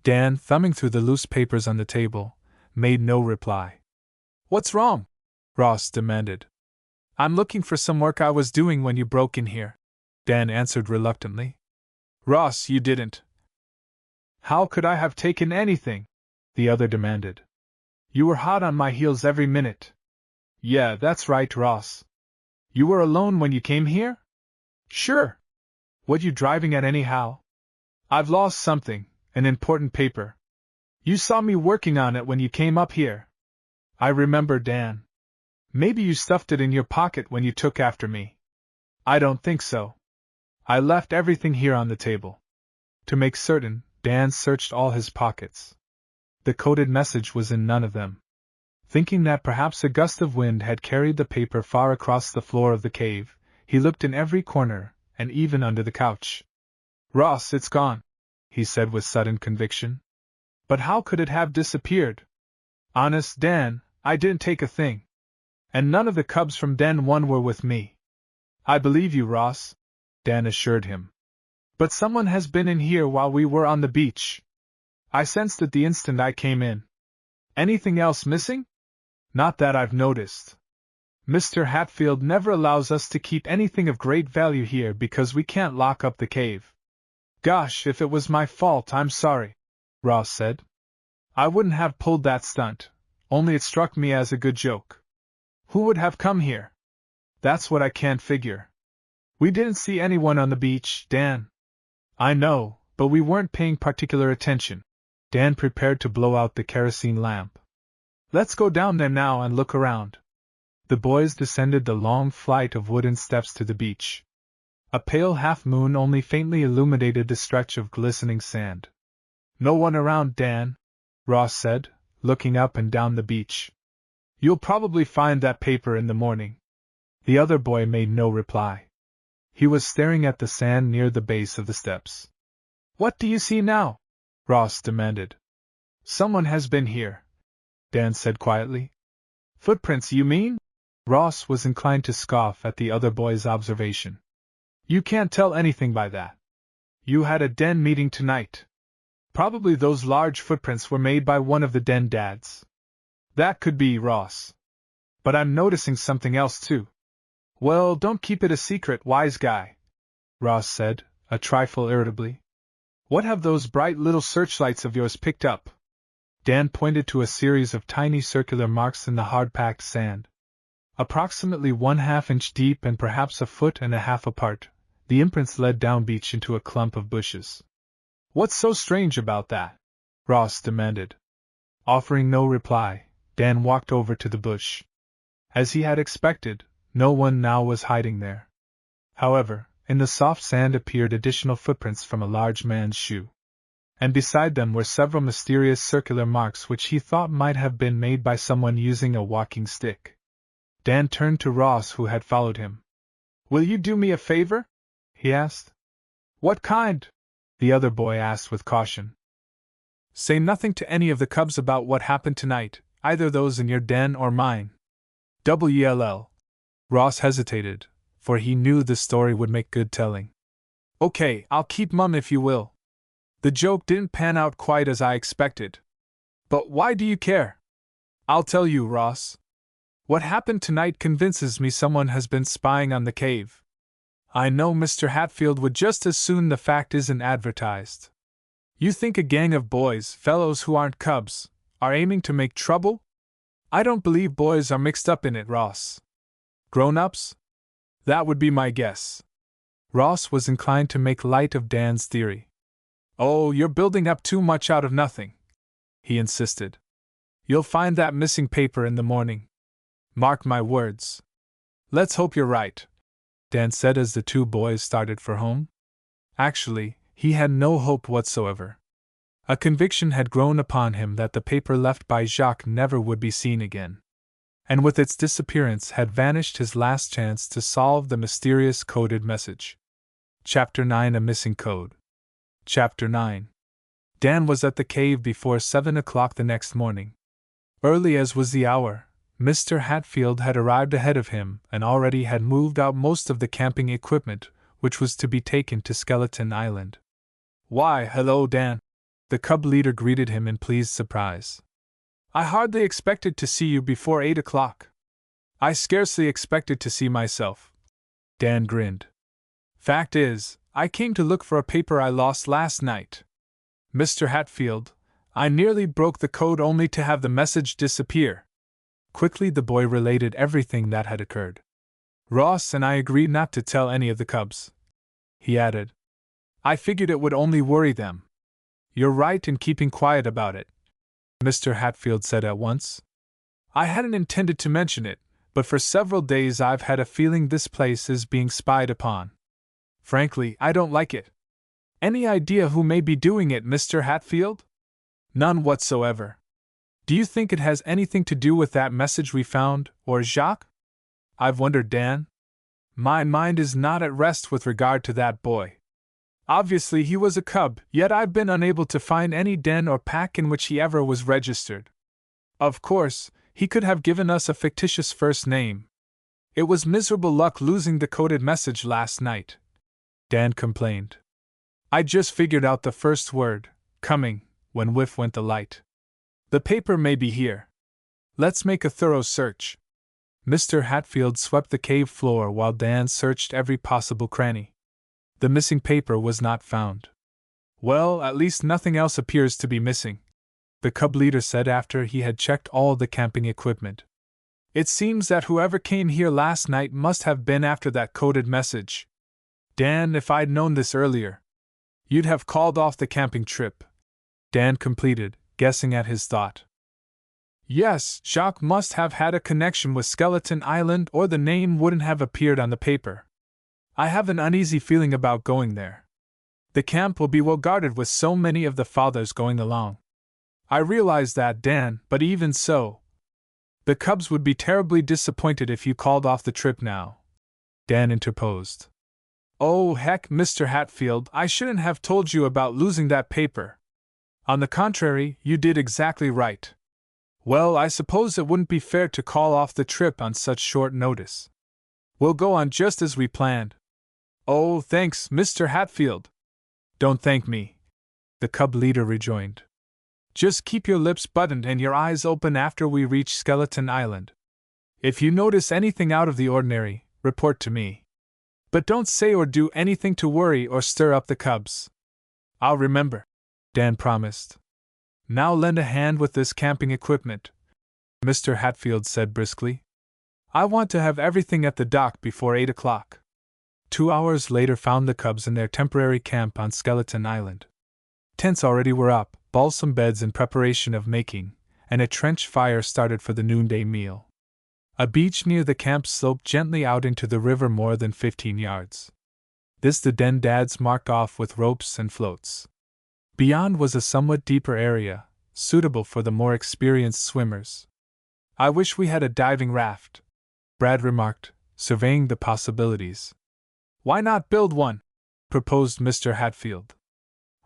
Dan, thumbing through the loose papers on the table, made no reply. "What's wrong?" Ross demanded. "I'm looking for some work I was doing when you broke in here," Dan answered reluctantly. "Ross, you didn't." "How could I have taken anything?" the other demanded. "You were hot on my heels every minute." "Yeah, that's right, Ross. You were alone when you came here?" "Sure. What you driving at anyhow?" "I've lost something, an important paper. You saw me working on it when you came up here." "I remember, Dan. Maybe you stuffed it in your pocket when you took after me." "I don't think so. I left everything here on the table." To make certain, Dan searched all his pockets. The coded message was in none of them. Thinking that perhaps a gust of wind had carried the paper far across the floor of the cave, he looked in every corner, and even under the couch. "Ross, it's gone," he said with sudden conviction. "But how could it have disappeared? Honest, Dan, I didn't take a thing. And none of the cubs from Den 1 were with me." "I believe you, Ross," Dan assured him. "But someone has been in here while we were on the beach. I sensed it the instant I came in. Anything else missing?" "Not that I've noticed. Mr. Hatfield never allows us to keep anything of great value here because we can't lock up the cave." "Gosh, if it was my fault, I'm sorry," Ross said. "I wouldn't have pulled that stunt, only it struck me as a good joke. Who would have come here? That's what I can't figure." "We didn't see anyone on the beach, Dan." "I know, but we weren't paying particular attention." Dan prepared to blow out the kerosene lamp. "Let's go down there now and look around." The boys descended the long flight of wooden steps to the beach. A pale half-moon only faintly illuminated the stretch of glistening sand. "No one around, Dan," Ross said, looking up and down the beach. "You'll probably find that paper in the morning." The other boy made no reply. He was staring at the sand near the base of the steps. "What do you see now?" Ross demanded. "Someone has been here," Dan said quietly. "Footprints, you mean?" Ross was inclined to scoff at the other boy's observation. "You can't tell anything by that. You had a den meeting tonight. Probably those large footprints were made by one of the den dads." "That could be, Ross. But I'm noticing something else too." "Well, don't keep it a secret, wise guy," Ross said, a trifle irritably. "What have those bright little searchlights of yours picked up?" Dan pointed to a series of tiny circular marks in the hard-packed sand. Approximately 1/2 inch deep and perhaps 1.5 feet apart, the imprints led down beach into a clump of bushes. "What's so strange about that?" Ross demanded. Offering no reply, Dan walked over to the bush. As he had expected, no one now was hiding there. However, in the soft sand appeared additional footprints from a large man's shoe. And beside them were several mysterious circular marks which he thought might have been made by someone using a walking stick. Dan turned to Ross, who had followed him. "Will you do me a favor?" he asked. "What kind?" the other boy asked with caution. "Say nothing to any of the cubs about what happened tonight, either those in your den or mine." WLL. Ross hesitated, for he knew the story would make good telling. "Okay, I'll keep mum if you will. The joke didn't pan out quite as I expected. But why do you care?" "I'll tell you, Ross. What happened tonight convinces me someone has been spying on the cave. I know Mr. Hatfield would just as soon the fact isn't advertised. You think a gang of boys, fellows who aren't cubs, are aiming to make trouble? I don't believe boys are mixed up in it, Ross. Grown-ups? That would be my guess." Ross was inclined to make light of Dan's theory. "Oh, you're building up too much out of nothing," he insisted. "You'll find that missing paper in the morning." Mark my words. Let's hope you're right, Dan said as the two boys started for home. Actually, he had no hope whatsoever. A conviction had grown upon him that the paper left by Jacques never would be seen again. And with its disappearance had vanished his last chance to solve the mysterious coded message. Chapter 9: A Missing Code. Chapter 9. Dan was at the cave before 7 o'clock the next morning. Early as was the hour, Mr. Hatfield had arrived ahead of him and already had moved out most of the camping equipment which was to be taken to Skeleton Island. "Why, hello, Dan," the cub leader greeted him in pleased surprise. "I hardly expected to see you before 8 o'clock. I scarcely expected to see myself." Dan grinned. "Fact is, I came to look for a paper I lost last night. Mr. Hatfield, I nearly broke the code only to have the message disappear." Quickly the boy related everything that had occurred. "Ross and I agreed not to tell any of the cubs," he added. "I figured it would only worry them." "You're right in keeping quiet about it," Mr. Hatfield said at once. "I hadn't intended to mention it, but for several days I've had a feeling this place is being spied upon. Frankly, I don't like it." "Any idea who may be doing it, Mr. Hatfield?" "None whatsoever." "Do you think it has anything to do with that message we found, or Jacques?" "I've wondered, Dan. My mind is not at rest with regard to that boy. Obviously he was a cub, yet I've been unable to find any den or pack in which he ever was registered. Of course, he could have given us a fictitious first name. It was miserable luck losing the coded message last night," Dan complained. "I just figured out the first word, coming, when whiff went the light. The paper may be here. Let's make a thorough search." Mr. Hatfield swept the cave floor while Dan searched every possible cranny. The missing paper was not found. "Well, at least nothing else appears to be missing," the cub leader said after he had checked all the camping equipment. "It seems that whoever came here last night must have been after that coded message. Dan, if I'd known this earlier, you'd have called off the camping trip," Dan completed, guessing at his thought. "Yes, Jacques must have had a connection with Skeleton Island or the name wouldn't have appeared on the paper. I have an uneasy feeling about going there. The camp will be well guarded with so many of the fathers going along." "I realize that, Dan, but even so, the cubs would be terribly disappointed if you called off the trip now," Dan interposed. "Oh, heck, Mr. Hatfield, I shouldn't have told you about losing that paper. On the contrary, you did exactly right. Well, I suppose it wouldn't be fair to call off the trip on such short notice. We'll go on just as we planned." "Oh, thanks, Mr. Hatfield." "Don't thank me," the cub leader rejoined. "Just keep your lips buttoned and your eyes open after we reach Skeleton Island. If you notice anything out of the ordinary, report to me. But don't say or do anything to worry or stir up the cubs." "I'll remember," Dan promised. "Now lend a hand with this camping equipment," Mr. Hatfield said briskly. "I want to have everything at the dock before 8 o'clock. 2 hours later found the cubs in their temporary camp on Skeleton Island. Tents already were up, balsam beds in preparation of making, and a trench fire started for the noonday meal. A beach near the camp sloped gently out into the river more than 15 yards. This the den dads marked off with ropes and floats. Beyond was a somewhat deeper area, suitable for the more experienced swimmers. "I wish we had a diving raft," Brad remarked, surveying the possibilities. "Why not build one?" proposed Mr. Hatfield.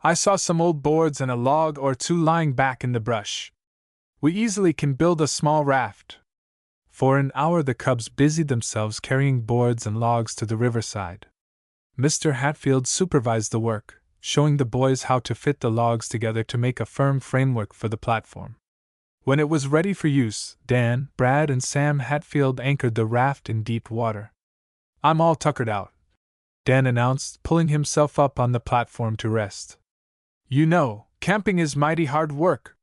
"I saw some old boards and a log or two lying back in the brush. We easily can build a small raft." For an hour the cubs busied themselves carrying boards and logs to the riverside. Mr. Hatfield supervised the work, showing the boys how to fit the logs together to make a firm framework for the platform. When it was ready for use, Dan, Brad, and Sam Hatfield anchored the raft in deep water. "I'm all tuckered out," Dan announced, pulling himself up on the platform to rest. "You know, camping is mighty hard work."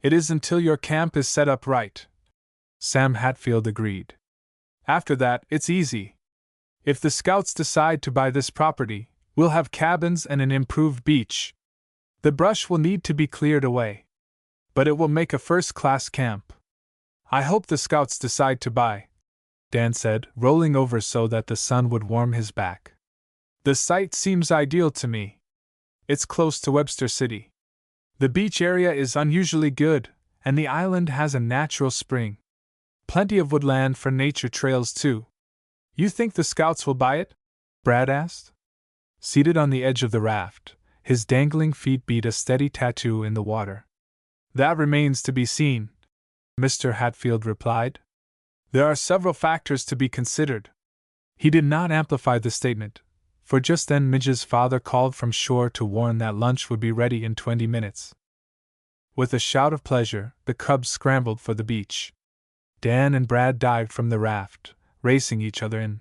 "It is until your camp is set up right," Sam Hatfield agreed. "After that, it's easy. If the scouts decide to buy this property, we'll have cabins and an improved beach. The brush will need to be cleared away, but it will make a first-class camp." I hope the scouts decide to buy, Dan said, rolling over so that the sun would warm his back. The site seems ideal to me. It's close to Webster City. The beach area is unusually good, and the island has a natural spring. Plenty of woodland for nature trails, too. You think the scouts will buy it? Brad asked. Seated on the edge of the raft, his dangling feet beat a steady tattoo in the water. That remains to be seen, Mr. Hatfield replied. There are several factors to be considered. He did not amplify the statement, for just then Midge's father called from shore to warn that lunch would be ready in 20 minutes. With a shout of pleasure, the cubs scrambled for the beach. Dan and Brad dived from the raft, racing each other in.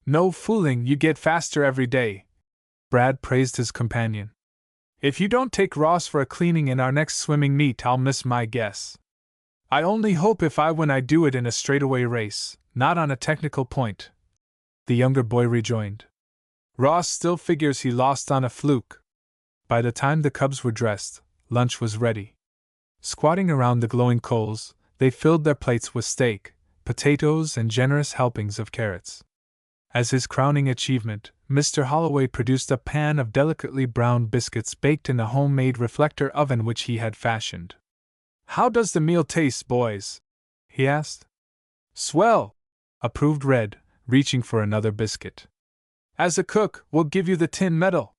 No fooling, you get faster every day, Brad praised his companion. If you don't take Ross for a cleaning in our next swimming meet, I'll miss my guess. I only hope if I win I do it in a straightaway race, not on a technical point, the younger boy rejoined. Ross still figures he lost on a fluke. By the time the cubs were dressed, lunch was ready. Squatting around the glowing coals, they filled their plates with steak, potatoes, and generous helpings of carrots. As his crowning achievement, Mr. Holloway produced a pan of delicately browned biscuits baked in a homemade reflector oven which he had fashioned. How does the meal taste, boys? He asked. Swell, approved Red, reaching for another biscuit. As a cook, we'll give you the tin medal.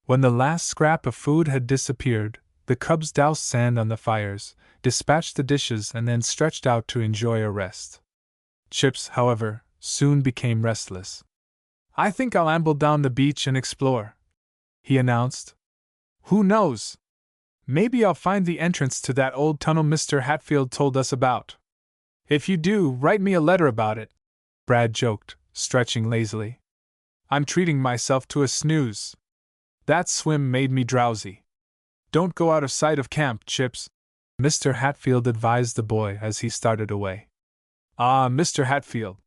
When the last scrap of food had disappeared, the cubs doused sand on the fires, dispatched the dishes, and then stretched out to enjoy a rest. Chips, however, soon became restless. I think I'll amble down the beach and explore, he announced. Who knows? Maybe I'll find the entrance to that old tunnel Mr. Hatfield told us about. If you do, write me a letter about it, Brad joked, stretching lazily. I'm treating myself to a snooze. That swim made me drowsy. Don't go out of sight of camp, Chips, Mr. Hatfield advised the boy as he started away. Ah, Mr. Hatfield.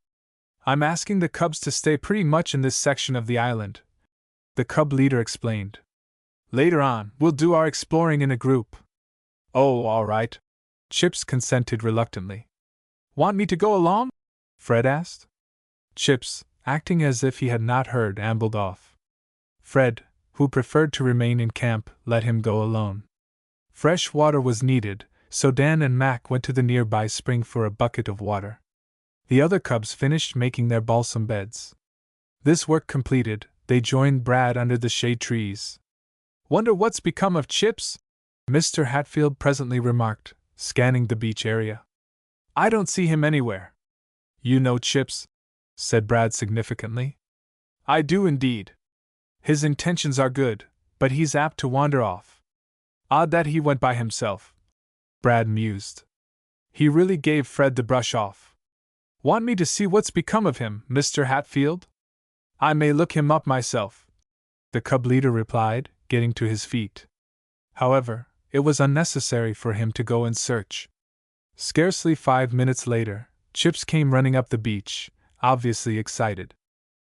I'm asking the cubs to stay pretty much in this section of the island, the cub leader explained. Later on, we'll do our exploring in a group. Oh, all right, Chips consented reluctantly. Want me to go along? Fred asked. Chips, acting as if he had not heard, ambled off. Fred, who preferred to remain in camp, let him go alone. Fresh water was needed, so Dan and Mac went to the nearby spring for a bucket of water. The other cubs finished making their balsam beds. This work completed, they joined Brad under the shade trees. Wonder what's become of Chips? Mr. Hatfield presently remarked, scanning the beach area. I don't see him anywhere. You know Chips? Said Brad significantly. I do indeed. His intentions are good, but he's apt to wander off. Odd that he went by himself, Brad mused. He really gave Fred the brush off. Want me to see what's become of him, Mr. Hatfield? I may look him up myself, the cub leader replied, getting to his feet. However, it was unnecessary for him to go in search. Scarcely 5 minutes later, Chips came running up the beach, obviously excited.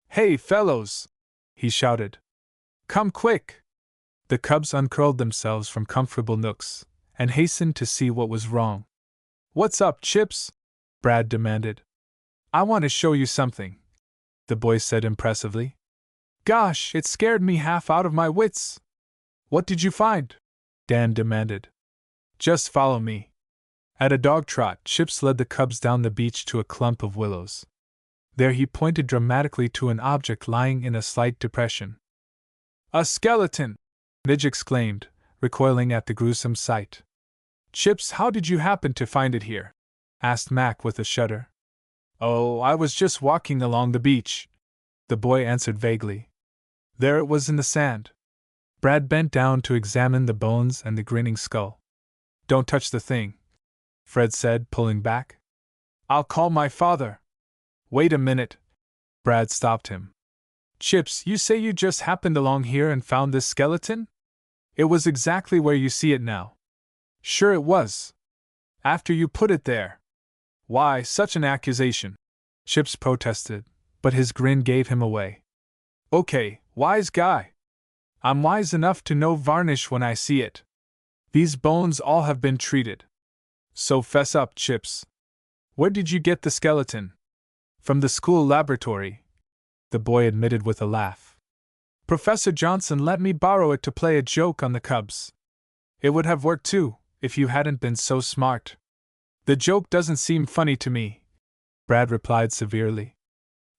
Hey, fellows! He shouted. Come quick! The cubs uncurled themselves from comfortable nooks and hastened to see what was wrong. What's up, Chips? Brad demanded. I want to show you something, the boy said impressively. Gosh, it scared me half out of my wits. What did you find? Dan demanded. Just follow me. At a dog trot, Chips led the cubs down the beach to a clump of willows. There he pointed dramatically to an object lying in a slight depression. A skeleton! Midge exclaimed, recoiling at the gruesome sight. Chips, how did you happen to find it here? Asked Mac with a shudder. Oh, I was just walking along the beach, the boy answered vaguely. There it was in the sand. Brad bent down to examine the bones and the grinning skull. Don't touch the thing, Fred said, pulling back. I'll call my father. Wait a minute. Brad stopped him. Chips, you say you just happened along here and found this skeleton? It was exactly where you see it now. Sure it was. After you put it there. Why, such an accusation, Chips protested, but his grin gave him away. Okay, wise guy. I'm wise enough to know varnish when I see it. These bones all have been treated. So fess up, Chips. Where did you get the skeleton? From the school laboratory, the boy admitted with a laugh. Professor Johnson let me borrow it to play a joke on the cubs. It would have worked too, if you hadn't been so smart. The joke doesn't seem funny to me, Brad replied severely.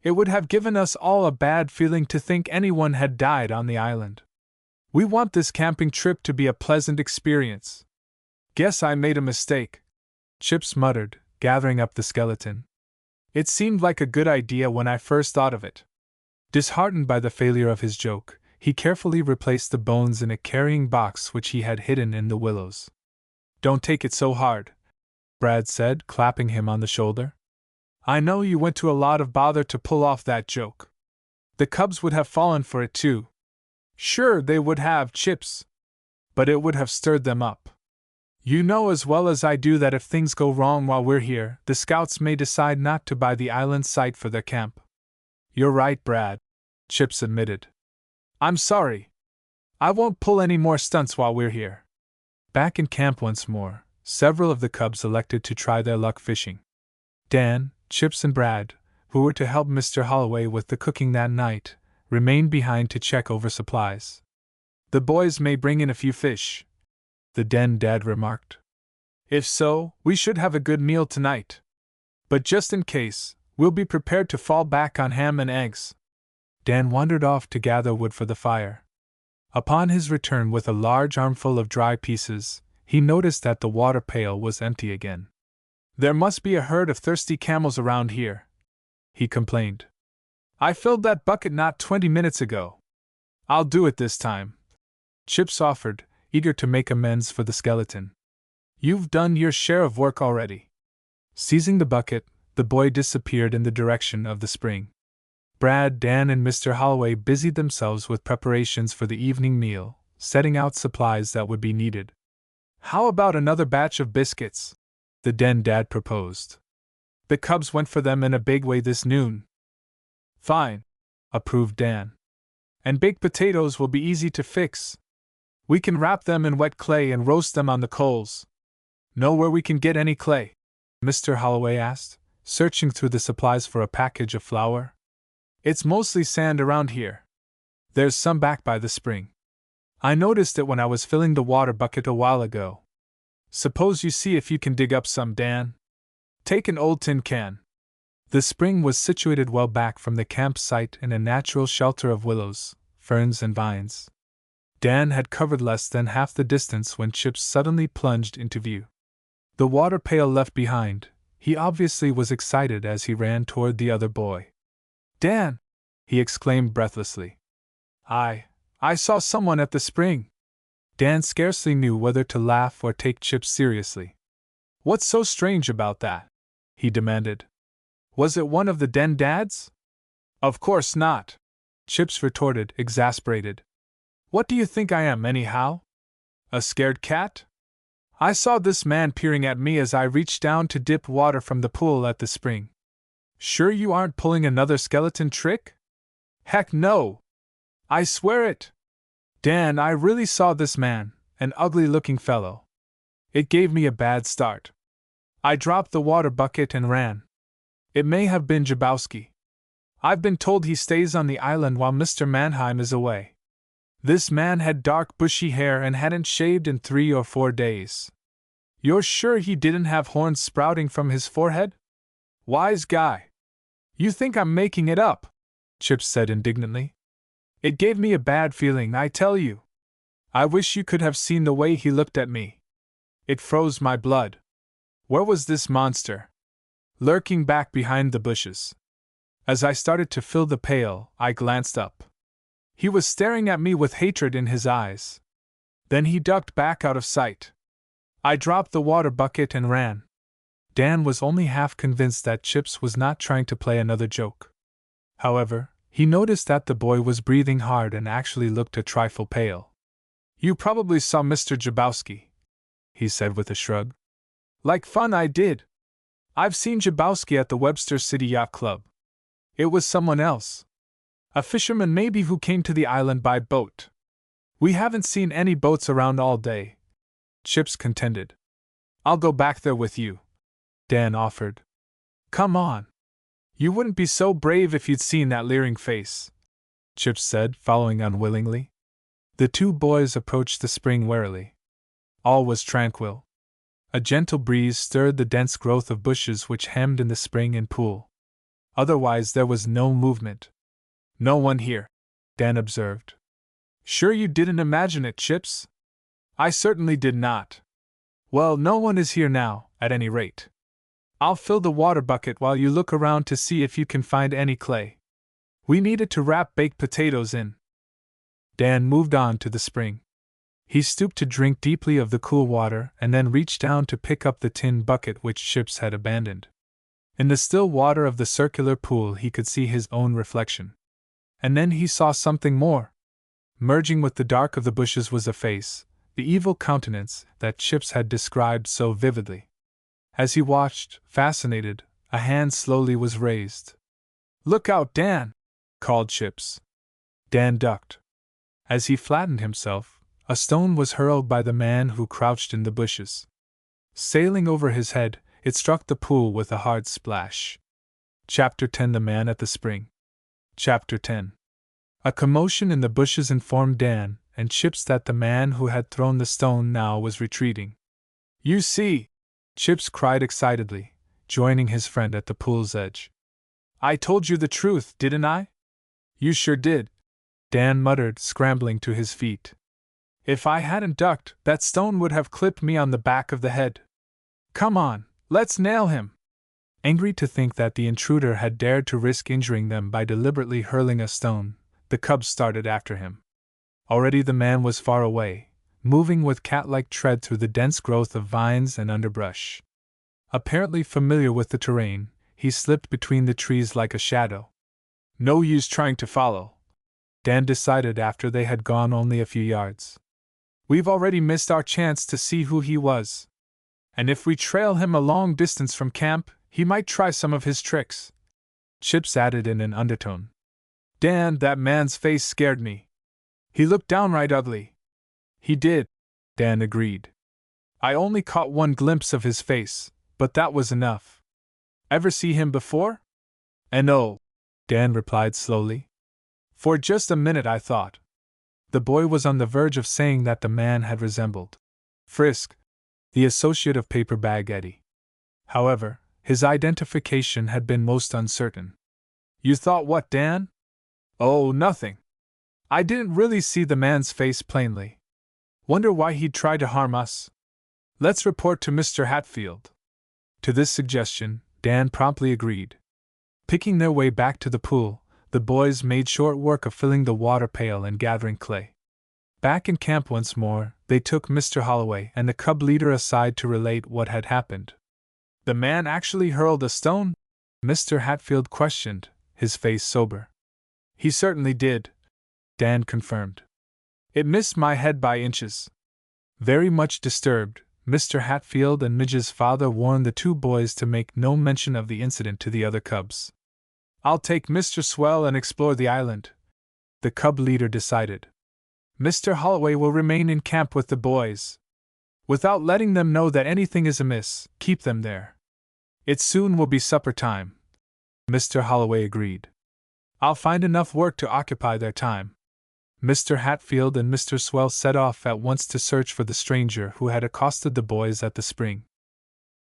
It would have given us all a bad feeling to think anyone had died on the island. We want this camping trip to be a pleasant experience. Guess I made a mistake, Chips muttered, gathering up the skeleton. It seemed like a good idea when I first thought of it. Disheartened by the failure of his joke, he carefully replaced the bones in a carrying box which he had hidden in the willows. Don't take it so hard, Brad said, clapping him on the shoulder. I know you went to a lot of bother to pull off that joke. The cubs would have fallen for it too. Sure, they would have, Chips. But it would have stirred them up. You know as well as I do that if things go wrong while we're here, the scouts may decide not to buy the island site for their camp. You're right, Brad, Chips admitted. I'm sorry. I won't pull any more stunts while we're here. Back in camp once more, several of the cubs elected to try their luck fishing. Dan, Chips and Brad, who were to help Mr. Holloway with the cooking that night, remained behind to check over supplies. The boys may bring in a few fish, the Den Dad remarked. If so, we should have a good meal tonight. But just in case, we'll be prepared to fall back on ham and eggs. Dan wandered off to gather wood for the fire. Upon his return with a large armful of dry pieces, he noticed that the water pail was empty again. There must be a herd of thirsty camels around here, he complained. I filled that bucket not 20 minutes ago. I'll do it this time, Chips offered, eager to make amends for the skeleton. You've done your share of work already. Seizing the bucket, the boy disappeared in the direction of the spring. Brad, Dan, and Mr. Holloway busied themselves with preparations for the evening meal, setting out supplies that would be needed. How about another batch of biscuits? The Den Dad proposed. The cubs went for them in a big way this noon. Fine, approved Dan. And baked potatoes will be easy to fix. We can wrap them in wet clay and roast them on the coals. Know where we can get any clay? Mr. Holloway asked, searching through the supplies for a package of flour. It's mostly sand around here. There's some back by the spring. I noticed it when I was filling the water bucket a while ago. Suppose you see if you can dig up some, Dan. Take an old tin can. The spring was situated well back from the campsite in a natural shelter of willows, ferns, and vines. Dan had covered less than half the distance when Chips suddenly plunged into view. The water pail left behind, he obviously was excited as he ran toward the other boy. Dan! He exclaimed breathlessly. I saw someone at the spring. Dan scarcely knew whether to laugh or take Chips seriously. What's so strange about that? He demanded. Was it one of the Den Dads? Of course not, Chips retorted, exasperated. What do you think I am, anyhow? A scared cat? I saw this man peering at me as I reached down to dip water from the pool at the spring. Sure you aren't pulling another skeleton trick? Heck no! I swear it! Dan, I really saw this man, an ugly-looking fellow. It gave me a bad start. I dropped the water bucket and ran. It may have been Jabowski. I've been told he stays on the island while Mr. Mannheim is away. This man had dark bushy hair and hadn't shaved in 3 or 4 days. You're sure he didn't have horns sprouting from his forehead? Wise guy. You think I'm making it up, Chips said indignantly. It gave me a bad feeling, I tell you. I wish you could have seen the way he looked at me. It froze my blood. Where was this monster? Lurking back behind the bushes. As I started to fill the pail, I glanced up. He was staring at me with hatred in his eyes. Then he ducked back out of sight. I dropped the water bucket and ran. Dan was only half convinced that Chips was not trying to play another joke. However, he noticed that the boy was breathing hard and actually looked a trifle pale. You probably saw Mr. Jabowski, he said with a shrug. Like fun I did. I've seen Jabowski at the Webster City Yacht Club. It was someone else. A fisherman maybe who came to the island by boat. We haven't seen any boats around all day, Chips contended. I'll go back there with you, Dan offered. Come on. You wouldn't be so brave if you'd seen that leering face, Chips said, following unwillingly. The two boys approached the spring warily. All was tranquil. A gentle breeze stirred the dense growth of bushes which hemmed in the spring and pool. Otherwise there was no movement. No one here, Dan observed. Sure you didn't imagine it, Chips? I certainly did not. Well, no one is here now, at any rate. I'll fill the water bucket while you look around to see if you can find any clay. We need it to wrap baked potatoes in. Dan moved on to the spring. He stooped to drink deeply of the cool water and then reached down to pick up the tin bucket which Chips had abandoned. In the still water of the circular pool he could see his own reflection. And then he saw something more. Merging with the dark of the bushes was a face, the evil countenance that Chips had described so vividly. As he watched, fascinated, a hand slowly was raised. "Look out, Dan!" called Chips. Dan ducked. As he flattened himself, a stone was hurled by the man who crouched in the bushes. Sailing over his head, it struck the pool with a hard splash. Chapter 10: The Man at the Spring. Chapter 10. A commotion in the bushes informed Dan and Chips that the man who had thrown the stone now was retreating. "You see!" Chips cried excitedly, joining his friend at the pool's edge. "I told you the truth, didn't I?" "You sure did," Dan muttered, scrambling to his feet. "If I hadn't ducked, that stone would have clipped me on the back of the head. Come on, let's nail him!" Angry to think that the intruder had dared to risk injuring them by deliberately hurling a stone, the cubs started after him. Already the man was far away, moving with cat-like tread through the dense growth of vines and underbrush. Apparently familiar with the terrain, he slipped between the trees like a shadow. "No use trying to follow," Dan decided after they had gone only a few yards. "We've already missed our chance to see who he was. And if we trail him a long distance from camp, he might try some of his tricks," Chips added in an undertone. "Dan, that man's face scared me. He looked downright ugly." "He did," Dan agreed. "I only caught one glimpse of his face, but that was enough. Ever see him before?" "No," Dan replied slowly. "For just a minute I thought." The boy was on the verge of saying that the man had resembled Frisk, the associate of Paper Bag Eddie. However, his identification had been most uncertain. "You thought what, Dan?" "Oh, nothing. I didn't really see the man's face plainly. Wonder why he'd try to harm us. Let's report to Mr. Hatfield." To this suggestion, Dan promptly agreed. Picking their way back to the pool, the boys made short work of filling the water pail and gathering clay. Back in camp once more, they took Mr. Holloway and the cub leader aside to relate what had happened. "The man actually hurled a stone?" Mr. Hatfield questioned, his face sober. "He certainly did," Dan confirmed. "It missed my head by inches." Very much disturbed, Mr. Hatfield and Midge's father warned the two boys to make no mention of the incident to the other cubs. "I'll take Mr. Swell and explore the island," the cub leader decided. "Mr. Holloway will remain in camp with the boys. Without letting them know that anything is amiss, keep them there. It soon will be supper time." Mr. Holloway agreed. "I'll find enough work to occupy their time." Mr. Hatfield and Mr. Swell set off at once to search for the stranger who had accosted the boys at the spring.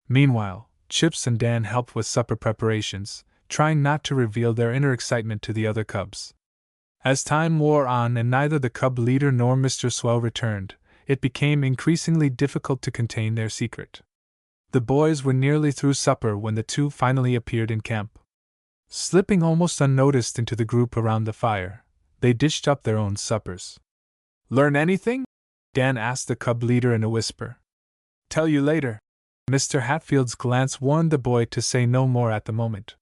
Meanwhile, Chips and Dan helped with supper preparations, trying not to reveal their inner excitement to the other cubs. As time wore on and neither the cub leader nor Mr. Swell returned, it became increasingly difficult to contain their secret. The boys were nearly through supper when the two finally appeared in camp. Slipping almost unnoticed into the group around the fire, they dished up their own suppers. "Learn anything?" Dan asked the cub leader in a whisper. "Tell you later." Mr. Hatfield's glance warned the boy to say no more at the moment.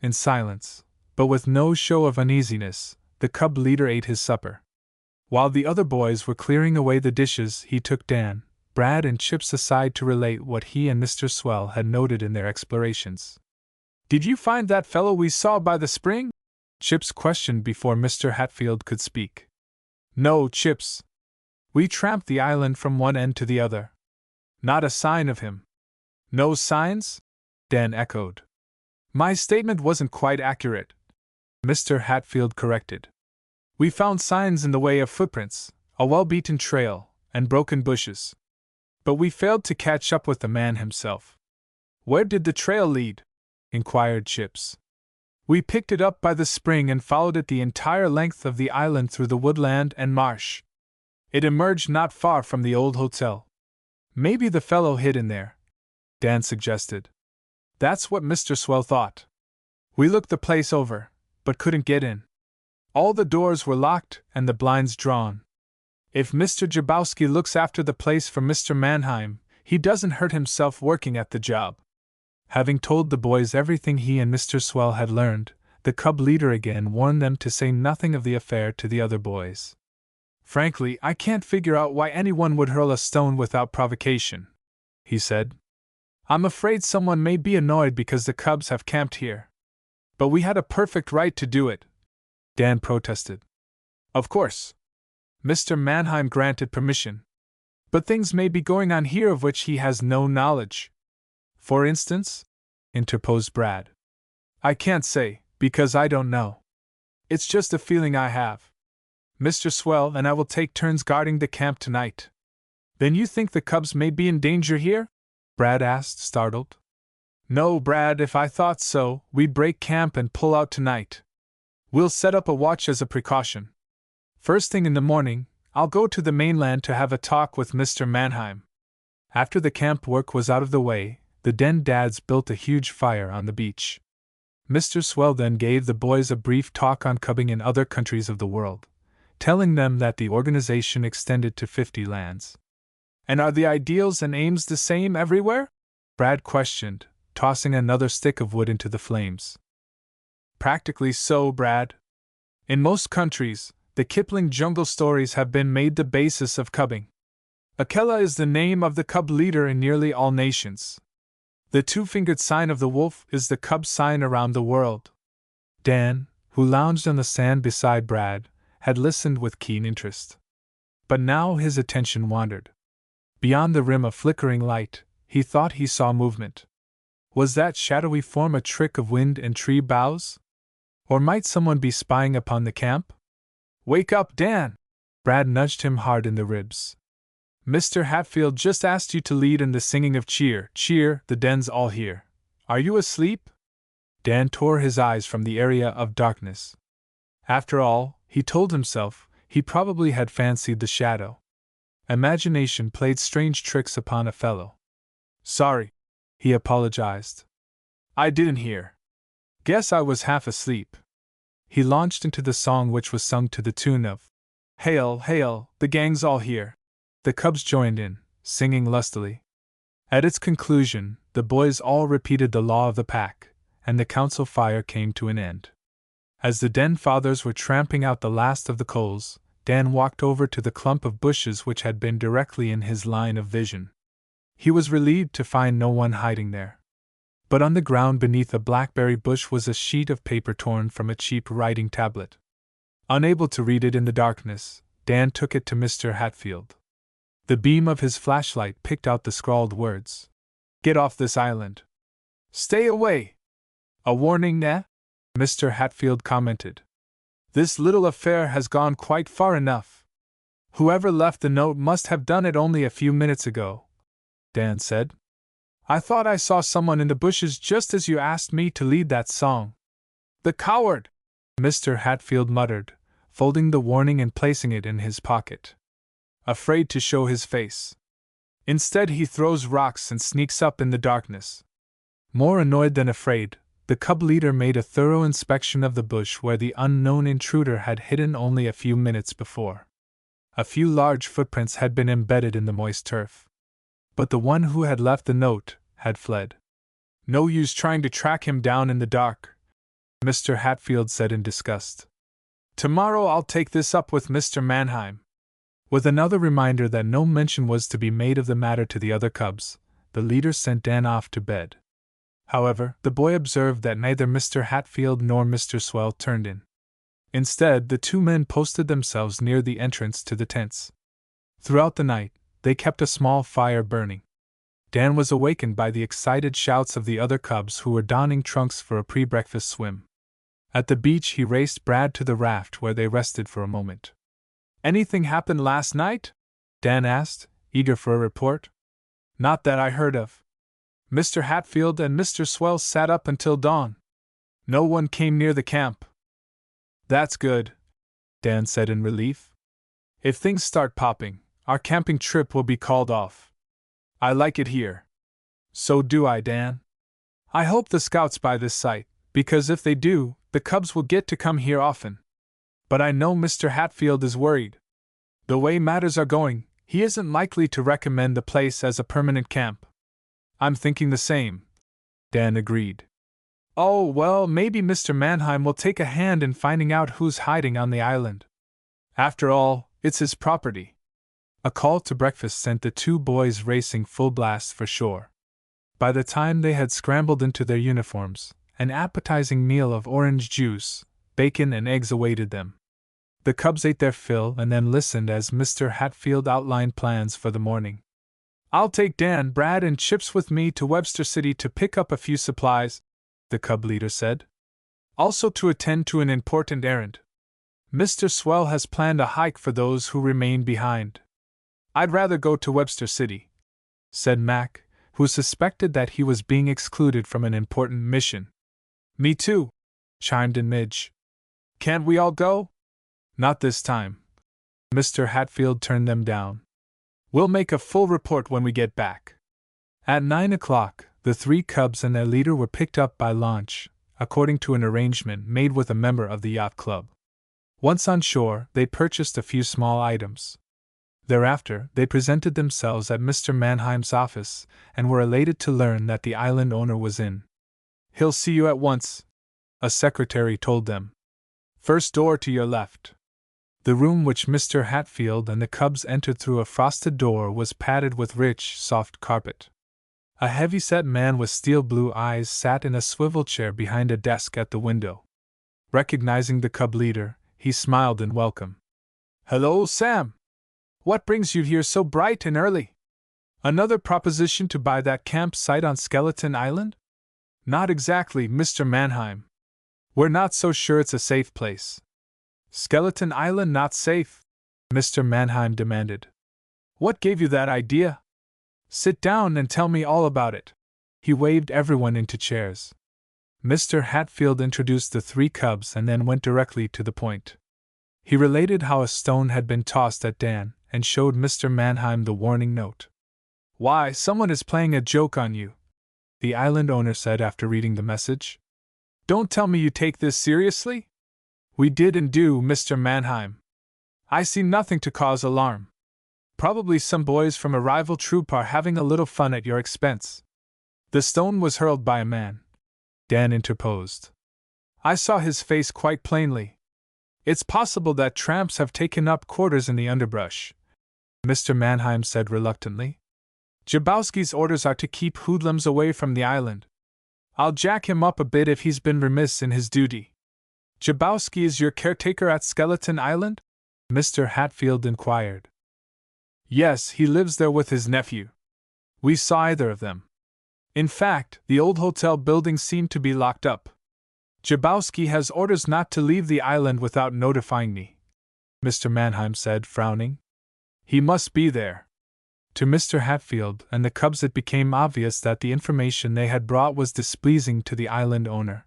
In silence, but with no show of uneasiness, the cub leader ate his supper. While the other boys were clearing away the dishes, he took Dan, Brad, and Chips aside to relate what he and Mr. Swell had noted in their explorations. "Did you find that fellow we saw by the spring?" Chips questioned before Mr. Hatfield could speak. "No, Chips. We tramped the island from one end to the other. Not a sign of him." "No signs?" Dan echoed. My statement wasn't quite accurate, Mr. Hatfield corrected. We found signs in the way of footprints, a well-beaten trail, and broken bushes. But we failed to catch up with the man himself. Where did the trail lead? Inquired Chips. We picked it up by the spring and followed it the entire length of the island through the woodland and marsh. It emerged not far from the old hotel. Maybe the fellow hid in there, Dan suggested. That's what Mr. Swell thought. We looked the place over, but couldn't get in. All the doors were locked and the blinds drawn. If Mr. Jabowski looks after the place for Mr. Mannheim, he doesn't hurt himself working at the job. Having told the boys everything he and Mr. Swell had learned, the cub leader again warned them to say nothing of the affair to the other boys. Frankly, I can't figure out why anyone would hurl a stone without provocation, he said. I'm afraid someone may be annoyed because the cubs have camped here. But we had a perfect right to do it, Dan protested. Of course. Mr. Mannheim granted permission. But things may be going on here of which he has no knowledge. For instance? Interposed Brad. I can't say, because I don't know. It's just a feeling I have. Mr. Swell and I will take turns guarding the camp tonight. Then you think the cubs may be in danger here? Brad asked, startled. No, Brad, if I thought so, we'd break camp and pull out tonight. We'll set up a watch as a precaution. First thing in the morning, I'll go to the mainland to have a talk with Mr. Mannheim. After the camp work was out of the way, the Den dads built a huge fire on the beach. Mr. Swell then gave the boys a brief talk on cubbing in other countries of the world, telling them that the organization extended to 50 lands. And are the ideals and aims the same everywhere? Brad questioned, tossing another stick of wood into the flames. Practically so, Brad. In most countries, the Kipling jungle stories have been made the basis of cubbing. Akela is the name of the cub leader in nearly all nations. The two-fingered sign of the wolf is the cub sign around the world. Dan, who lounged on the sand beside Brad, had listened with keen interest. But now his attention wandered. Beyond the rim of flickering light, he thought he saw movement. Was that shadowy form a trick of wind and tree boughs? Or might someone be spying upon the camp? Wake up, Dan! Brad nudged him hard in the ribs. Mr. Hatfield just asked you to lead in the singing of Cheer, Cheer, the den's all here. Are you asleep? Dan tore his eyes from the area of darkness. After all, he told himself, he probably had fancied the shadow. Imagination played strange tricks upon a fellow. Sorry, he apologized. I didn't hear. Guess I was half asleep. He launched into the song which was sung to the tune of Hail, Hail, the gang's all here. The cubs joined in, singing lustily. At its conclusion, the boys all repeated the law of the pack, and the council fire came to an end. As the den fathers were tramping out the last of the coals, Dan walked over to the clump of bushes which had been directly in his line of vision. He was relieved to find no one hiding there. But on the ground beneath a blackberry bush was a sheet of paper torn from a cheap writing tablet. Unable to read it in the darkness, Dan took it to Mr. Hatfield. The beam of his flashlight picked out the scrawled words. Get off this island. Stay away. A warning, nah? Mr. Hatfield commented. This little affair has gone quite far enough. Whoever left the note must have done it only a few minutes ago, Dan said. I thought I saw someone in the bushes just as you asked me to lead that song. The coward! Mr. Hatfield muttered, folding the warning and placing it in his pocket. Afraid to show his face. Instead, he throws rocks and sneaks up in the darkness. More annoyed than afraid, the cub leader made a thorough inspection of the bush where the unknown intruder had hidden only a few minutes before. A few large footprints had been embedded in the moist turf. But the one who had left the note had fled. No use trying to track him down in the dark, Mr. Hatfield said in disgust. Tomorrow I'll take this up with Mr. Mannheim. With another reminder that no mention was to be made of the matter to the other cubs, the leader sent Dan off to bed. However, the boy observed that neither Mr. Hatfield nor Mr. Swell turned in. Instead, the two men posted themselves near the entrance to the tents. Throughout the night, they kept a small fire burning. Dan was awakened by the excited shouts of the other cubs who were donning trunks for a pre-breakfast swim. At the beach, he raced Brad to the raft where they rested for a moment. "Anything happened last night?" Dan asked, eager for a report. "Not that I heard of. Mr. Hatfield and Mr. Swell sat up until dawn. No one came near the camp." "That's good," Dan said in relief. "If things start popping, our camping trip will be called off. I like it here." "So do I, Dan. I hope the scouts buy this site, because if they do, the cubs will get to come here often. But I know Mr. Hatfield is worried. The way matters are going, he isn't likely to recommend the place as a permanent camp." "I'm thinking the same," Dan agreed. "Oh, well, maybe Mr. Mannheim will take a hand in finding out who's hiding on the island. After all, it's his property." A call to breakfast sent the two boys racing full blast for shore. By the time they had scrambled into their uniforms, an appetizing meal of orange juice, bacon, and eggs awaited them. The cubs ate their fill and then listened as Mr. Hatfield outlined plans for the morning. "I'll take Dan, Brad, and Chips with me to Webster City to pick up a few supplies," the cub leader said. "Also to attend to an important errand. Mr. Swell has planned a hike for those who remain behind." "I'd rather go to Webster City," said Mac, who suspected that he was being excluded from an important mission. "Me too," chimed in Midge. "Can't we all go?" "Not this time." Mr. Hatfield turned them down. "We'll make a full report when we get back." At 9 o'clock, the three cubs and their leader were picked up by launch, according to an arrangement made with a member of the yacht club. Once on shore, they purchased a few small items. Thereafter, they presented themselves at Mr. Mannheim's office and were elated to learn that the island owner was in. "He'll see you at once," a secretary told them. "First door to your left." The room which Mr. Hatfield and the cubs entered through a frosted door was padded with rich, soft carpet. A heavy-set man with steel-blue eyes sat in a swivel chair behind a desk at the window. Recognizing the cub leader, he smiled in welcome. "Hello, Sam! What brings you here so bright and early? Another proposition to buy that camp site on Skeleton Island?" "Not exactly, Mr. Mannheim. We're not so sure it's a safe place." "Skeleton Island not safe?" Mr. Mannheim demanded. "What gave you that idea? Sit down and tell me all about it." He waved everyone into chairs. Mr. Hatfield introduced the three cubs and then went directly to the point. He related how a stone had been tossed at Dan and showed Mr. Mannheim the warning note. "Why, someone is playing a joke on you," the island owner said after reading the message. "Don't tell me you take this seriously?" "We did and do, Mr. Mannheim. I see nothing to cause alarm. Probably some boys from a rival troop are having a little fun at your expense." "The stone was hurled by a man," Dan interposed. "I saw his face quite plainly. It's possible that tramps have taken up quarters in the underbrush," Mr. Mannheim said reluctantly. "Jabowski's orders are to keep hoodlums away from the island. I'll jack him up a bit if he's been remiss in his duty." "Jabowski is your caretaker at Skeleton Island?" Mr. Hatfield inquired. "Yes, he lives there with his nephew. We saw either of them. In fact, the old hotel building seemed to be locked up. Jabowski has orders not to leave the island without notifying me," Mr. Mannheim said, frowning. "He must be there." To Mr. Hatfield and the cubs it became obvious that the information they had brought was displeasing to the island owner.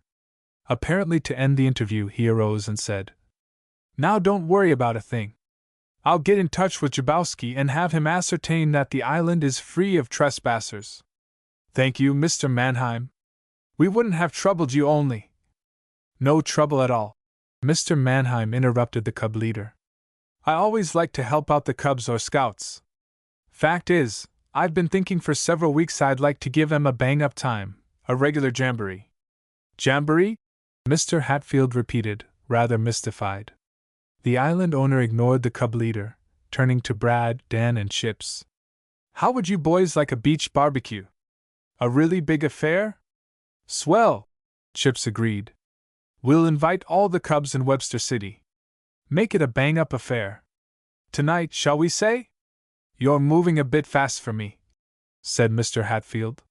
Apparently to end the interview, he arose and said, "Now don't worry about a thing. I'll get in touch with Jabowski and have him ascertain that the island is free of trespassers." "Thank you, Mr. Mannheim. We wouldn't have troubled you only—" "No trouble at all," Mr. Mannheim interrupted the cub leader. "I always like to help out the cubs or scouts. Fact is, I've been thinking for several weeks I'd like to give them a bang-up time, a regular jamboree." "Jamboree?" Mr. Hatfield repeated, rather mystified. The island owner ignored the cub leader, turning to Brad, Dan, and Chips. "How would you boys like a beach barbecue? A really big affair?" "Swell," Chips agreed. "We'll invite all the cubs in Webster City. Make it a bang-up affair. Tonight, shall we say? You're moving a bit fast for me." said Mr. Hatfield.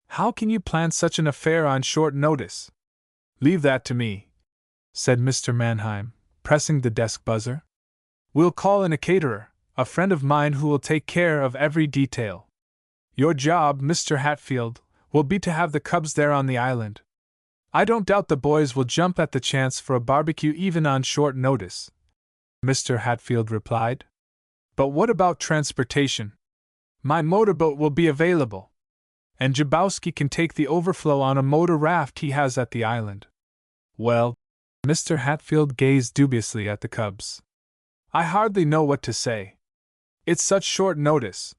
"How can you plan such an affair on short notice?" "Leave that to me," said Mr. Mannheim, pressing the desk buzzer. "We'll call in a caterer, a friend of mine who will take care of every detail. Your job, Mr. Hatfield, will be to have the cubs there on the island. I don't doubt the boys will jump at the chance for a barbecue even on short notice," Mr. Hatfield replied. "But what about transportation? My motorboat will be available, and Jabowski can take the overflow on a motor raft he has at the island." "Well," Mr. Hatfield gazed dubiously at the cubs, "I hardly know what to say. It's such short notice.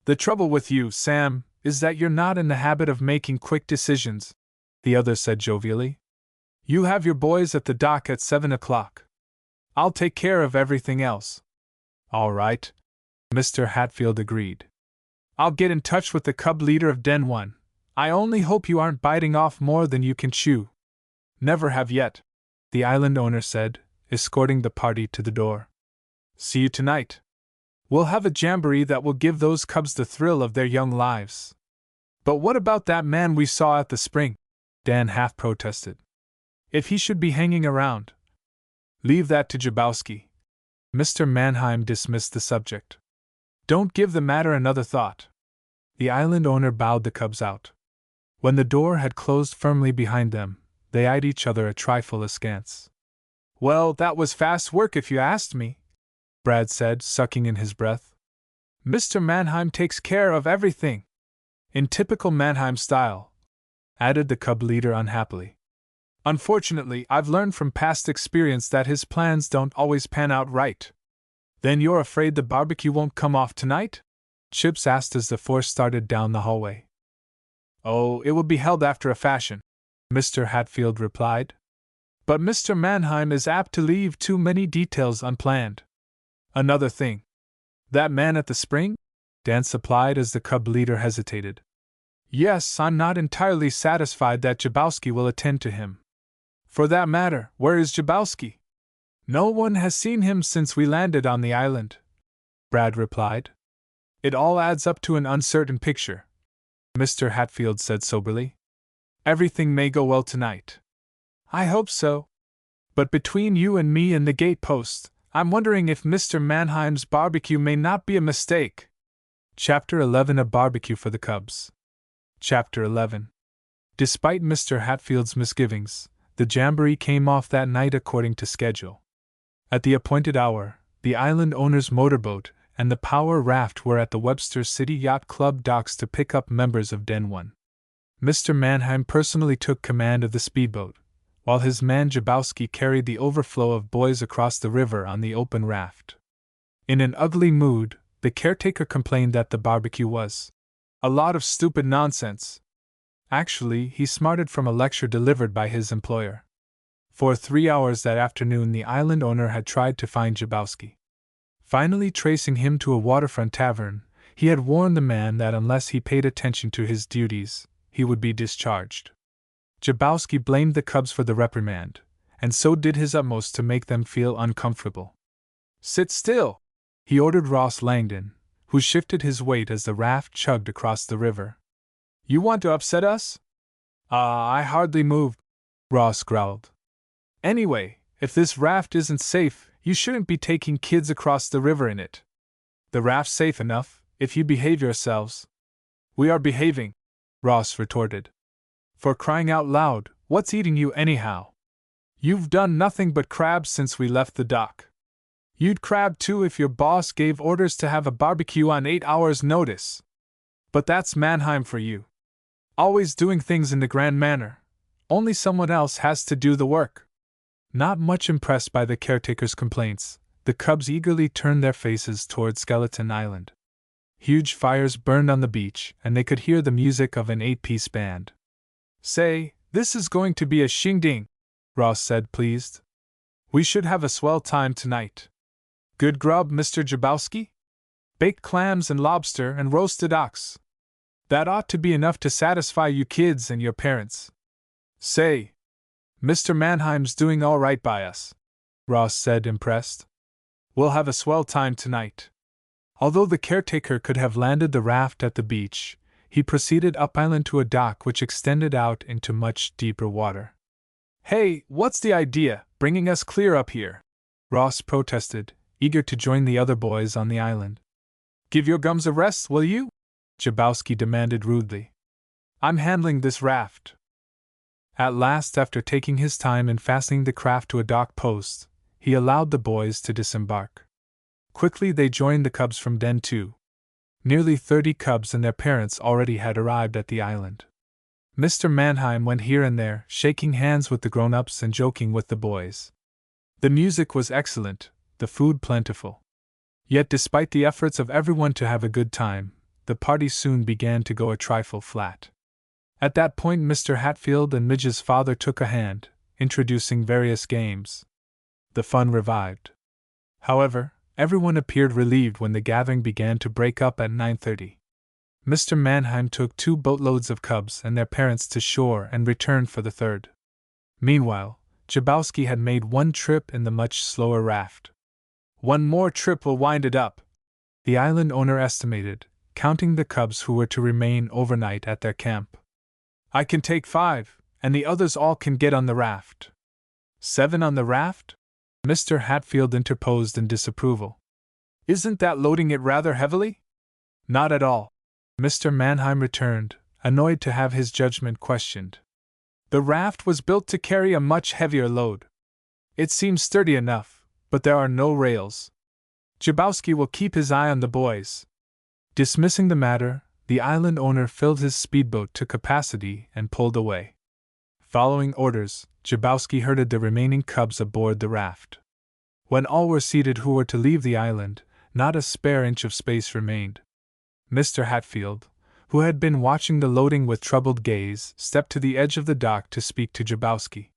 The trouble with you, Sam, is that you're not in the habit of making quick decisions," the other said jovially. "You have your boys at the dock at 7 o'clock. I'll take care of everything else." "All right," Mr. Hatfield agreed. "I'll get in touch with the cub leader of Den 1. I only hope you aren't biting off more than you can chew." "Never have yet," the island owner said, escorting the party to the door. "See you tonight. We'll have a jamboree that will give those cubs the thrill of their young lives." "But what about that man we saw at the spring?" Dan half protested. "If he should be hanging around." "Leave that to Jabowski." Mr. Mannheim dismissed the subject. "Don't give the matter another thought." The island owner bowed the cubs out. When the door had closed firmly behind them, they eyed each other a trifle askance. "Well, that was fast work if you asked me," Brad said, sucking in his breath. "Mr. Mannheim takes care of everything." "In typical Mannheim style," added the cub leader unhappily. "Unfortunately, I've learned from past experience that his plans don't always pan out right." "Then you're afraid the barbecue won't come off tonight?" Chips asked as the four started down the hallway. "Oh, it will be held after a fashion," Mr. Hatfield replied. "But Mr. Mannheim is apt to leave too many details unplanned. Another thing. That man at the spring?" Dan supplied as the cub leader hesitated. "Yes, I'm not entirely satisfied that Jabowski will attend to him." "For that matter, where is Jabowski?" "No one has seen him since we landed on the island," Brad replied. "It all adds up to an uncertain picture," Mr. Hatfield said soberly. "Everything may go well tonight." "I hope so. But between you and me and the gatepost, I'm wondering if Mr. Mannheim's barbecue may not be a mistake." Chapter 11: A Barbecue for the Cubs. Chapter 11. Despite Mr. Hatfield's misgivings, the jamboree came off that night according to schedule. At the appointed hour, the island owner's motorboat and the power raft were at the Webster City Yacht Club docks to pick up members of Den 1. Mr. Mannheim personally took command of the speedboat, while his man Jabowski carried the overflow of boys across the river on the open raft. In an ugly mood, the caretaker complained that the barbecue was a lot of stupid nonsense. Actually, he smarted from a lecture delivered by his employer. For 3 hours that afternoon the island owner had tried to find Jabowski. Finally tracing him to a waterfront tavern, he had warned the man that unless he paid attention to his duties, he would be discharged. Jabowski blamed the cubs for the reprimand, and so did his utmost to make them feel uncomfortable. "Sit still!" he ordered Ross Langdon, who shifted his weight as the raft chugged across the river. "You want to upset us?" I hardly moved," Ross growled. "Anyway, if this raft isn't safe, you shouldn't be taking kids across the river in it. The raft's safe enough, if you behave yourselves." "We are behaving," Ross retorted. "For crying out loud, what's eating you anyhow? You've done nothing but crab since we left the dock. You'd crab too if your boss gave orders to have a barbecue on 8 hours' notice. But that's Mannheim for you. Always doing things in the grand manner. Only someone else has to do the work." Not much impressed by the caretaker's complaints, the cubs eagerly turned their faces toward Skeleton Island. Huge fires burned on the beach, and they could hear the music of an 8-piece band. "Say, this is going to be a shindig," Ross said, pleased. "We should have a swell time tonight. Good grub, Mr. Jabowski? Baked clams and lobster and roasted ox. That ought to be enough to satisfy you kids and your parents." "Say, Mr. Mannheim's doing all right by us," Ross said, impressed. "We'll have a swell time tonight." Although the caretaker could have landed the raft at the beach, he proceeded up island to a dock which extended out into much deeper water. "Hey, what's the idea, bringing us clear up here?" Ross protested, eager to join the other boys on the island. "Give your gums a rest, will you?" Jabowski demanded rudely. "I'm handling this raft." At last, after taking his time in fastening the craft to a dock post, he allowed the boys to disembark. Quickly they joined the cubs from Den 2. Nearly 30 cubs and their parents already had arrived at the island. Mr. Mannheim went here and there, shaking hands with the grown-ups and joking with the boys. The music was excellent, the food plentiful. Yet despite the efforts of everyone to have a good time, the party soon began to go a trifle flat. At that point Mr. Hatfield and Midge's father took a hand, introducing various games. The fun revived. However, everyone appeared relieved when the gathering began to break up at 9:30. Mr. Mannheim took 2 boatloads of cubs and their parents to shore and returned for the third. Meanwhile, Jabowski had made 1 trip in the much slower raft. "1 more trip will wind it up," the island owner estimated, counting the cubs who were to remain overnight at their camp. "I can take 5, and the others all can get on the raft." "7 on the raft?" Mr. Hatfield interposed in disapproval. "Isn't that loading it rather heavily?" "Not at all," Mr. Mannheim returned, annoyed to have his judgment questioned. "The raft was built to carry a much heavier load. It seems sturdy enough, but there are no rails. Jabowski will keep his eye on the boys." Dismissing the matter, the island owner filled his speedboat to capacity and pulled away. Following orders, Jabowski herded the remaining cubs aboard the raft. When all were seated who were to leave the island, not a spare inch of space remained. Mr. Hatfield, who had been watching the loading with troubled gaze, stepped to the edge of the dock to speak to Jabowski.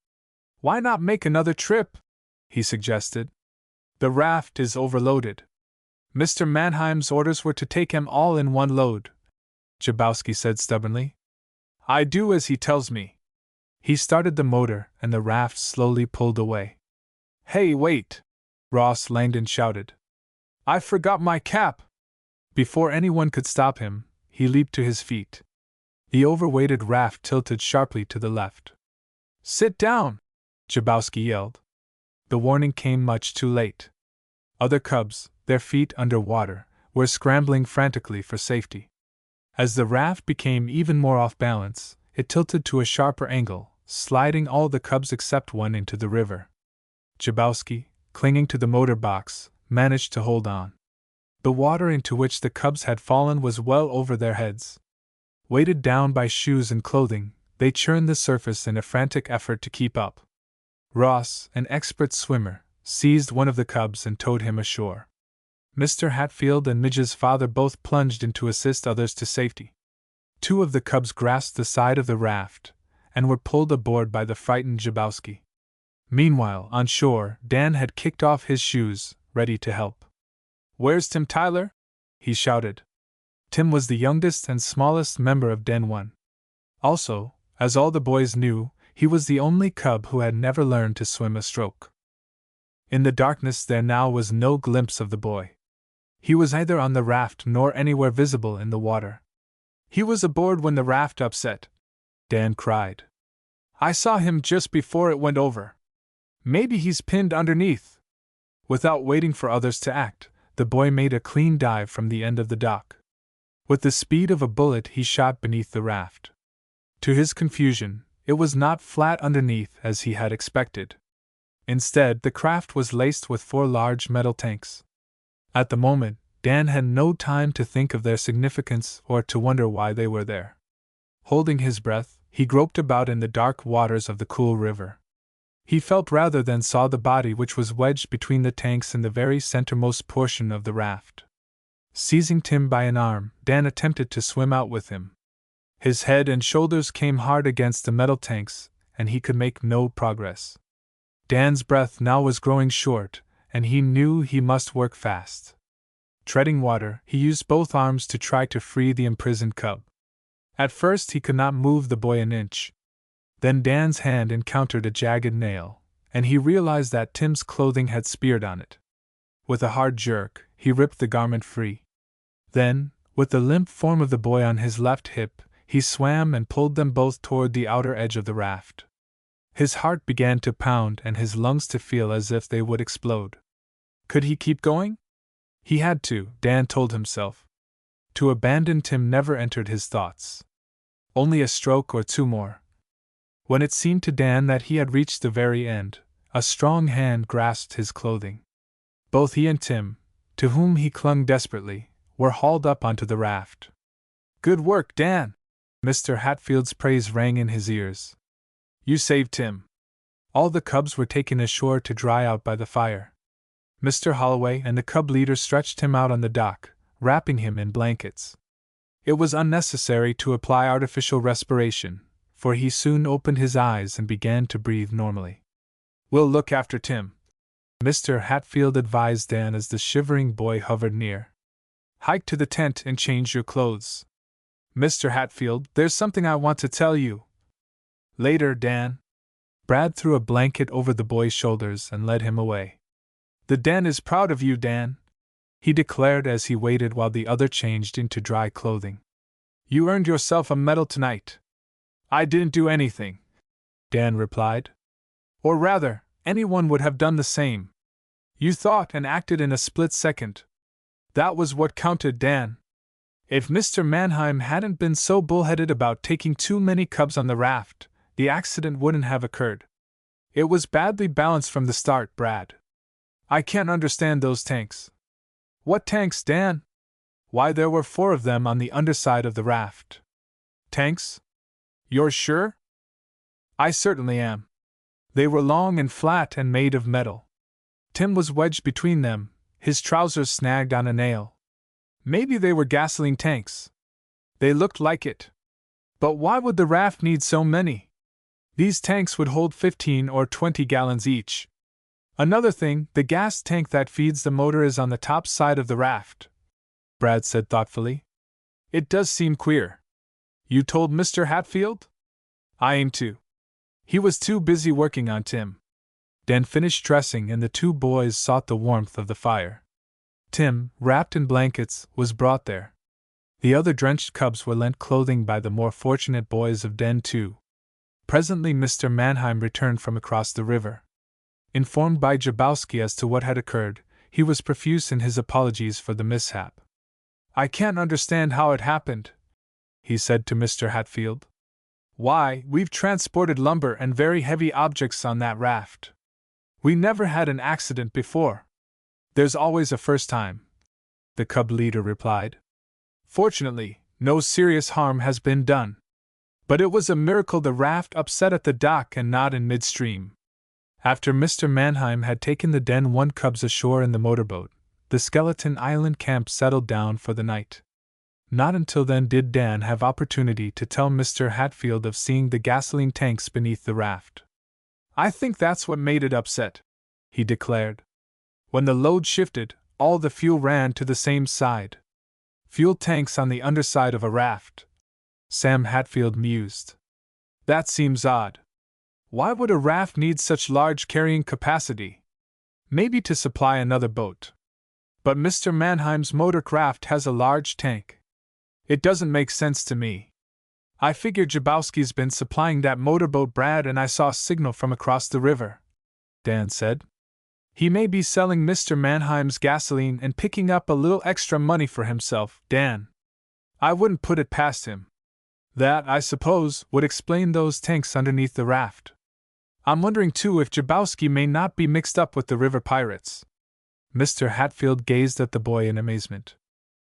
"Why not make another trip?" he suggested. "The raft is overloaded." "Mr. Mannheim's orders were to take him all in 1 load," Jabowski said stubbornly. "I do as he tells me." He started the motor, and the raft slowly pulled away. "Hey, wait!" Ross Langdon shouted. "I forgot my cap!" Before anyone could stop him, he leaped to his feet. The overweighted raft tilted sharply to the left. "Sit down!" Jabowski yelled. The warning came much too late. Other cubs, their feet under water, were scrambling frantically for safety. As the raft became even more off balance, it tilted to a sharper angle, sliding all the cubs except 1 into the river. Jabowski, clinging to the motor box, managed to hold on. The water into which the cubs had fallen was well over their heads. Weighted down by shoes and clothing, they churned the surface in a frantic effort to keep up. Ross, an expert swimmer, seized one of the cubs and towed him ashore. Mr. Hatfield and Midge's father both plunged in to assist others to safety. 2 of the cubs grasped the side of the raft and were pulled aboard by the frightened Jabowski. Meanwhile, on shore, Dan had kicked off his shoes, ready to help. "Where's Tim Tyler?" he shouted. Tim was the youngest and smallest member of Den 1. Also, as all the boys knew, he was the only cub who had never learned to swim a stroke. In the darkness there now was no glimpse of the boy. He was neither on the raft nor anywhere visible in the water. "He was aboard when the raft upset," Dan cried. "I saw him just before it went over. Maybe he's pinned underneath." Without waiting for others to act, the boy made a clean dive from the end of the dock. With the speed of a bullet he shot beneath the raft. To his confusion, it was not flat underneath as he had expected. Instead, the craft was laced with 4 large metal tanks. At the moment, Dan had no time to think of their significance or to wonder why they were there. Holding his breath, he groped about in the dark waters of the cool river. He felt rather than saw the body which was wedged between the tanks in the very centermost portion of the raft. Seizing Tim by an arm, Dan attempted to swim out with him. His head and shoulders came hard against the metal tanks, and he could make no progress. Dan's breath now was growing short, and he knew he must work fast. Treading water, he used both arms to try to free the imprisoned cub. At first he could not move the boy an inch. Then Dan's hand encountered a jagged nail, and he realized that Tim's clothing had speared on it. With a hard jerk, he ripped the garment free. Then, with the limp form of the boy on his left hip, he swam and pulled them both toward the outer edge of the raft. His heart began to pound and his lungs to feel as if they would explode. Could he keep going? He had to, Dan told himself. To abandon Tim never entered his thoughts. Only a stroke or two more. When it seemed to Dan that he had reached the very end, a strong hand grasped his clothing. Both he and Tim, to whom he clung desperately, were hauled up onto the raft. "Good work, Dan!" Mr. Hatfield's praise rang in his ears. "You saved Tim." All the cubs were taken ashore to dry out by the fire. Mr. Holloway and the cub leader stretched him out on the dock, wrapping him in blankets. It was unnecessary to apply artificial respiration, for he soon opened his eyes and began to breathe normally. "We'll look after Tim," Mr. Hatfield advised Dan as the shivering boy hovered near. "Hike to the tent and change your clothes. Mr. Hatfield, there's something I want to tell you." "Later, Dan." Brad threw a blanket over the boy's shoulders and led him away. "The den is proud of you, Dan," he declared as he waited while the other changed into dry clothing. "You earned yourself a medal tonight." "I didn't do anything," Dan replied. "Or rather, anyone would have done the same. You thought and acted in a split second. That was what counted, Dan. If Mr. Mannheim hadn't been so bullheaded about taking too many cubs on the raft, the accident wouldn't have occurred. It was badly balanced from the start, Brad. I can't understand those tanks." "What tanks, Dan?" "Why, there were 4 of them on the underside of the raft." "Tanks? You're sure?" "I certainly am. They were long and flat and made of metal. Tim was wedged between them, his trousers snagged on a nail. Maybe they were gasoline tanks. They looked like it. But why would the raft need so many? These tanks would hold 15 or 20 gallons each. Another thing, the gas tank that feeds the motor is on the top side of the raft," Brad said thoughtfully. "It does seem queer." "You told Mr. Hatfield?" "I aim to. He was too busy working on Tim." Dan finished dressing and the 2 boys sought the warmth of the fire. Tim, wrapped in blankets, was brought there. The other drenched cubs were lent clothing by the more fortunate boys of Den 2. Presently Mr. Mannheim returned from across the river. Informed by Jabowski as to what had occurred, he was profuse in his apologies for the mishap. "I can't understand how it happened," he said to Mr. Hatfield. "Why, we've transported lumber and very heavy objects on that raft. We never had an accident before." "There's always a first time," the cub leader replied. "Fortunately, no serious harm has been done. But it was a miracle the raft upset at the dock and not in midstream." After Mr. Mannheim had taken the Den 1 cubs ashore in the motorboat, the Skeleton Island camp settled down for the night. Not until then did Dan have opportunity to tell Mr. Hatfield of seeing the gasoline tanks beneath the raft. "I think that's what made it upset," he declared. "When the load shifted, all the fuel ran to the same side. Fuel tanks on the underside of a raft," Sam Hatfield mused. "That seems odd. Why would a raft need such large carrying capacity? Maybe to supply another boat. But Mr. Mannheim's motor craft has a large tank. It doesn't make sense to me. I figure Jabowski's been supplying that motorboat, Brad, and I saw a signal from across the river," Dan said. "He may be selling Mr. Mannheim's gasoline and picking up a little extra money for himself, Dan. I wouldn't put it past him. That, I suppose, would explain those tanks underneath the raft. I'm wondering too if Jabowski may not be mixed up with the river pirates." Mr. Hatfield gazed at the boy in amazement.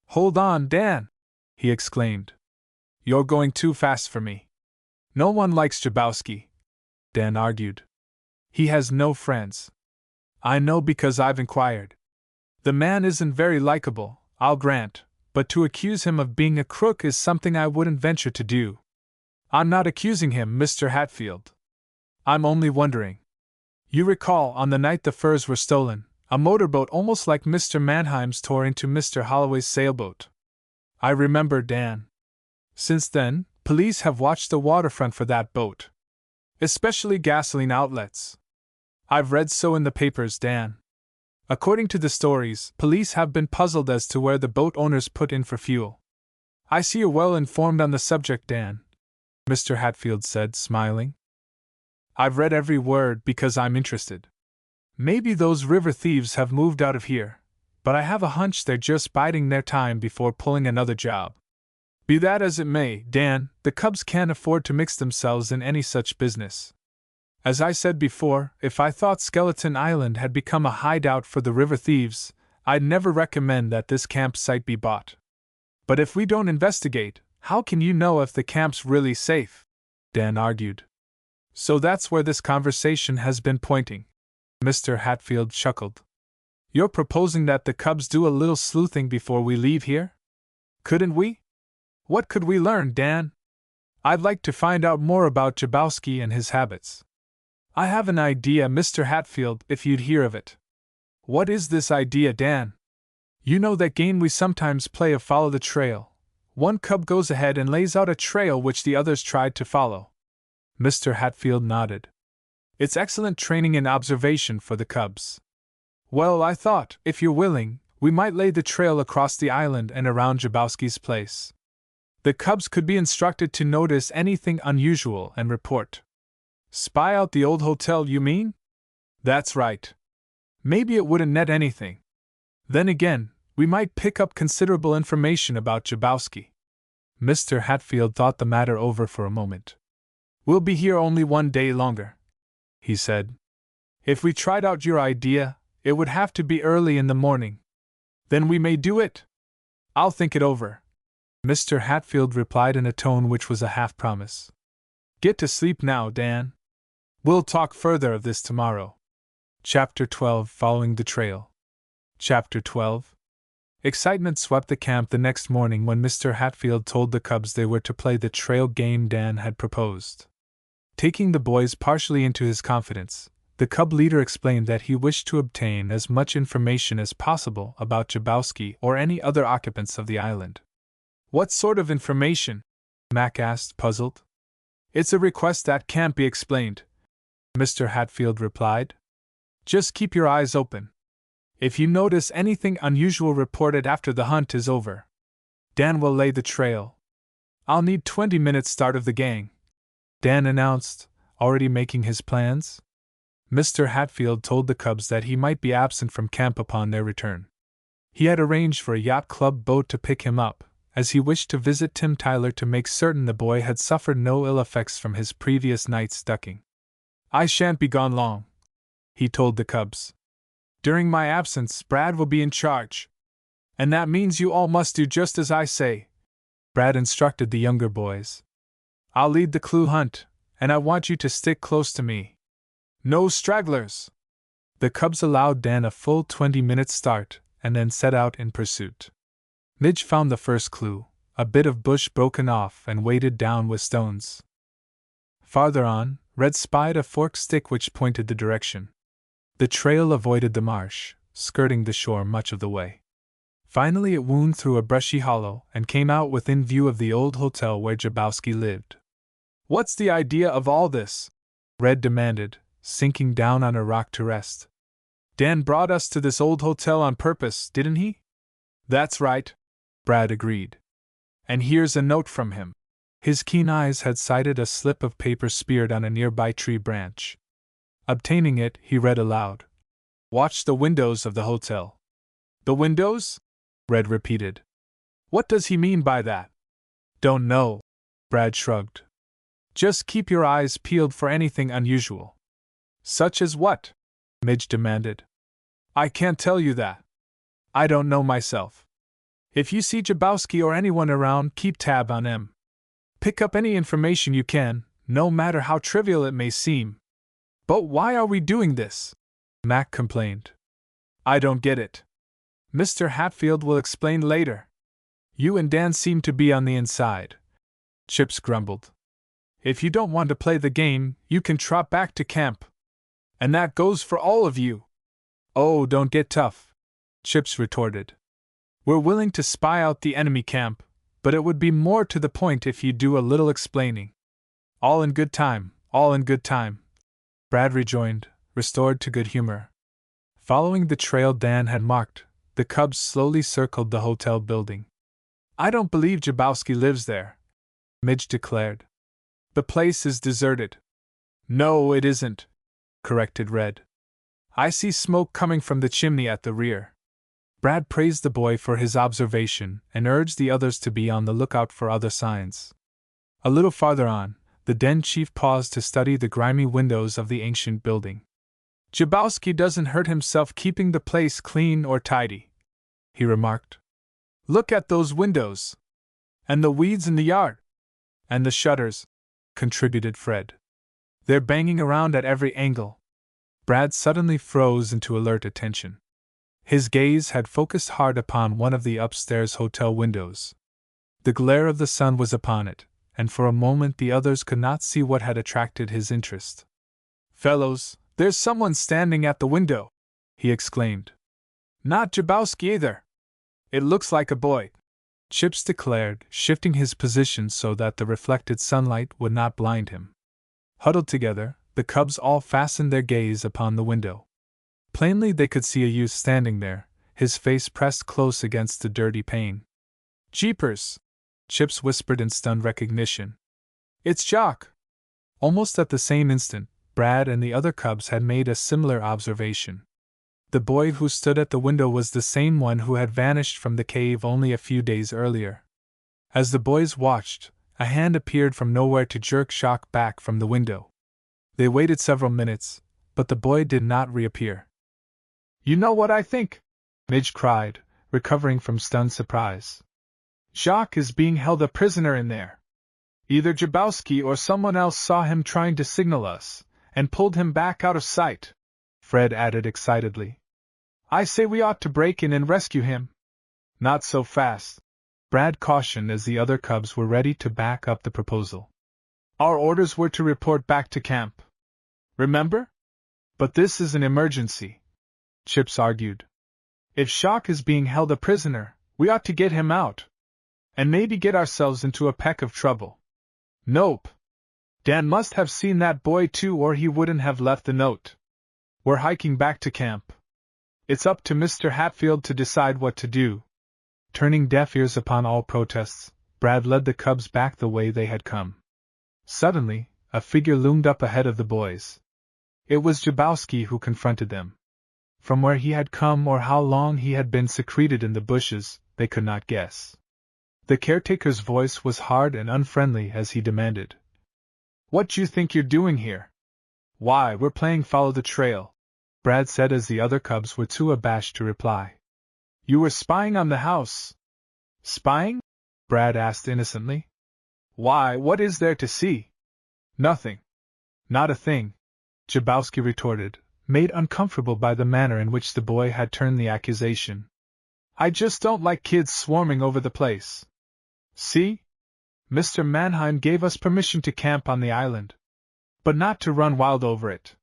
"Hold on, Dan!" he exclaimed. "You're going too fast for me. No one likes Jabowski," Dan argued. "He has no friends. I know because I've inquired. The man isn't very likable, I'll grant, but to accuse him of being a crook is something I wouldn't venture to do. I'm not accusing him, Mr. Hatfield. I'm only wondering. You recall, on the night the furs were stolen, a motorboat almost like Mr. Mannheim's tore into Mr. Holloway's sailboat." "I remember, Dan. Since then, police have watched the waterfront for that boat. Especially gasoline outlets. I've read so in the papers, Dan." According to the stories, police have been puzzled as to where the boat owners put in for fuel. I see you're well informed on the subject, Dan, Mr. Hatfield said, smiling. I've read every word because I'm interested. Maybe those river thieves have moved out of here, but I have a hunch they're just biding their time before pulling another job. Be that as it may, Dan, the Cubs can't afford to mix themselves in any such business. As I said before, if I thought Skeleton Island had become a hideout for the river thieves, I'd never recommend that this campsite be bought. But if we don't investigate, how can you know if the camp's really safe? Dan argued. So that's where this conversation has been pointing. Mr. Hatfield chuckled. You're proposing that the Cubs do a little sleuthing before we leave here? Couldn't we? What could we learn, Dan? I'd like to find out more about Jabowski and his habits. I have an idea, Mr. Hatfield, if you'd hear of it. What is this idea, Dan? You know that game we sometimes play of follow the trail. One cub goes ahead and lays out a trail which the others tried to follow. Mr. Hatfield nodded. It's excellent training and observation for the cubs. Well, I thought, if you're willing, we might lay the trail across the island and around Jabowski's place. The cubs could be instructed to notice anything unusual and report. Spy out the old hotel, you mean? That's right. Maybe it wouldn't net anything. Then again, we might pick up considerable information about Jabowski. Mr. Hatfield thought the matter over for a moment. We'll be here only 1 day longer, he said. If we tried out your idea, it would have to be early in the morning. Then we may do it. I'll think it over, Mr. Hatfield replied in a tone which was a half-promise. Get to sleep now, Dan. We'll talk further of this tomorrow. Chapter 12. Following the Trail. Chapter 12. Excitement swept the camp the next morning when Mr. Hatfield told the cubs they were to play the trail game Dan had proposed. Taking the boys partially into his confidence, the cub leader explained that he wished to obtain as much information as possible about Jabowski or any other occupants of the island. What sort of information? Mac asked, puzzled. It's a request that can't be explained, Mr. Hatfield replied. Just keep your eyes open. If you notice anything unusual, report it after the hunt is over. Dan will lay the trail. I'll need 20 minutes start of the gang, Dan announced, already making his plans. Mr. Hatfield told the cubs that he might be absent from camp upon their return. He had arranged for a yacht club boat to pick him up, as he wished to visit Tim Tyler to make certain the boy had suffered no ill effects from his previous night's ducking. I shan't be gone long, he told the cubs. During my absence, Brad will be in charge. And that means you all must do just as I say, Brad instructed the younger boys. I'll lead the clue hunt, and I want you to stick close to me. No stragglers! The cubs allowed Dan a full 20-minute start, and then set out in pursuit. Midge found the first clue, a bit of bush broken off and weighted down with stones. Farther on, Red spied a forked stick which pointed the direction. The trail avoided the marsh, skirting the shore much of the way. Finally it wound through a brushy hollow and came out within view of the old hotel where Jabowski lived. What's the idea of all this? Red demanded, sinking down on a rock to rest. Dan brought us to this old hotel on purpose, didn't he? That's right, Brad agreed. And here's a note from him. His keen eyes had sighted a slip of paper speared on a nearby tree branch. Obtaining it, he read aloud. Watch the windows of the hotel. The windows? Red repeated. What does he mean by that? Don't know, Brad shrugged. Just keep your eyes peeled for anything unusual. Such as what? Midge demanded. I can't tell you that. I don't know myself. If you see Jabowski or anyone around, keep tab on him. Pick up any information you can, no matter how trivial it may seem. But why are we doing this? Mac complained. I don't get it. Mr. Hatfield will explain later. You and Dan seem to be on the inside, Chips grumbled. If you don't want to play the game, you can trot back to camp. And that goes for all of you. Oh, don't get tough, Chips retorted. We're willing to spy out the enemy camp, but it would be more to the point if you do a little explaining. All in good time, all in good time, Brad rejoined, restored to good humor. Following the trail Dan had marked, the cubs slowly circled the hotel building. "I don't believe Jabowski lives there," Midge declared. "The place is deserted." "No, it isn't," corrected Red. "I see smoke coming from the chimney at the rear." Brad praised the boy for his observation and urged the others to be on the lookout for other signs. A little farther on, the den chief paused to study the grimy windows of the ancient building. "Jabowski doesn't hurt himself keeping the place clean or tidy," he remarked. "Look at those windows! And the weeds in the yard! And the shutters," contributed Fred. "They're banging around at every angle." Brad suddenly froze into alert attention. His gaze had focused hard upon one of the upstairs hotel windows. The glare of the sun was upon it, and for a moment the others could not see what had attracted his interest. "Fellows, there's someone standing at the window!" he exclaimed. "Not Jabowski either. It looks like a boy," Chips declared, shifting his position so that the reflected sunlight would not blind him. Huddled together, the cubs all fastened their gaze upon the window. Plainly they could see a youth standing there, his face pressed close against the dirty pane. "Jeepers!" Chips whispered in stunned recognition. "It's Jock!" Almost at the same instant, Brad and the other cubs had made a similar observation. The boy who stood at the window was the same one who had vanished from the cave only a few days earlier. As the boys watched, a hand appeared from nowhere to jerk Jock back from the window. They waited several minutes, but the boy did not reappear. "You know what I think?" Midge cried, recovering from stunned surprise. "Jock is being held a prisoner in there. Either Jabowski or someone else saw him trying to signal us, and pulled him back out of sight," Fred added excitedly. "I say we ought to break in and rescue him." "Not so fast," Brad cautioned as the other cubs were ready to back up the proposal. "Our orders were to report back to camp. Remember? But this is an emergency," Chips argued. "If Jock is being held a prisoner, we ought to get him out. And maybe get ourselves into a peck of trouble." "Nope. Dan must have seen that boy too or he wouldn't have left the note. We're hiking back to camp. It's up to Mr. Hatfield to decide what to do." Turning deaf ears upon all protests, Brad led the cubs back the way they had come. Suddenly, a figure loomed up ahead of the boys. It was Jabowski who confronted them. From where he had come or how long he had been secreted in the bushes, they could not guess. The caretaker's voice was hard and unfriendly as he demanded, "What do you think you're doing here?" "Why, we're playing follow the trail," Brad said as the other cubs were too abashed to reply. "You were spying on the house." "Spying?" Brad asked innocently. "Why, what is there to see?" "Nothing." "Not a thing," Jabowski retorted, made uncomfortable by the manner in which the boy had turned the accusation. "I just don't like kids swarming over the place. See? Mr. Mannheim gave us permission to camp on the island. But not to run wild over it.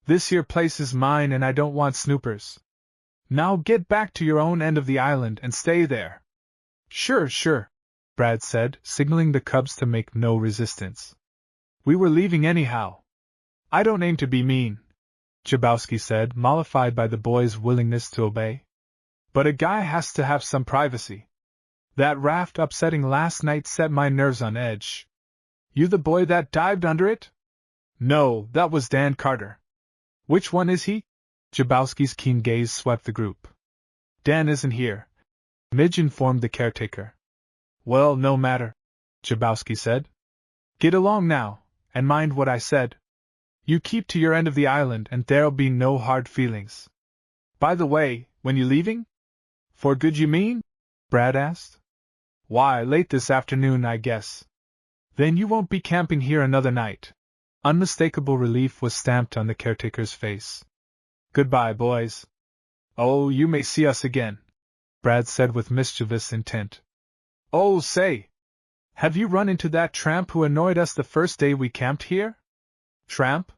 This here place is mine and I don't want snoopers. Now get back to your own end of the island and stay there." Sure, Brad said, signaling the cubs to make no resistance. "We were leaving anyhow." "I don't aim to be mean," Jabowski said, mollified by the boy's willingness to obey. "But a guy has to have some privacy. That raft upsetting last night set my nerves on edge." "You the boy that dived under it?" "No, that was Dan Carter." "Which one is he?" Jabowski's keen gaze swept the group. "Dan isn't here," Midge informed the caretaker. "Well, no matter," Jabowski said. "Get along now, and mind what I said. You keep to your end of the island and there'll be no hard feelings. By the way, when you leaving? For good you mean?" Brad asked. "Why, late this afternoon, I guess." "Then you won't be camping here another night." Unmistakable relief was stamped on the caretaker's face. "Goodbye, boys." "Oh, you may see us again," Brad said with mischievous intent. "Oh, say! Have you run into that tramp who annoyed us the first day we camped here?" "Tramp?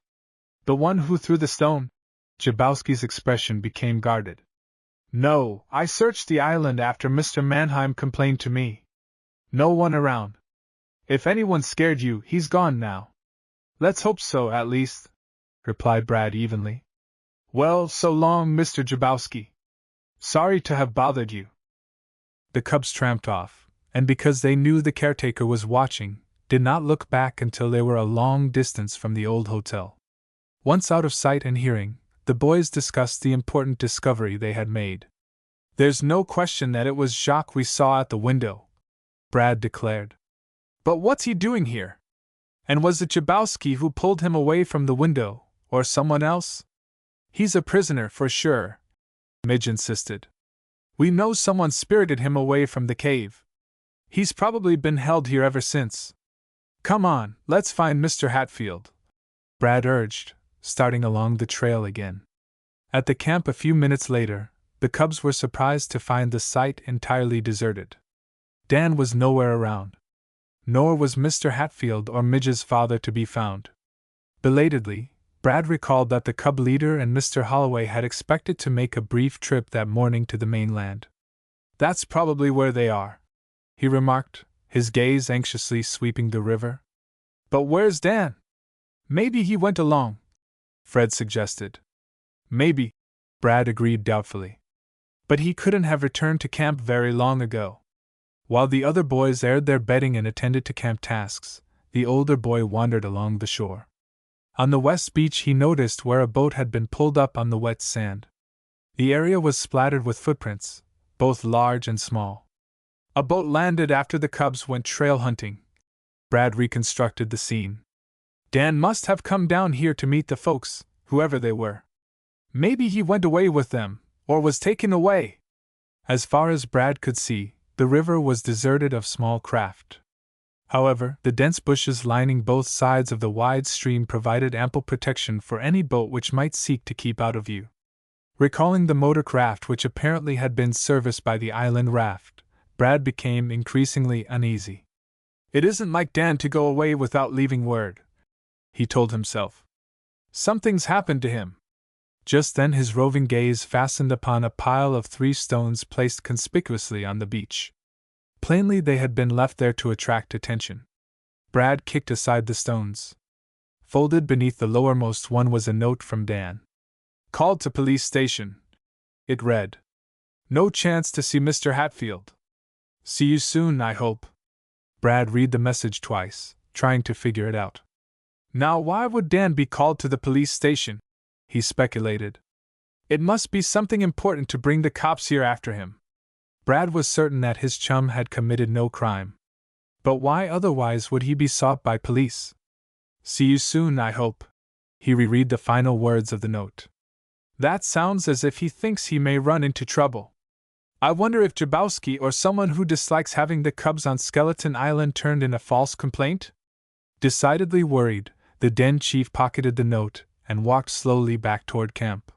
The one who threw the stone?" Jabowski's expression became guarded. "No, I searched the island after Mr. Mannheim complained to me. No one around. If anyone scared you, he's gone now." "Let's hope so, at least," replied Brad evenly. Well, so long, Mr. Jabowski. Sorry to have bothered you. The cubs tramped off, and because they knew the caretaker was watching, did not look back until they were a long distance from the old hotel. Once out of sight and hearing, the boys discussed the important discovery they had made. There's no question that it was Jacques we saw at the window, Brad declared. But what's he doing here? And was it Jabowski who pulled him away from the window, or someone else? He's a prisoner for sure, Midge insisted. We know someone spirited him away from the cave. He's probably been held here ever since. Come on, let's find Mr. Hatfield, Brad urged, starting along the trail again. At the camp a few minutes later, the cubs were surprised to find the site entirely deserted. Dan was nowhere around. Nor was Mr. Hatfield or Midge's father to be found. Belatedly, Brad recalled that the cub leader and Mr. Holloway had expected to make a brief trip that morning to the mainland. That's probably where they are, he remarked, his gaze anxiously sweeping the river. But where's Dan? Maybe he went along, Fred suggested. Maybe, Brad agreed doubtfully. But he couldn't have returned to camp very long ago. While the other boys aired their bedding and attended to camp tasks, the older boy wandered along the shore. On the west beach he noticed where a boat had been pulled up on the wet sand. The area was splattered with footprints, both large and small. A boat landed after the cubs went trail hunting. Brad reconstructed the scene. Dan must have come down here to meet the folks, whoever they were. Maybe he went away with them, or was taken away. As far as Brad could see, the river was deserted of small craft. However, the dense bushes lining both sides of the wide stream provided ample protection for any boat which might seek to keep out of view. Recalling the motor craft which apparently had been serviced by the island raft, Brad became increasingly uneasy. It isn't like Dan to go away without leaving word, he told himself. Something's happened to him. Just then his roving gaze fastened upon a pile of 3 stones placed conspicuously on the beach. Plainly they had been left there to attract attention. Brad kicked aside the stones. Folded beneath the lowermost one was a note from Dan. Called to police station. It read. No chance to see Mr. Hatfield. See you soon, I hope. Brad read the message twice, trying to figure it out. Now why would Dan be called to the police station? He speculated. It must be something important to bring the cops here after him. Brad was certain that his chum had committed no crime. But why otherwise would he be sought by police? See you soon, I hope. He reread the final words of the note. That sounds as if he thinks he may run into trouble. I wonder if Jabowski or someone who dislikes having the cubs on Skeleton Island turned in a false complaint? Decidedly worried, the den chief pocketed the note and walked slowly back toward camp.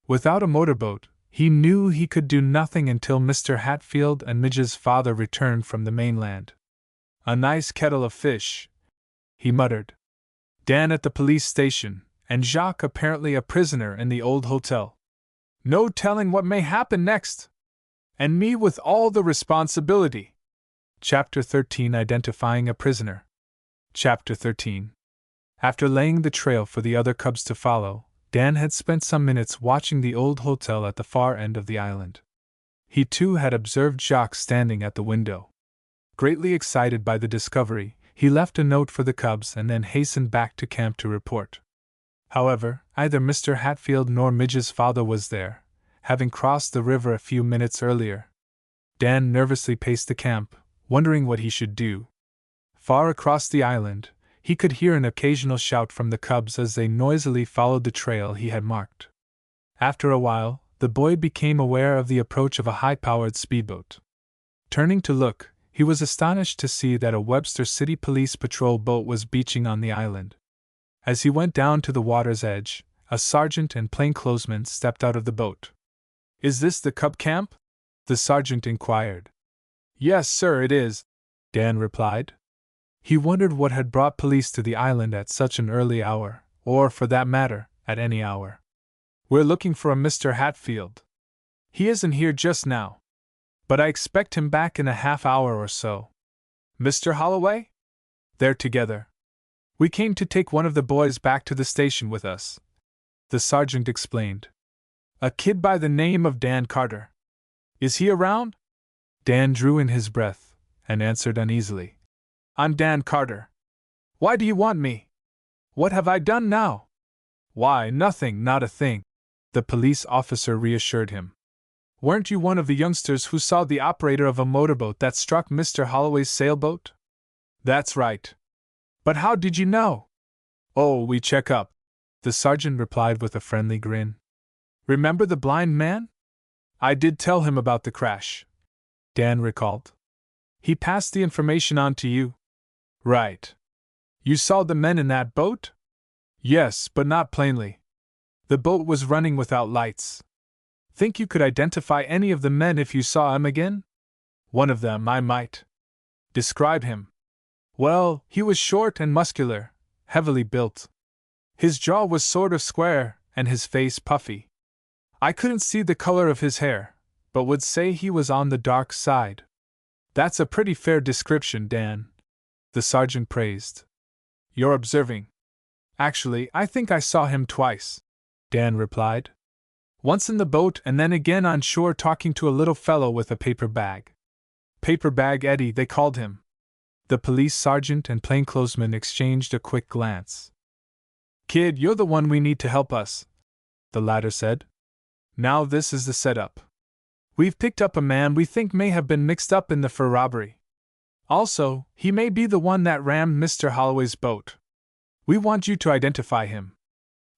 Without a motorboat, he knew he could do nothing until Mr. Hatfield and Midge's father returned from the mainland. A nice kettle of fish, he muttered. Dan at the police station, and Jacques apparently a prisoner in the old hotel. No telling what may happen next. And me with all the responsibility. Chapter 13 Identifying a Prisoner. Chapter 13. After laying the trail for the other cubs to follow, Dan had spent some minutes watching the old hotel at the far end of the island. He too had observed Jacques standing at the window. Greatly excited by the discovery, he left a note for the cubs and then hastened back to camp to report. However, either Mr. Hatfield nor Midge's father was there, having crossed the river a few minutes earlier. Dan nervously paced the camp, wondering what he should do. Far across the island, he could hear an occasional shout from the cubs as they noisily followed the trail he had marked. After a while, the boy became aware of the approach of a high-powered speedboat. Turning to look, he was astonished to see that a Webster City Police patrol boat was beaching on the island. As he went down to the water's edge, a sergeant and plainclothesman stepped out of the boat. Is this the cub camp? The sergeant inquired. Yes, sir, it is, Dan replied. He wondered what had brought police to the island at such an early hour, or, for that matter, at any hour. We're looking for a Mr. Hatfield. He isn't here just now, but I expect him back in a half hour or so. Mr. Holloway? They're together. We came to take one of the boys back to the station with us. the sergeant explained. A kid by the name of Dan Carter. Is he around? Dan drew in his breath and answered uneasily. I'm Dan Carter. Why do you want me? What have I done now? Why, nothing, not a thing, the police officer reassured him. Weren't you one of the youngsters who saw the operator of a motorboat that struck Mr. Holloway's sailboat? That's right. But how did you know? Oh, we check up, the sergeant replied with a friendly grin. Remember the blind man? I did tell him about the crash, Dan recalled. He passed the information on to you? Right. You saw the men in that boat? Yes, but not plainly. The boat was running without lights. Think you could identify any of the men if you saw him again? One of them I might. Describe him. Well, he was short and muscular, heavily built. His jaw was sort of square, and his face puffy. I couldn't see the color of his hair, but would say he was on the dark side. That's a pretty fair description, Dan, the sergeant praised. You're observing. Actually, I think I saw him twice, Dan replied. Once in the boat and then again on shore talking to a little fellow with a paper bag. Paper Bag Eddie, they called him. The police sergeant and plainclothesman exchanged a quick glance. Kid, you're the one we need to help us, the latter said. Now this is the setup. We've picked up a man we think may have been mixed up in the fur robbery. Also, he may be the one that rammed Mr. Holloway's boat. We want you to identify him.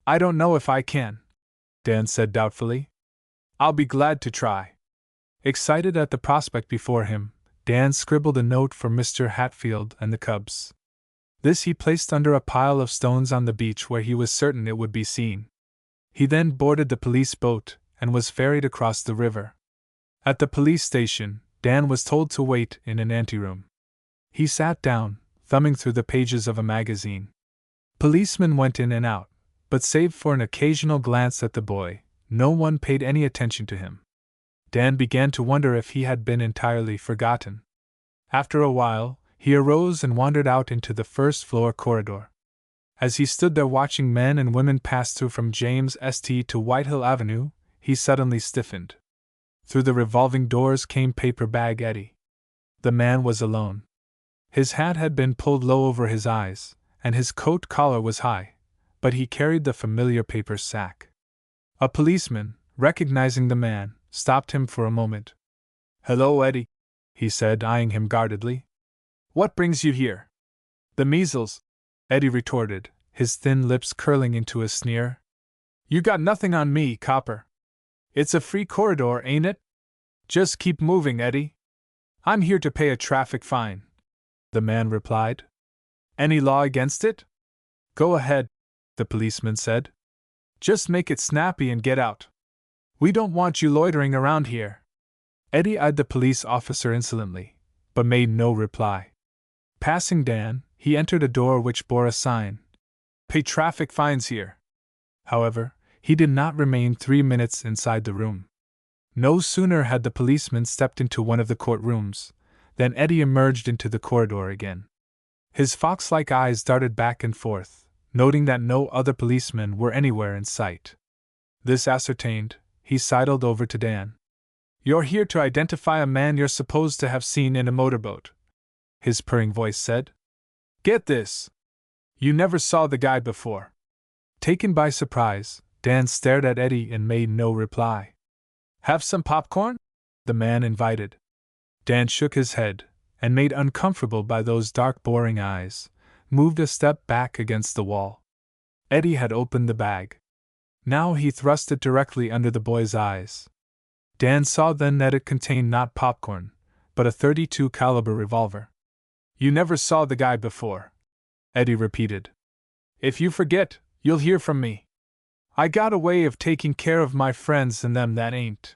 I don't know if I can, Dan said doubtfully. I'll be glad to try. Excited at the prospect before him, Dan scribbled a note for Mr. Hatfield and the cubs. This he placed under a pile of stones on the beach where he was certain it would be seen. He then boarded the police boat and was ferried across the river. At the police station, Dan was told to wait in an anteroom. He sat down, thumbing through the pages of a magazine. Policemen went in and out, but save for an occasional glance at the boy, no one paid any attention to him. Dan began to wonder if he had been entirely forgotten. After a while, he arose and wandered out into the first-floor corridor. As he stood there watching men and women pass through from James St. to Whitehill Avenue, he suddenly stiffened. Through the revolving doors came Paper Bag Eddie. The man was alone. His hat had been pulled low over his eyes, and his coat collar was high, but he carried the familiar paper sack. A policeman, recognizing the man, stopped him for a moment. Hello, Eddie, he said, eyeing him guardedly. What brings you here? The measles, Eddie retorted, his thin lips curling into a sneer. You got nothing on me, copper. It's a free corridor, ain't it? Just keep moving, Eddie. I'm here to pay a traffic fine, the man replied. Any law against it? Go ahead, the policeman said. Just make it snappy and get out. We don't want you loitering around here. Eddie eyed the police officer insolently, but made no reply. Passing Dan, he entered a door which bore a sign. Pay traffic fines here. However, he did not remain 3 minutes inside the room. No sooner had the policeman stepped into one of the courtrooms than Eddie emerged into the corridor again. His fox-like eyes darted back and forth, noting that no other policemen were anywhere in sight. This ascertained, he sidled over to Dan. You're here to identify a man you're supposed to have seen in a motorboat, his purring voice said. Get this. You never saw the guy before. Taken by surprise, Dan stared at Eddie and made no reply. Have some popcorn? The man invited. Dan shook his head, and made uncomfortable by those dark boring eyes, moved a step back against the wall. Eddie had opened the bag. Now he thrust it directly under the boy's eyes. Dan saw then that it contained not popcorn, but a .32 caliber revolver. You never saw the guy before, Eddie repeated. If you forget, you'll hear from me. I got a way of taking care of my friends and them that ain't.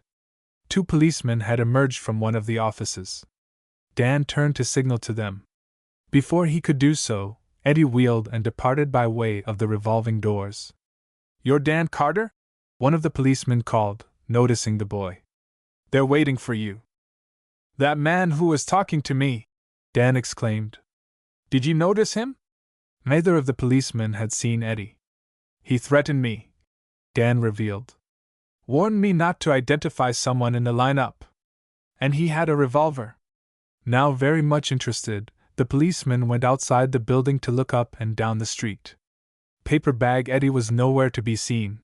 2 policemen had emerged from one of the offices. Dan turned to signal to them. Before he could do so, Eddie wheeled and departed by way of the revolving doors. You're Dan Carter? One of the policemen called, noticing the boy. They're waiting for you. That man who was talking to me, Dan exclaimed. Did you notice him? Neither of the policemen had seen Eddie. He threatened me. Dan revealed. Warned me not to identify someone in the lineup. And he had a revolver. Now very much interested, the policeman went outside the building to look up and down the street. Paper Bag Eddie was nowhere to be seen.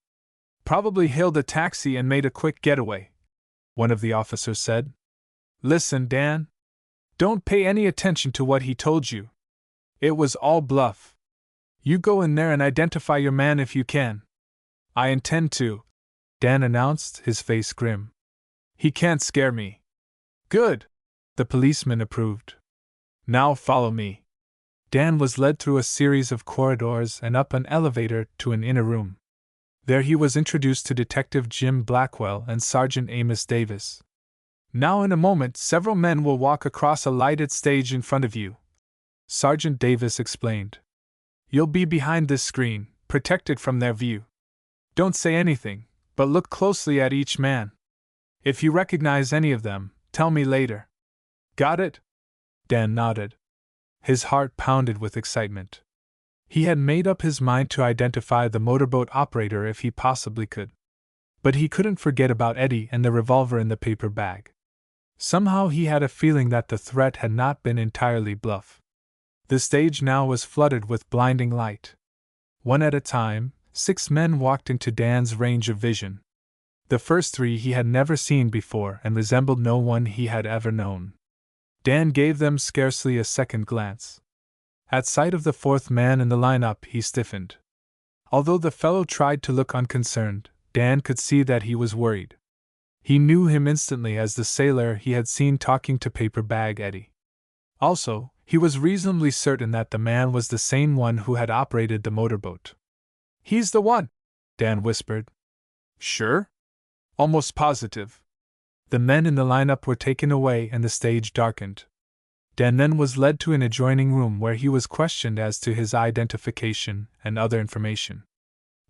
Probably hailed a taxi and made a quick getaway, one of the officers said. Listen, Dan. Don't pay any attention to what he told you. It was all bluff. You go in there and identify your man if you can. I intend to, Dan announced, his face grim. He can't scare me. Good, the policeman approved. Now follow me. Dan was led through a series of corridors and up an elevator to an inner room. There he was introduced to Detective Jim Blackwell and Sergeant Amos Davis. Now in a moment several men will walk across a lighted stage in front of you, Sergeant Davis explained. You'll be behind this screen, protected from their view. Don't say anything, but look closely at each man. If you recognize any of them, tell me later. Got it? Dan nodded. His heart pounded with excitement. He had made up his mind to identify the motorboat operator if he possibly could. But he couldn't forget about Eddie and the revolver in the paper bag. Somehow he had a feeling that the threat had not been entirely bluff. The stage now was flooded with blinding light. One at a time, 6 men walked into Dan's range of vision. The first 3 he had never seen before and resembled no one he had ever known. Dan gave them scarcely a second glance. At sight of the 4th man in the lineup, he stiffened. Although the fellow tried to look unconcerned, Dan could see that he was worried. He knew him instantly as the sailor he had seen talking to Paper Bag Eddie. Also, he was reasonably certain that the man was the same one who had operated the motorboat. He's the one, Dan whispered. Sure? Almost positive. The men in the lineup were taken away and the stage darkened. Dan then was led to an adjoining room where he was questioned as to his identification and other information.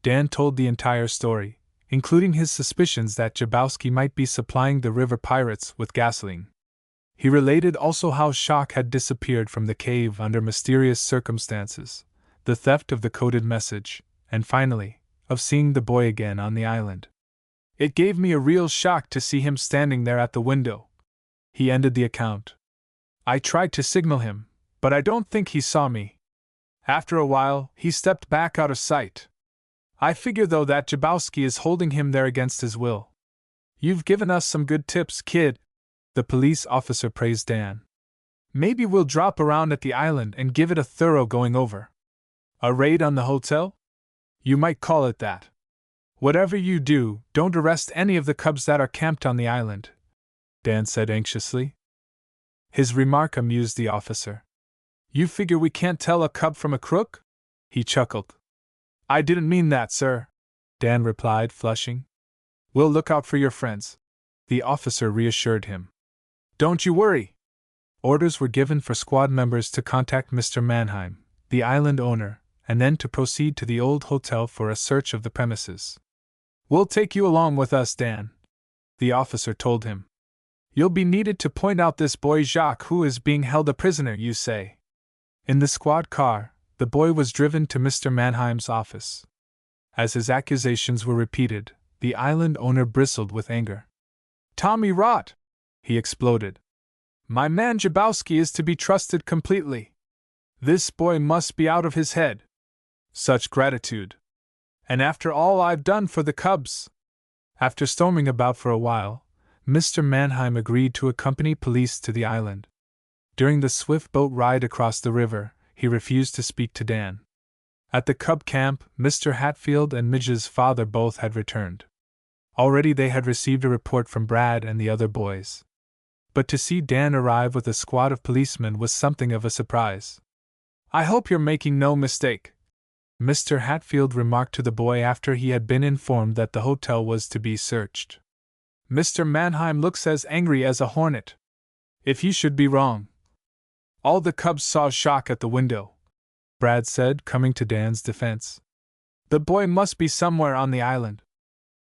Dan told the entire story, including his suspicions that Jabowski might be supplying the river pirates with gasoline. He related also how Shock had disappeared from the cave under mysterious circumstances, the theft of the coded message, and finally, of seeing the boy again on the island. It gave me a real shock to see him standing there at the window. He ended the account. I tried to signal him, but I don't think he saw me. After a while, he stepped back out of sight. I figure though that Jabowski is holding him there against his will. You've given us some good tips, kid, the police officer praised Dan. Maybe we'll drop around at the island and give it a thorough going over. A raid on the hotel? You might call it that. Whatever you do, don't arrest any of the cubs that are camped on the island, Dan said anxiously. His remark amused the officer. You figure we can't tell a cub from a crook? He chuckled. I didn't mean that, sir, Dan replied, flushing. We'll look out for your friends, the officer reassured him. Don't you worry. Orders were given for squad members to contact Mr. Mannheim, the island owner, and then to proceed to the old hotel for a search of the premises. We'll take you along with us, Dan, the officer told him. You'll be needed to point out this boy Jacques who is being held a prisoner, you say. In the squad car, the boy was driven to Mr. Mannheim's office. As his accusations were repeated, the island owner bristled with anger. Tommy Rot! He exploded. My man Jabowski is to be trusted completely. This boy must be out of his head. Such gratitude. And after all I've done for the cubs. After storming about for a while, Mr. Mannheim agreed to accompany police to the island. During the swift boat ride across the river, he refused to speak to Dan. At the cub camp, Mr. Hatfield and Midge's father both had returned. Already they had received a report from Brad and the other boys. But to see Dan arrive with a squad of policemen was something of a surprise. I hope you're making no mistake, Mr. Hatfield remarked to the boy after he had been informed that the hotel was to be searched. Mr. Mannheim looks as angry as a hornet. If you should be wrong. All the cubs saw Shock at the window, Brad said, coming to Dan's defense. The boy must be somewhere on the island.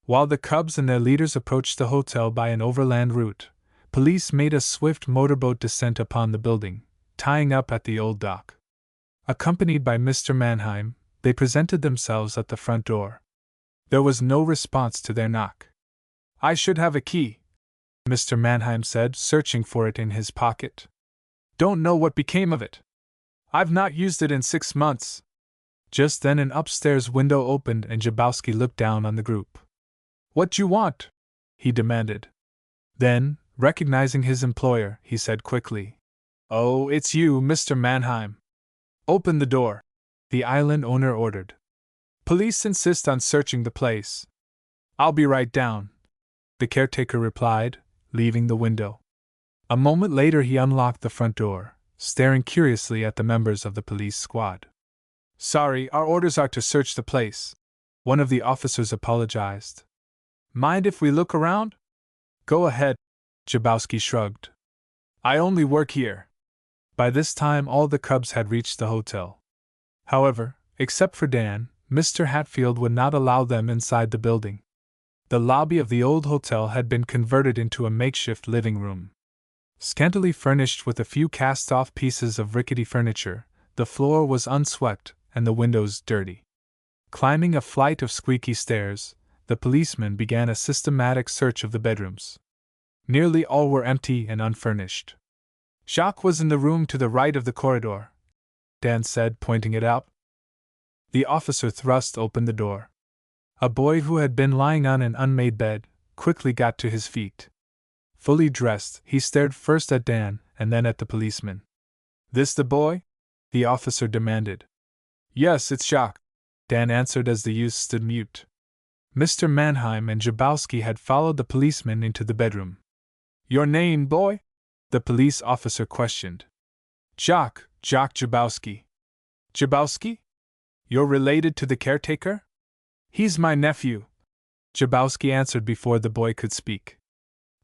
While the cubs and their leaders approached the hotel by an overland route, police made a swift motorboat descent upon the building, tying up at the old dock. Accompanied by Mr. Mannheim, they presented themselves at the front door. There was no response to their knock. I should have a key, Mr. Mannheim said, searching for it in his pocket. Don't know what became of it. I've not used it in 6 months. Just then an upstairs window opened and Jabowski looked down on the group. What you want? He demanded. Then, recognizing his employer, he said quickly, Oh, it's you, Mr. Mannheim. Open the door, the island owner ordered. Police insist on searching the place. I'll be right down, the caretaker replied, leaving the window. A moment later he unlocked the front door, staring curiously at the members of the police squad. Sorry, our orders are to search the place, one of the officers apologized. Mind if we look around? Go ahead, Jabowski shrugged. I only work here. By this time all the cubs had reached the hotel. However, except for Dan, Mr. Hatfield would not allow them inside the building. The lobby of the old hotel had been converted into a makeshift living room. Scantily furnished with a few cast-off pieces of rickety furniture, the floor was unswept and the windows dirty. Climbing a flight of squeaky stairs, the policeman began a systematic search of the bedrooms. Nearly all were empty and unfurnished. Jacques was in the room to the right of the corridor, Dan said, pointing it out. The officer thrust open the door. A boy who had been lying on an unmade bed quickly got to his feet. Fully dressed, he stared first at Dan and then at the policeman. This the boy? The officer demanded. Yes, it's Jacques, Dan answered as the youth stood mute. Mr. Mannheim and Jabowski had followed the policeman into the bedroom. Your name, boy? The police officer questioned. Jacques Jabowski. Jabowski? You're related to the caretaker? He's my nephew, Jabowski answered before the boy could speak.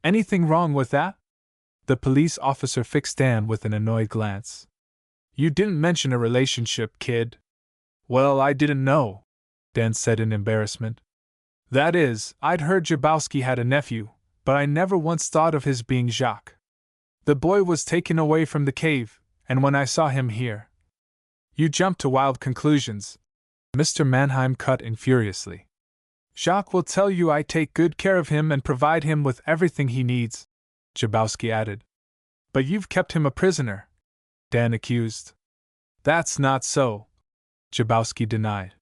Anything wrong with that? The police officer fixed Dan with an annoyed glance. You didn't mention a relationship, kid. Well, I didn't know, Dan said in embarrassment. That is, I'd heard Jabowski had a nephew, but I never once thought of his being Jacques. The boy was taken away from the cave, and when I saw him here. You jumped to wild conclusions, Mr. Mannheim cut in furiously. Jacques will tell you I take good care of him and provide him with everything he needs, Jabowski added. But you've kept him a prisoner, Dan accused. That's not so, Jabowski denied.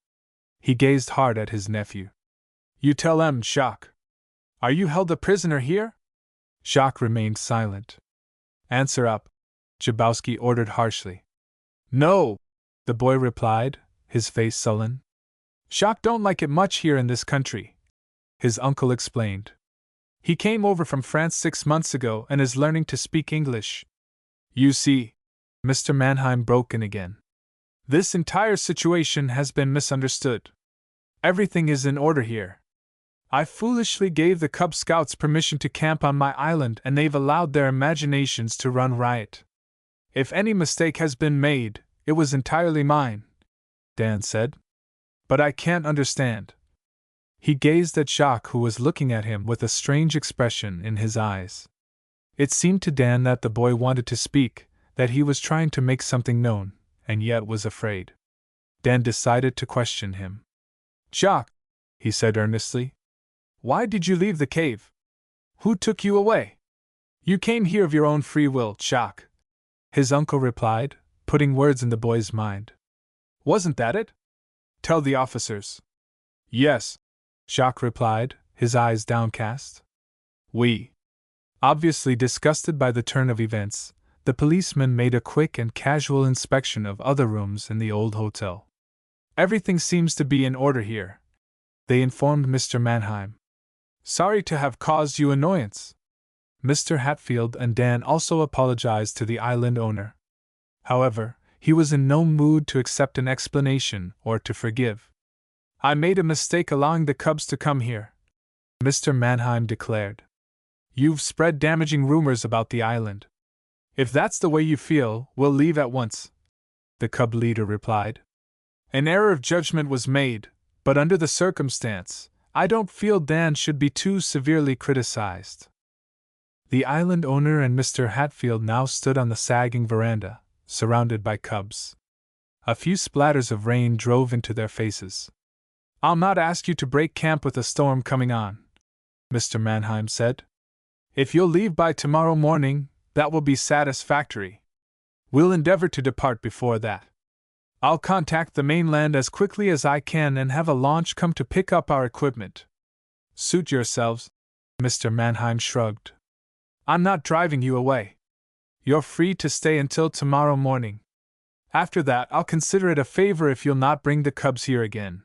He gazed hard at his nephew. You tell him, Jacques. Are you held a prisoner here? Jacques remained silent. Answer up, Jabowski ordered harshly. No, the boy replied, his face sullen. Jacques don't like it much here in this country, his uncle explained. He came over from France 6 months ago and is learning to speak English. You see, Mr. Mannheim broke in again. This entire situation has been misunderstood. Everything is in order here. I foolishly gave the Cub Scouts permission to camp on my island and they've allowed their imaginations to run riot. If any mistake has been made, it was entirely mine, Dan said. But I can't understand. He gazed at Jacques, who was looking at him with a strange expression in his eyes. It seemed to Dan that the boy wanted to speak, that he was trying to make something known, and yet was afraid. Dan decided to question him. Jacques, he said earnestly, why did you leave the cave? Who took you away? You came here of your own free will, Jacques, his uncle replied, putting words in the boy's mind. Wasn't that it? Tell the officers. Yes, Jacques replied, his eyes downcast. We. Obviously disgusted by the turn of events, the policeman made a quick and casual inspection of other rooms in the old hotel. Everything seems to be in order here, they informed Mr. Mannheim. Sorry to have caused you annoyance. Mr. Hatfield and Dan also apologized to the island owner. However, he was in no mood to accept an explanation or to forgive. I made a mistake allowing the cubs to come here, Mr. Mannheim declared. You've spread damaging rumors about the island. If that's the way you feel, we'll leave at once, the cub leader replied. An error of judgment was made, but under the circumstance, I don't feel Dan should be too severely criticized. The island owner and Mr. Hatfield now stood on the sagging veranda, surrounded by cubs. A few splatters of rain drove into their faces. I'll not ask you to break camp with a storm coming on, Mr. Mannheim said. If you'll leave by tomorrow morning, that will be satisfactory. We'll endeavor to depart before that. I'll contact the mainland as quickly as I can and have a launch come to pick up our equipment. Suit yourselves, Mr. Mannheim shrugged. I'm not driving you away. You're free to stay until tomorrow morning. After that, I'll consider it a favor if you'll not bring the cubs here again.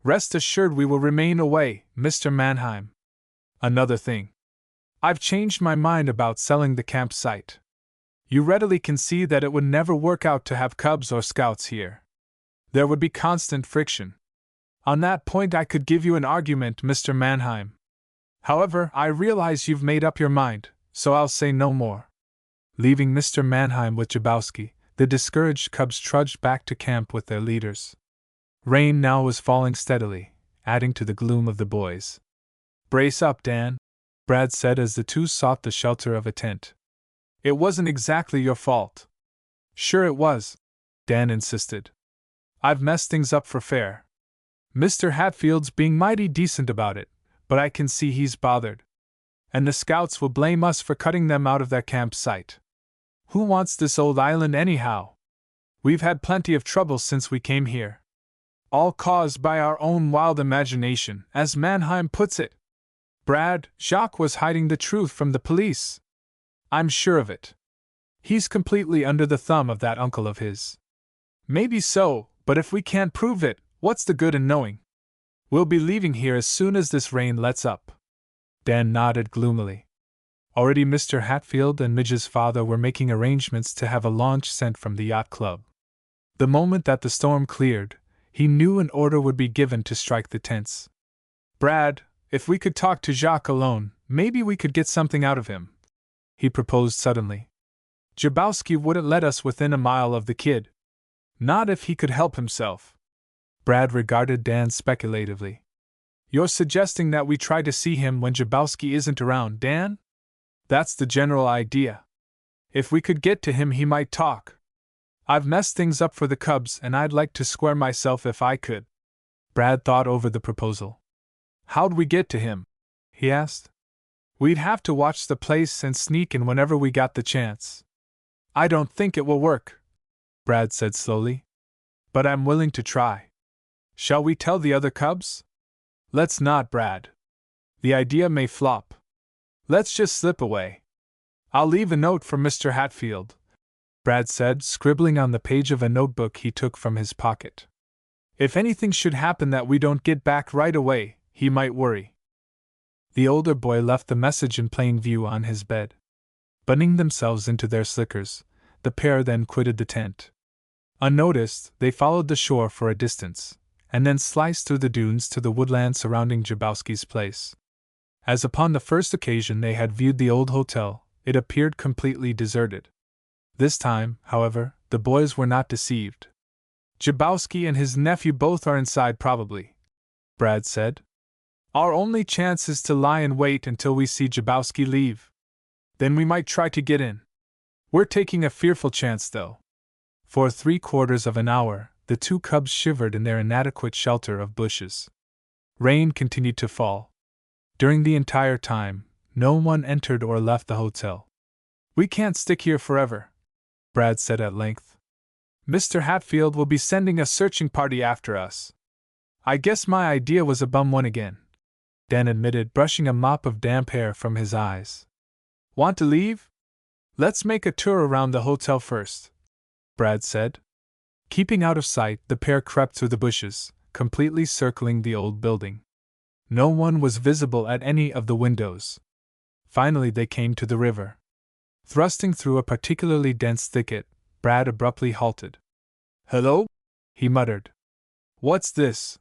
Rest assured we will remain away, Mr. Mannheim. Another thing. I've changed my mind about selling the campsite. You readily can see that it would never work out to have cubs or scouts here. There would be constant friction. On that point I could give you an argument, Mr. Mannheim. However, I realize you've made up your mind, so I'll say no more. Leaving Mr. Mannheim with Jabowski, the discouraged cubs trudged back to camp with their leaders. Rain now was falling steadily, adding to the gloom of the boys. Brace up, Dan, Brad said as the two sought the shelter of a tent. It wasn't exactly your fault. Sure it was, Dan insisted. I've messed things up for fair. Mr. Hatfield's being mighty decent about it, but I can see he's bothered. And the scouts will blame us for cutting them out of their campsite. Who wants this old island anyhow? We've had plenty of trouble since we came here. All caused by our own wild imagination, as Mannheim puts it. Brad, Jacques was hiding the truth from the police. I'm sure of it. He's completely under the thumb of that uncle of his. Maybe so, but if we can't prove it, what's the good in knowing? We'll be leaving here as soon as this rain lets up. Dan nodded gloomily. Already Mr. Hatfield and Midge's father were making arrangements to have a launch sent from the yacht club. The moment that the storm cleared, he knew an order would be given to strike the tents. Brad, if we could talk to Jacques alone, maybe we could get something out of him, he proposed suddenly. Jabowski wouldn't let us within a mile of the kid. Not if he could help himself. Brad regarded Dan speculatively. You're suggesting that we try to see him when Jabowski isn't around, Dan? That's the general idea. If we could get to him, he might talk. I've messed things up for the cubs, and I'd like to square myself if I could. Brad thought over the proposal. How'd we get to him? He asked. We'd have to watch the place and sneak in whenever we got the chance. I don't think it will work, Brad said slowly. But I'm willing to try. Shall we tell the other cubs? Let's not, Brad. The idea may flop. Let's just slip away. I'll leave a note for Mr. Hatfield, Brad said, scribbling on the page of a notebook he took from his pocket. If anything should happen that we don't get back right away, he might worry. The older boy left the message in plain view on his bed. Buttoning themselves into their slickers, the pair then quitted the tent. Unnoticed, they followed the shore for a distance, and then sliced through the dunes to the woodland surrounding Jabowski's place. As upon the first occasion they had viewed the old hotel, it appeared completely deserted. This time, however, the boys were not deceived. Jabowski and his nephew both are inside probably, Brad said. Our only chance is to lie in wait until we see Jabowski leave. Then we might try to get in. We're taking a fearful chance, though. For 3/4 of an hour, the two cubs shivered in their inadequate shelter of bushes. Rain continued to fall. During the entire time, no one entered or left the hotel. We can't stick here forever, Brad said at length. Mr. Hatfield will be sending a searching party after us. I guess my idea was a bum one again, Dan admitted, brushing a mop of damp hair from his eyes. Want to leave? Let's make a tour around the hotel first, Brad said. Keeping out of sight, the pair crept through the bushes, completely circling the old building. No one was visible at any of the windows. Finally they came to the river. Thrusting through a particularly dense thicket, Brad abruptly halted. Hello? He muttered. What's this?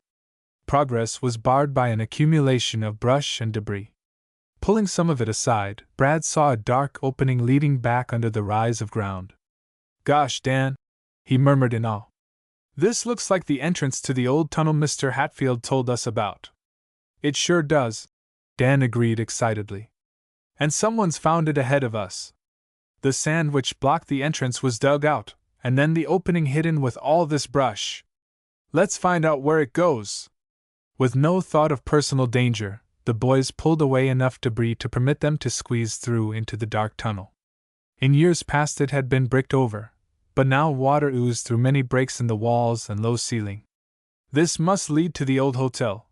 Progress was barred by an accumulation of brush and debris. Pulling some of it aside, Brad saw a dark opening leading back under the rise of ground. Gosh, Dan, he murmured in awe. This looks like the entrance to the old tunnel Mr. Hatfield told us about. It sure does, Dan agreed excitedly. And someone's found it ahead of us. The sand which blocked the entrance was dug out, and then the opening hidden with all this brush. Let's find out where it goes. With no thought of personal danger, the boys pulled away enough debris to permit them to squeeze through into the dark tunnel. In years past it had been bricked over, but now water oozed through many breaks in the walls and low ceiling. "This must lead to the old hotel,"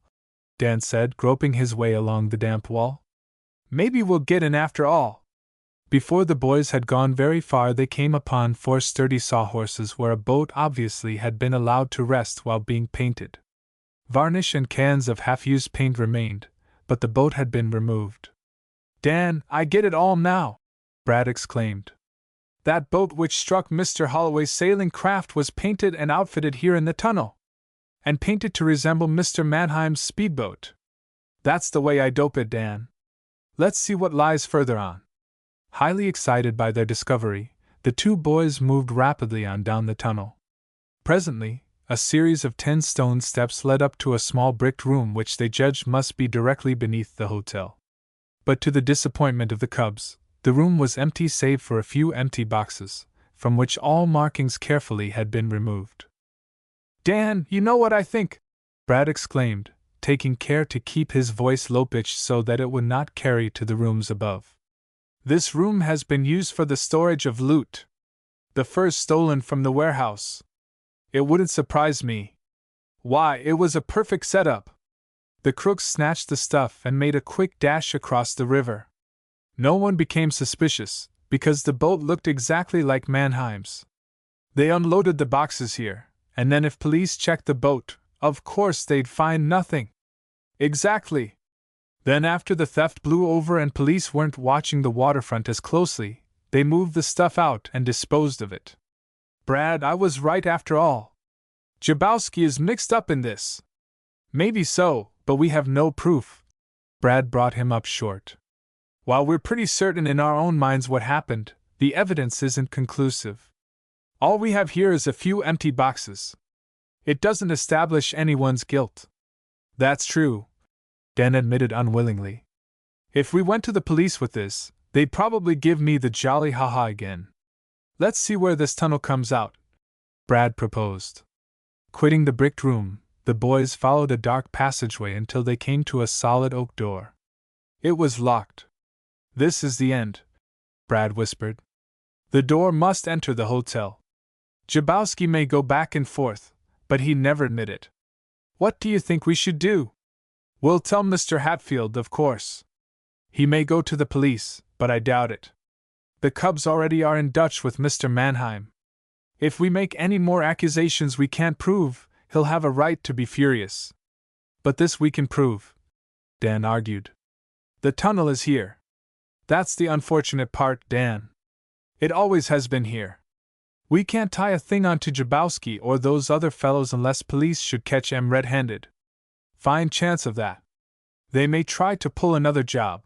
Dan said, groping his way along the damp wall. "Maybe we'll get in after all." Before the boys had gone very far, they came upon 4 sturdy sawhorses where a boat obviously had been allowed to rest while being painted. Varnish and cans of half-used paint remained, but the boat had been removed. "Dan, I get it all now!" Brad exclaimed. "That boat which struck Mr. Holloway's sailing craft was painted and outfitted here in the tunnel. And painted to resemble Mr. Mannheim's speedboat. That's the way I dope it, Dan. Let's see what lies further on." Highly excited by their discovery, the 2 boys moved rapidly on down the tunnel. Presently, a series of 10 stone steps led up to a small bricked room which they judged must be directly beneath the hotel. But to the disappointment of the cubs, the room was empty save for a few empty boxes, from which all markings carefully had been removed. "Dan, you know what I think?" Brad exclaimed, taking care to keep his voice low-pitched so that it would not carry to the rooms above. "This room has been used for the storage of loot. The furs stolen from the warehouse. It wouldn't surprise me. Why, it was a perfect setup." The crooks snatched the stuff and made a quick dash across the river. No one became suspicious, because the boat looked exactly like Mannheim's. They unloaded the boxes here, and then if police checked the boat, of course they'd find nothing. Exactly. Then after the theft blew over and police weren't watching the waterfront as closely, they moved the stuff out and disposed of it. Brad, I was right after all. Jabowski is mixed up in this. Maybe so, but we have no proof. Brad brought him up short. While we're pretty certain in our own minds what happened, the evidence isn't conclusive. All we have here is a few empty boxes. It doesn't establish anyone's guilt. That's true, Dan admitted unwillingly. If we went to the police with this, they'd probably give me the jolly ha-ha again. Let's see where this tunnel comes out, Brad proposed. Quitting the bricked room, the boys followed a dark passageway until they came to a solid oak door. It was locked. "This is the end," Brad whispered. "The door must enter the hotel. Jabowski may go back and forth, but he never admit it. What do you think we should do?" "We'll tell Mr. Hatfield, of course. He may go to the police, but I doubt it. The cubs already are in Dutch with Mr. Mannheim. If we make any more accusations we can't prove, he'll have a right to be furious. But this we can prove," Dan argued. "The tunnel is here. That's the unfortunate part, Dan. It always has been here. We can't tie a thing onto Jabowski or those other fellows unless police should catch 'em red-handed. Fine chance of that. They may try to pull another job.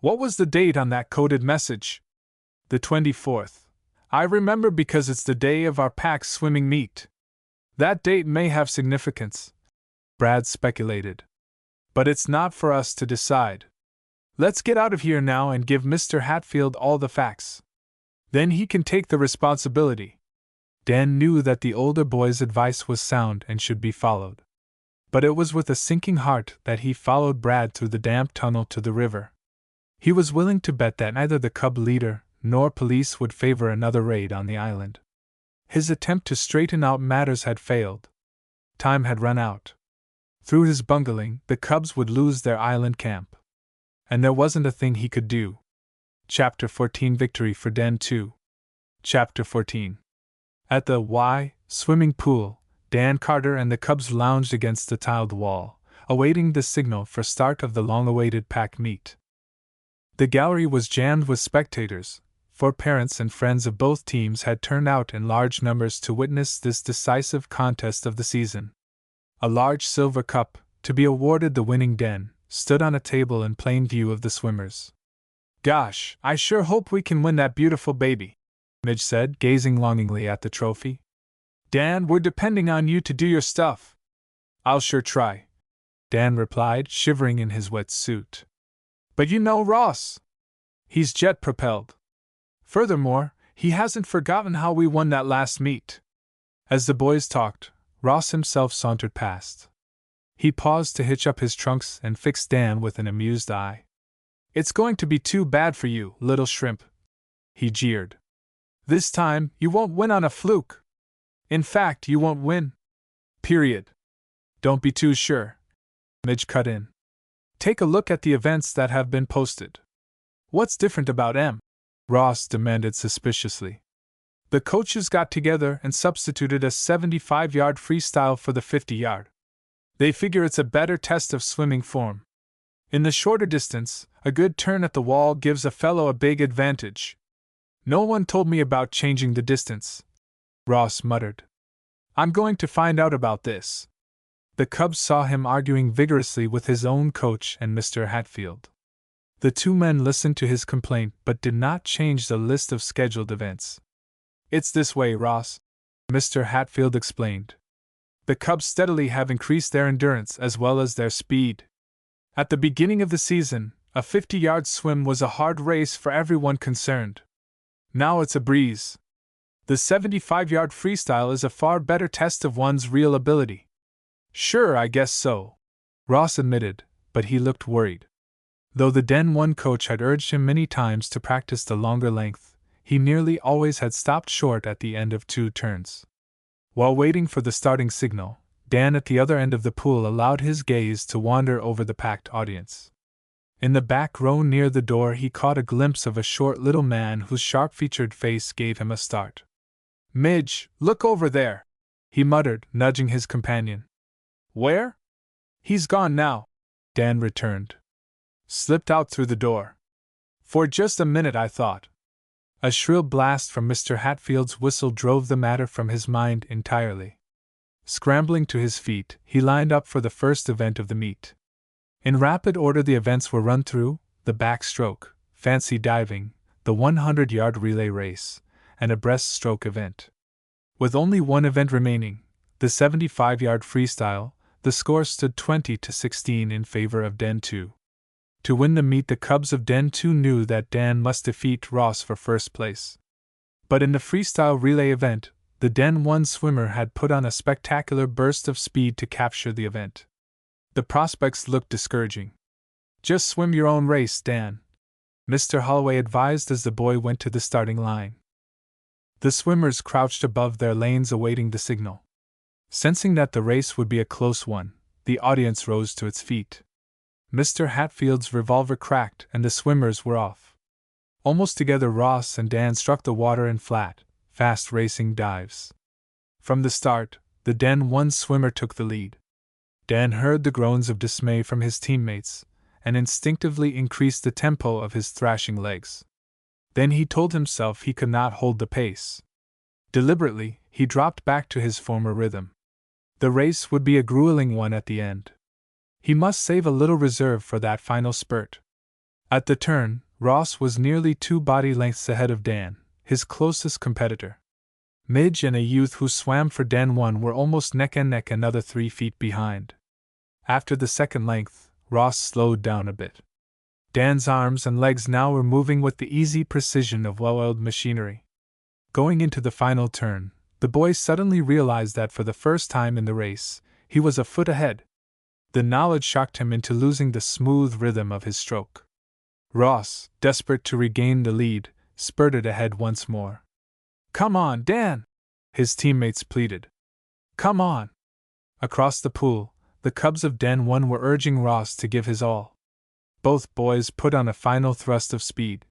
What was the date on that coded message?" "The 24th. I remember because it's the day of our pack's swimming meet." "That date may have significance," Brad speculated. "But it's not for us to decide. Let's get out of here now and give Mr. Hatfield all the facts. Then he can take the responsibility." Dan knew that the older boy's advice was sound and should be followed. But it was with a sinking heart that he followed Brad through the damp tunnel to the river. He was willing to bet that neither the cub leader nor police would favor another raid on the island. His attempt to straighten out matters had failed. Time had run out. Through his bungling, the cubs would lose their island camp. And there wasn't a thing he could do. Chapter 14 Victory for Den 2. Chapter 14. At the swimming pool, Dan Carter and the cubs lounged against the tiled wall, awaiting the signal for start of the long-awaited pack meet. The gallery was jammed with spectators, for parents and friends of both teams had turned out in large numbers to witness this decisive contest of the season. A large silver cup, to be awarded the winning den, stood on a table in plain view of the swimmers. "Gosh, I sure hope we can win that beautiful baby," Midge said, gazing longingly at the trophy. "Dan, we're depending on you to do your stuff." "I'll sure try," Dan replied, shivering in his wet suit. "But you know Ross. He's jet-propelled. Furthermore, he hasn't forgotten how we won that last meet." As the boys talked, Ross himself sauntered past. He paused to hitch up his trunks and fixed Dan with an amused eye. "It's going to be too bad for you, little shrimp," he jeered. "This time, you won't win on a fluke. In fact, you won't win. Period." "Don't be too sure," Midge cut in. "Take a look at the events that have been posted." "What's different about 'em?" Ross demanded suspiciously. "The coaches got together and substituted a 75-yard freestyle for the 50-yard. They figure it's a better test of swimming form. In the shorter distance, a good turn at the wall gives a fellow a big advantage." "No one told me about changing the distance," Ross muttered. "I'm going to find out about this." The Cubs saw him arguing vigorously with his own coach and Mr. Hatfield. The two men listened to his complaint but did not change the list of scheduled events. "It's this way, Ross," Mr. Hatfield explained. "The Cubs steadily have increased their endurance as well as their speed. At the beginning of the season, a 50-yard swim was a hard race for everyone concerned. Now it's a breeze. The 75-yard freestyle is a far better test of one's real ability." "Sure, I guess so," Ross admitted, but he looked worried. Though the Den 1 coach had urged him many times to practice the longer length, he nearly always had stopped short at the end of 2 turns. While waiting for the starting signal, Dan at the other end of the pool allowed his gaze to wander over the packed audience. In the back row near the door he caught a glimpse of a short little man whose sharp-featured face gave him a start. "Midge, look over there," he muttered, nudging his companion. "Where?" "He's gone now," Dan returned. "Slipped out through the door. For just a minute I thought." A shrill blast from Mr. Hatfield's whistle drove the matter from his mind entirely. Scrambling to his feet, he lined up for the first event of the meet. In rapid order the events were run through: the backstroke, fancy diving, the 100-yard relay race, and a breaststroke event. With only one event remaining, the 75-yard freestyle, the score stood 20-16 in favor of Den 2. To win the meet, the Cubs of Den 2 knew that Dan must defeat Ross for first place. But in the freestyle relay event, the Den 1 swimmer had put on a spectacular burst of speed to capture the event. The prospects looked discouraging. "Just swim your own race, Dan," Mr. Holloway advised as the boy went to the starting line. The swimmers crouched above their lanes awaiting the signal. Sensing that the race would be a close one, the audience rose to its feet. Mr. Hatfield's revolver cracked and the swimmers were off. Almost together Ross and Dan struck the water in flat, fast-racing dives. From the start, the Den 1 swimmer took the lead. Dan heard the groans of dismay from his teammates, and instinctively increased the tempo of his thrashing legs. Then he told himself he could not hold the pace. Deliberately, he dropped back to his former rhythm. The race would be a grueling one at the end. He must save a little reserve for that final spurt. At the turn, Ross was nearly 2 body lengths ahead of Dan, his closest competitor. Midge and a youth who swam for Den 1 were almost neck and neck, another 3 feet behind. After the second length, Ross slowed down a bit. Dan's arms and legs now were moving with the easy precision of well-oiled machinery. Going into the final turn, the boy suddenly realized that for the first time in the race, he was a foot ahead. The knowledge shocked him into losing the smooth rhythm of his stroke. Ross, desperate to regain the lead, spurted ahead once more. "Come on, Dan!" his teammates pleaded. "Come on!" Across the pool, the Cubs of Den 1 were urging Ross to give his all. Both boys put on a final thrust of speed.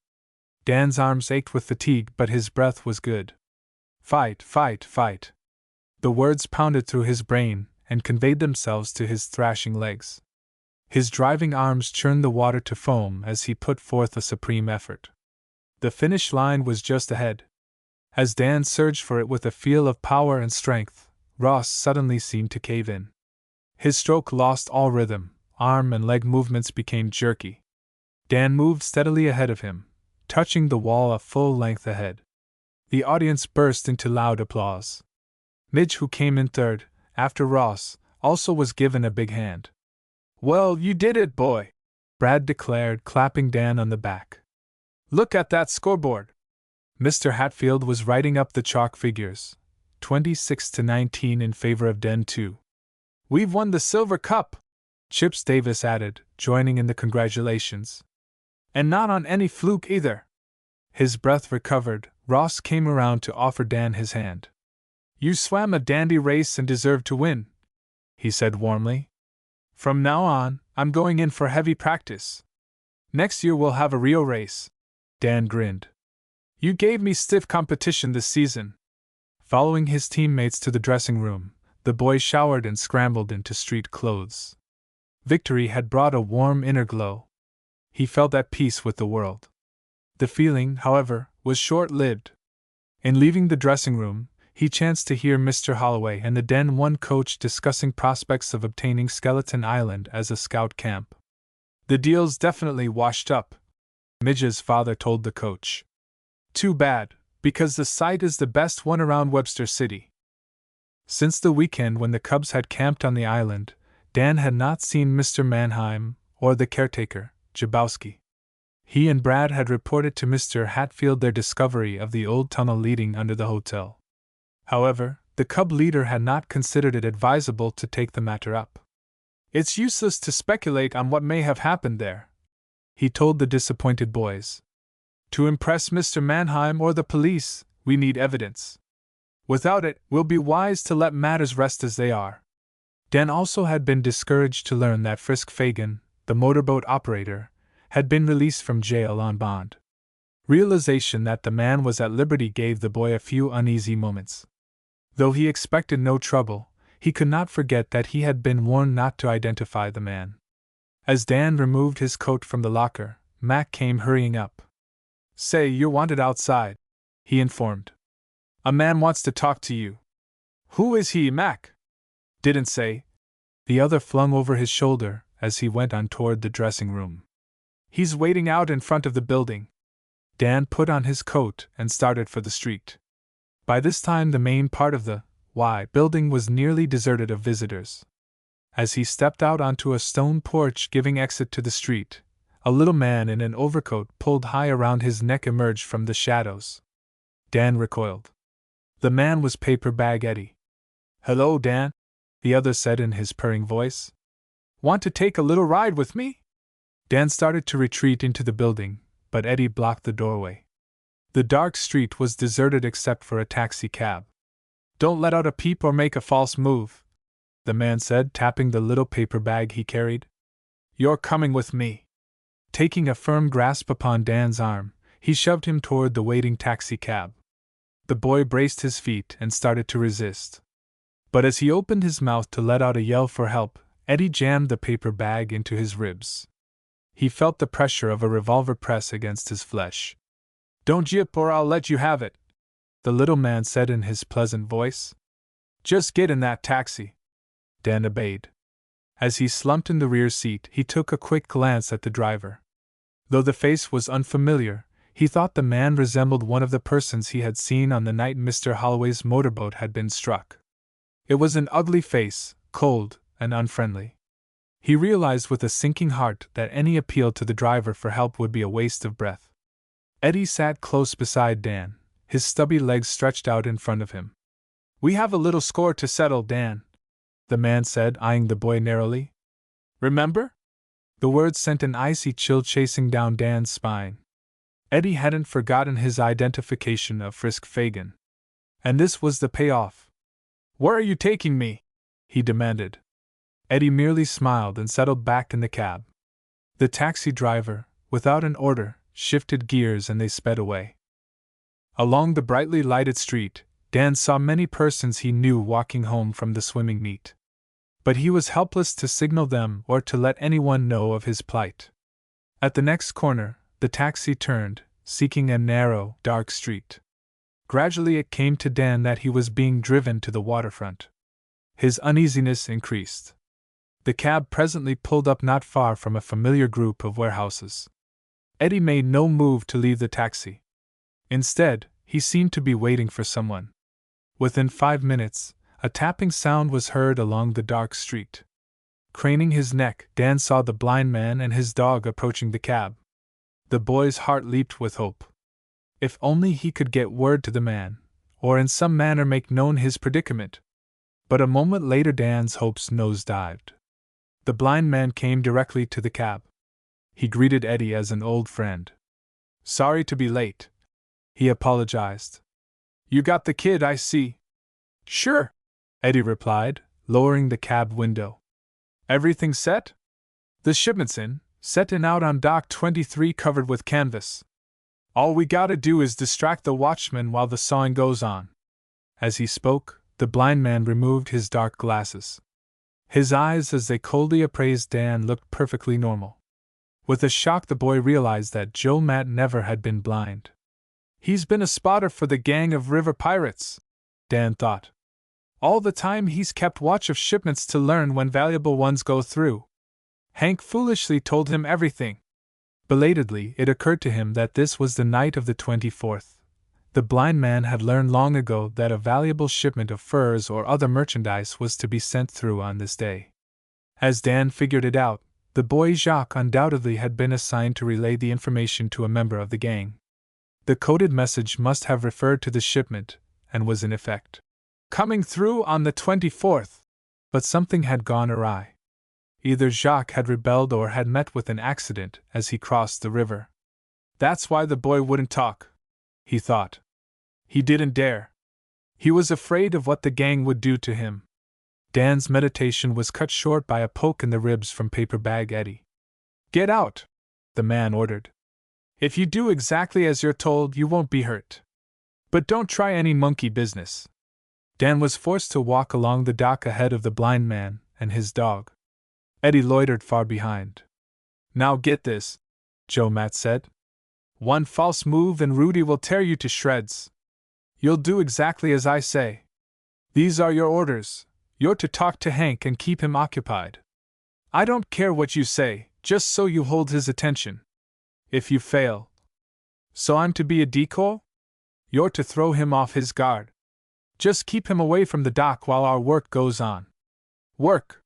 Dan's arms ached with fatigue, but his breath was good. "Fight, fight, fight!" The words pounded through his brain and conveyed themselves to his thrashing legs. His driving arms churned the water to foam as he put forth a supreme effort. The finish line was just ahead. As Dan surged for it with a feel of power and strength, Ross suddenly seemed to cave in. His stroke lost all rhythm, arm and leg movements became jerky. Dan moved steadily ahead of him, touching the wall a full length ahead. The audience burst into loud applause. Midge, who came in third, after Ross, also was given a big hand. "Well, you did it, boy," Brad declared, clapping Dan on the back. "Look at that scoreboard." Mr. Hatfield was writing up the chalk figures, 26-19 in favor of Den 2. We've won the Silver Cup, Chips Davis added, joining in the congratulations. And not on any fluke either. His breath recovered, Ross came around to offer Dan his hand. You swam a dandy race and deserve to win, he said warmly. From now on, I'm going in for heavy practice. Next year we'll have a real race. Dan grinned. You gave me stiff competition this season. Following his teammates to the dressing room, the boy showered and scrambled into street clothes. Victory had brought a warm inner glow. He felt at peace with the world. The feeling, however, was short-lived. In leaving the dressing room, he chanced to hear Mr. Holloway and the Den 1 coach discussing prospects of obtaining Skeleton Island as a scout camp. The deal's definitely washed up, Midge's father told the coach. Too bad, because the site is the best one around Webster City. Since the weekend when the Cubs had camped on the island, Dan had not seen Mr. Mannheim or the caretaker, Jabowski. He and Brad had reported to Mr. Hatfield their discovery of the old tunnel leading under the hotel. However, the Cub leader had not considered it advisable to take the matter up. It's useless to speculate on what may have happened there, he told the disappointed boys. To impress Mr. Mannheim or the police, we need evidence. Without it, we'll be wise to let matters rest as they are. Dan also had been discouraged to learn that Frisk Fagan, the motorboat operator, had been released from jail on bond. Realization that the man was at liberty gave the boy a few uneasy moments. Though he expected no trouble, he could not forget that he had been warned not to identify the man. As Dan removed his coat from the locker, Mac came hurrying up. Say, you're wanted outside, he informed. A man wants to talk to you. Who is he, Mac? Didn't say. The other flung over his shoulder as he went on toward the dressing room. He's waiting out in front of the building. Dan put on his coat and started for the street. By this time the main part of the Y building was nearly deserted of visitors. As he stepped out onto a stone porch giving exit to the street, a little man in an overcoat pulled high around his neck emerged from the shadows. Dan recoiled. The man was Paper Bag Eddie. Hello, Dan, the other said in his purring voice. Want to take a little ride with me? Dan started to retreat into the building, but Eddie blocked the doorway. The dark street was deserted except for a taxi cab. Don't let out a peep or make a false move, the man said, tapping the little paper bag he carried. You're coming with me. Taking a firm grasp upon Dan's arm, he shoved him toward the waiting taxi cab. The boy braced his feet and started to resist. But as he opened his mouth to let out a yell for help, Eddie jammed the paper bag into his ribs. He felt the pressure of a revolver press against his flesh. Don't yip or I'll let you have it, the little man said in his pleasant voice. Just get in that taxi. Dan obeyed. As he slumped in the rear seat, he took a quick glance at the driver. Though the face was unfamiliar, he thought the man resembled one of the persons he had seen on the night Mr. Holloway's motorboat had been struck. It was an ugly face, cold and unfriendly. He realized with a sinking heart that any appeal to the driver for help would be a waste of breath. Eddie sat close beside Dan, his stubby legs stretched out in front of him. We have a little score to settle, Dan, the man said, eyeing the boy narrowly. Remember? The words sent an icy chill chasing down Dan's spine. Eddie hadn't forgotten his identification of Frisk Fagan. And this was the payoff. Where are you taking me? He demanded. Eddie merely smiled and settled back in the cab. The taxi driver, without an order, shifted gears and they sped away. Along the brightly lighted street, Dan saw many persons he knew walking home from the swimming meet. But he was helpless to signal them or to let anyone know of his plight. At the next corner, the taxi turned, seeking a narrow, dark street. Gradually it came to Dan that he was being driven to the waterfront. His uneasiness increased. The cab presently pulled up not far from a familiar group of warehouses. Eddie made no move to leave the taxi. Instead, he seemed to be waiting for someone. Within 5 minutes, a tapping sound was heard along the dark street. Craning his neck, Dan saw the blind man and his dog approaching the cab. The boy's heart leaped with hope. If only he could get word to the man, or in some manner make known his predicament. But a moment later Dan's hopes nosedived. The blind man came directly to the cab. He greeted Eddie as an old friend. "Sorry to be late," he apologized. "You got the kid, I see." "Sure," Eddie replied, lowering the cab window. "Everything set?" "The shipment's in, set and out on dock 23 covered with canvas. All we gotta do is distract the watchman while the sawing goes on." As he spoke, the blind man removed his dark glasses. His eyes, as they coldly appraised Dan, looked perfectly normal. With a shock, the boy realized that Joe Matt never had been blind. "He's been a spotter for the gang of river pirates," Dan thought. "All the time he's kept watch of shipments to learn when valuable ones go through. Hank foolishly told him everything." Belatedly, it occurred to him that this was the night of the 24th. The blind man had learned long ago that a valuable shipment of furs or other merchandise was to be sent through on this day. As Dan figured it out, the boy Jacques undoubtedly had been assigned to relay the information to a member of the gang. The coded message must have referred to the shipment, and was in effect coming through on the 24th. But something had gone awry. Either Jacques had rebelled or had met with an accident as he crossed the river. That's why the boy wouldn't talk, he thought. He didn't dare. He was afraid of what the gang would do to him. Dan's meditation was cut short by a poke in the ribs from Paper Bag Eddie. "Get out," the man ordered. "If you do exactly as you're told, you won't be hurt. But don't try any monkey business." Dan was forced to walk along the dock ahead of the blind man and his dog. Eddie loitered far behind. "Now get this," Joe Matt said. "One false move and Rudy will tear you to shreds. You'll do exactly as I say. These are your orders. You're to talk to Hank and keep him occupied. I don't care what you say, just so you hold his attention. If you fail..." "So I'm to be a decoy?" "You're to throw him off his guard. Just keep him away from the dock while our work goes on." "Work?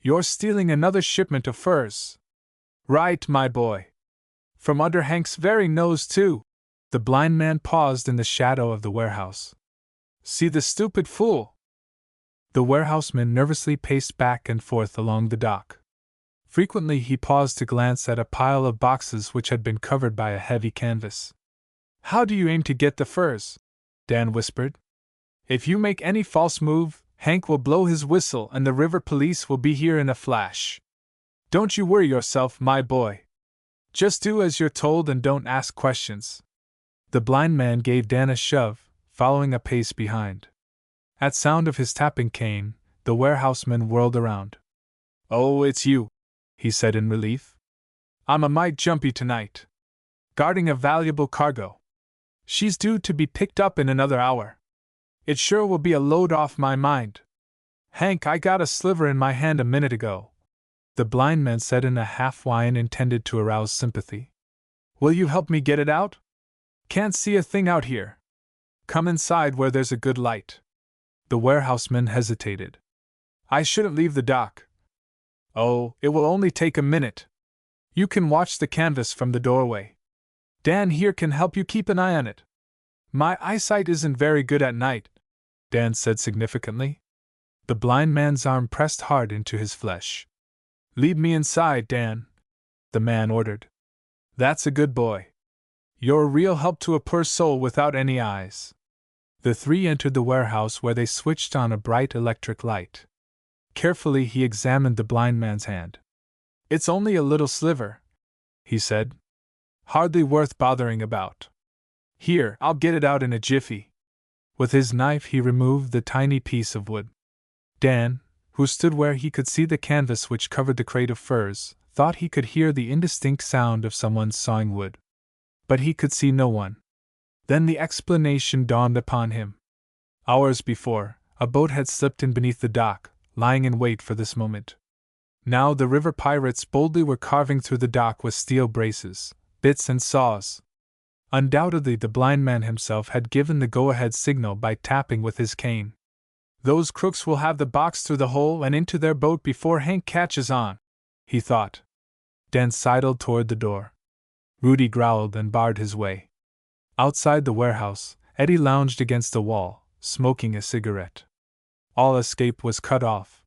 You're stealing another shipment of furs." "Right, my boy. From under Hank's very nose, too." The blind man paused in the shadow of the warehouse. "See the stupid fool?" The warehouseman nervously paced back and forth along the dock. Frequently he paused to glance at a pile of boxes which had been covered by a heavy canvas. "How do you aim to get the furs?" Dan whispered. "If you make any false move, Hank will blow his whistle and the river police will be here in a flash. Don't you worry yourself, my boy. Just do as you're told and don't ask questions." The blind man gave Dan a shove, following a pace behind. At sound of his tapping cane, the warehouseman whirled around. "Oh, it's you," he said in relief. "I'm a mite jumpy tonight. Guarding a valuable cargo. She's due to be picked up in another hour. It sure will be a load off my mind. Hank, I got a sliver in my hand a minute ago," the blind man said in a half-whine intended to arouse sympathy. "Will you help me get it out? Can't see a thing out here. Come inside where there's a good light." The warehouseman hesitated. "I shouldn't leave the dock." "Oh, it will only take a minute. You can watch the canvas from the doorway. Dan here can help you keep an eye on it." "My eyesight isn't very good at night," Dan said significantly. The blind man's arm pressed hard into his flesh. "Lead me inside, Dan," the man ordered. "That's a good boy. You're a real help to a poor soul without any eyes." The three entered the warehouse where they switched on a bright electric light. Carefully he examined the blind man's hand. "It's only a little sliver," he said. "Hardly worth bothering about. Here, I'll get it out in a jiffy." With his knife he removed the tiny piece of wood. Dan, who stood where he could see the canvas which covered the crate of furs, thought he could hear the indistinct sound of someone sawing wood. But he could see no one. Then the explanation dawned upon him. Hours before, a boat had slipped in beneath the dock, lying in wait for this moment. Now the river pirates boldly were carving through the dock with steel braces, bits and saws. Undoubtedly the blind man himself had given the go-ahead signal by tapping with his cane. "Those crooks will have the box through the hole and into their boat before Hank catches on," he thought. Dan sidled toward the door. Rudy growled and barred his way. Outside the warehouse, Eddie lounged against the wall, smoking a cigarette. All escape was cut off.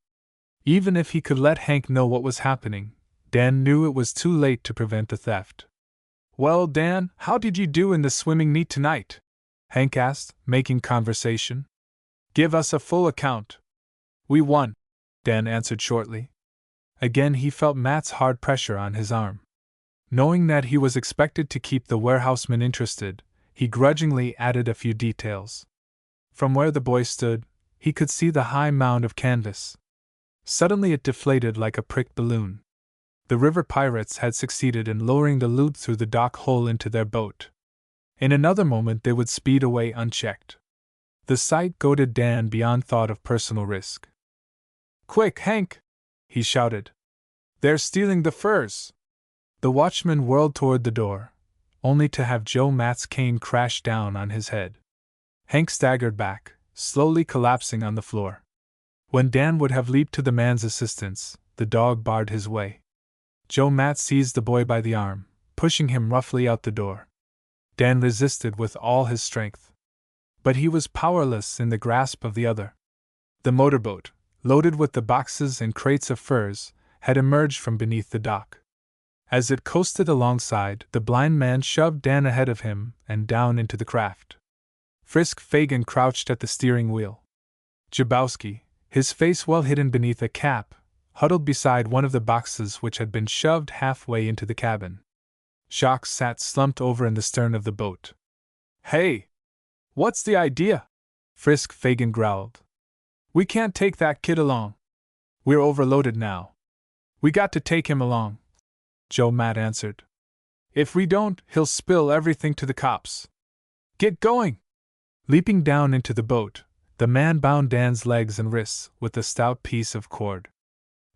Even if he could let Hank know what was happening, Dan knew it was too late to prevent the theft. "Well, Dan, how did you do in the swimming meet tonight?" Hank asked, making conversation. "Give us a full account." "We won," Dan answered shortly. Again he felt Matt's hard pressure on his arm. Knowing that he was expected to keep the warehouseman interested, he grudgingly added a few details. From where the boy stood, he could see the high mound of canvas. Suddenly it deflated like a pricked balloon. The river pirates had succeeded in lowering the loot through the dock hole into their boat. In another moment they would speed away unchecked. The sight goaded Dan beyond thought of personal risk. "Quick, Hank!" he shouted. "They're stealing the furs!" The watchman whirled toward the door, only to have Joe Matt's cane crash down on his head. Hank staggered back, slowly collapsing on the floor. When Dan would have leaped to the man's assistance, the dog barred his way. Joe Matt seized the boy by the arm, pushing him roughly out the door. Dan resisted with all his strength. But he was powerless in the grasp of the other. The motorboat, loaded with the boxes and crates of furs, had emerged from beneath the dock. As it coasted alongside, the blind man shoved Dan ahead of him and down into the craft. Frisk Fagan crouched at the steering wheel. Jabowski, his face well hidden beneath a cap, huddled beside one of the boxes which had been shoved halfway into the cabin. Jacques sat slumped over in the stern of the boat. "Hey! What's the idea?" Frisk Fagan growled. "We can't take that kid along. We're overloaded now. We got to take him along," Joe Matt answered. "If we don't, he'll spill everything to the cops. Get going!" Leaping down into the boat, the man bound Dan's legs and wrists with a stout piece of cord.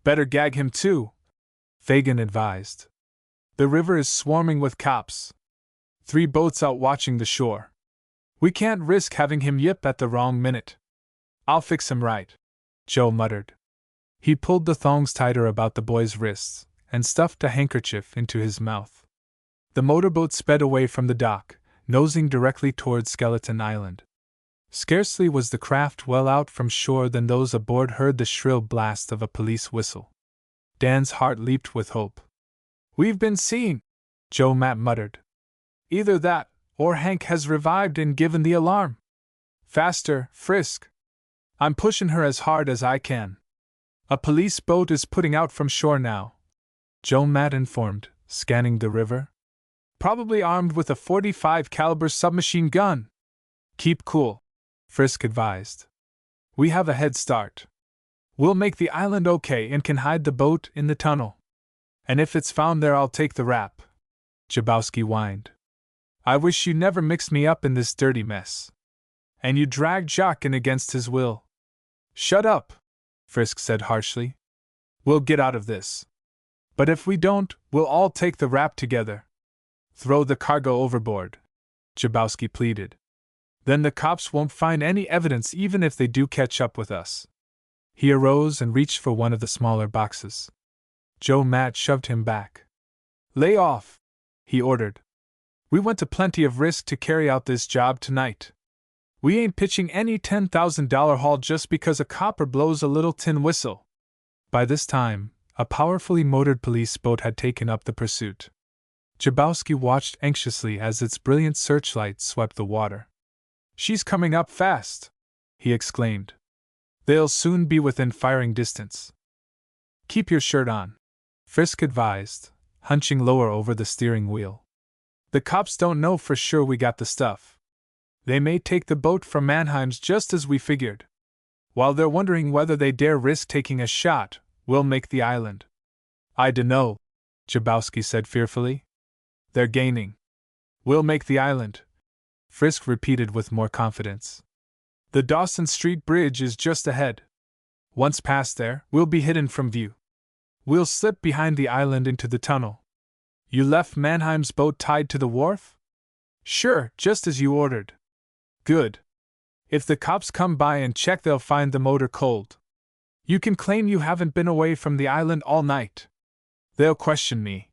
"Better gag him too," Fagan advised. "The river is swarming with cops. 3 boats out watching the shore. We can't risk having him yip at the wrong minute." "I'll fix him right," Joe muttered. He pulled the thongs tighter about the boy's wrists and stuffed a handkerchief into his mouth. The motorboat sped away from the dock, nosing directly toward Skeleton Island. Scarcely was the craft well out from shore than those aboard heard the shrill blast of a police whistle. Dan's heart leaped with hope. "We've been seen," Joe Matt muttered. "Either that, or Hank has revived and given the alarm. Faster, Frisk! I'm pushing her as hard as I can." "A police boat is putting out from shore now," Joe Matt informed, scanning the river. "Probably armed with a .45 caliber submachine gun." "Keep cool," Frisk advised. "We have a head start. We'll make the island okay and can hide the boat in the tunnel. And if it's found there, I'll take the rap," Jabowski whined. "I wish you never mixed me up in this dirty mess. And you dragged Jacques in against his will." "Shut up," Frisk said harshly. "We'll get out of this. But if we don't, we'll all take the rap together." "Throw the cargo overboard," Jabowski pleaded. "Then the cops won't find any evidence even if they do catch up with us." He arose and reached for one of the smaller boxes. Joe Matt shoved him back. "Lay off," he ordered. "We went to plenty of risk to carry out this job tonight. We ain't pitching any $10,000 haul just because a copper blows a little tin whistle." By this time, a powerfully motored police boat had taken up the pursuit. Jabowski watched anxiously as its brilliant searchlight swept the water. "She's coming up fast," he exclaimed. "They'll soon be within firing distance." "Keep your shirt on," Frisk advised, hunching lower over the steering wheel. "The cops don't know for sure we got the stuff. They may take the boat from Mannheim's just as we figured. While they're wondering whether they dare risk taking a shot, we'll make the island." "I dunno," Jabowski said fearfully. "They're gaining. We'll make the island," Frisk repeated with more confidence. "The Dawson Street Bridge is just ahead. Once past there, we'll be hidden from view. We'll slip behind the island into the tunnel." "You left Mannheim's boat tied to the wharf?" "Sure, just as you ordered." "Good. If the cops come by and check, they'll find the motor cold. You can claim you haven't been away from the island all night. They'll question me.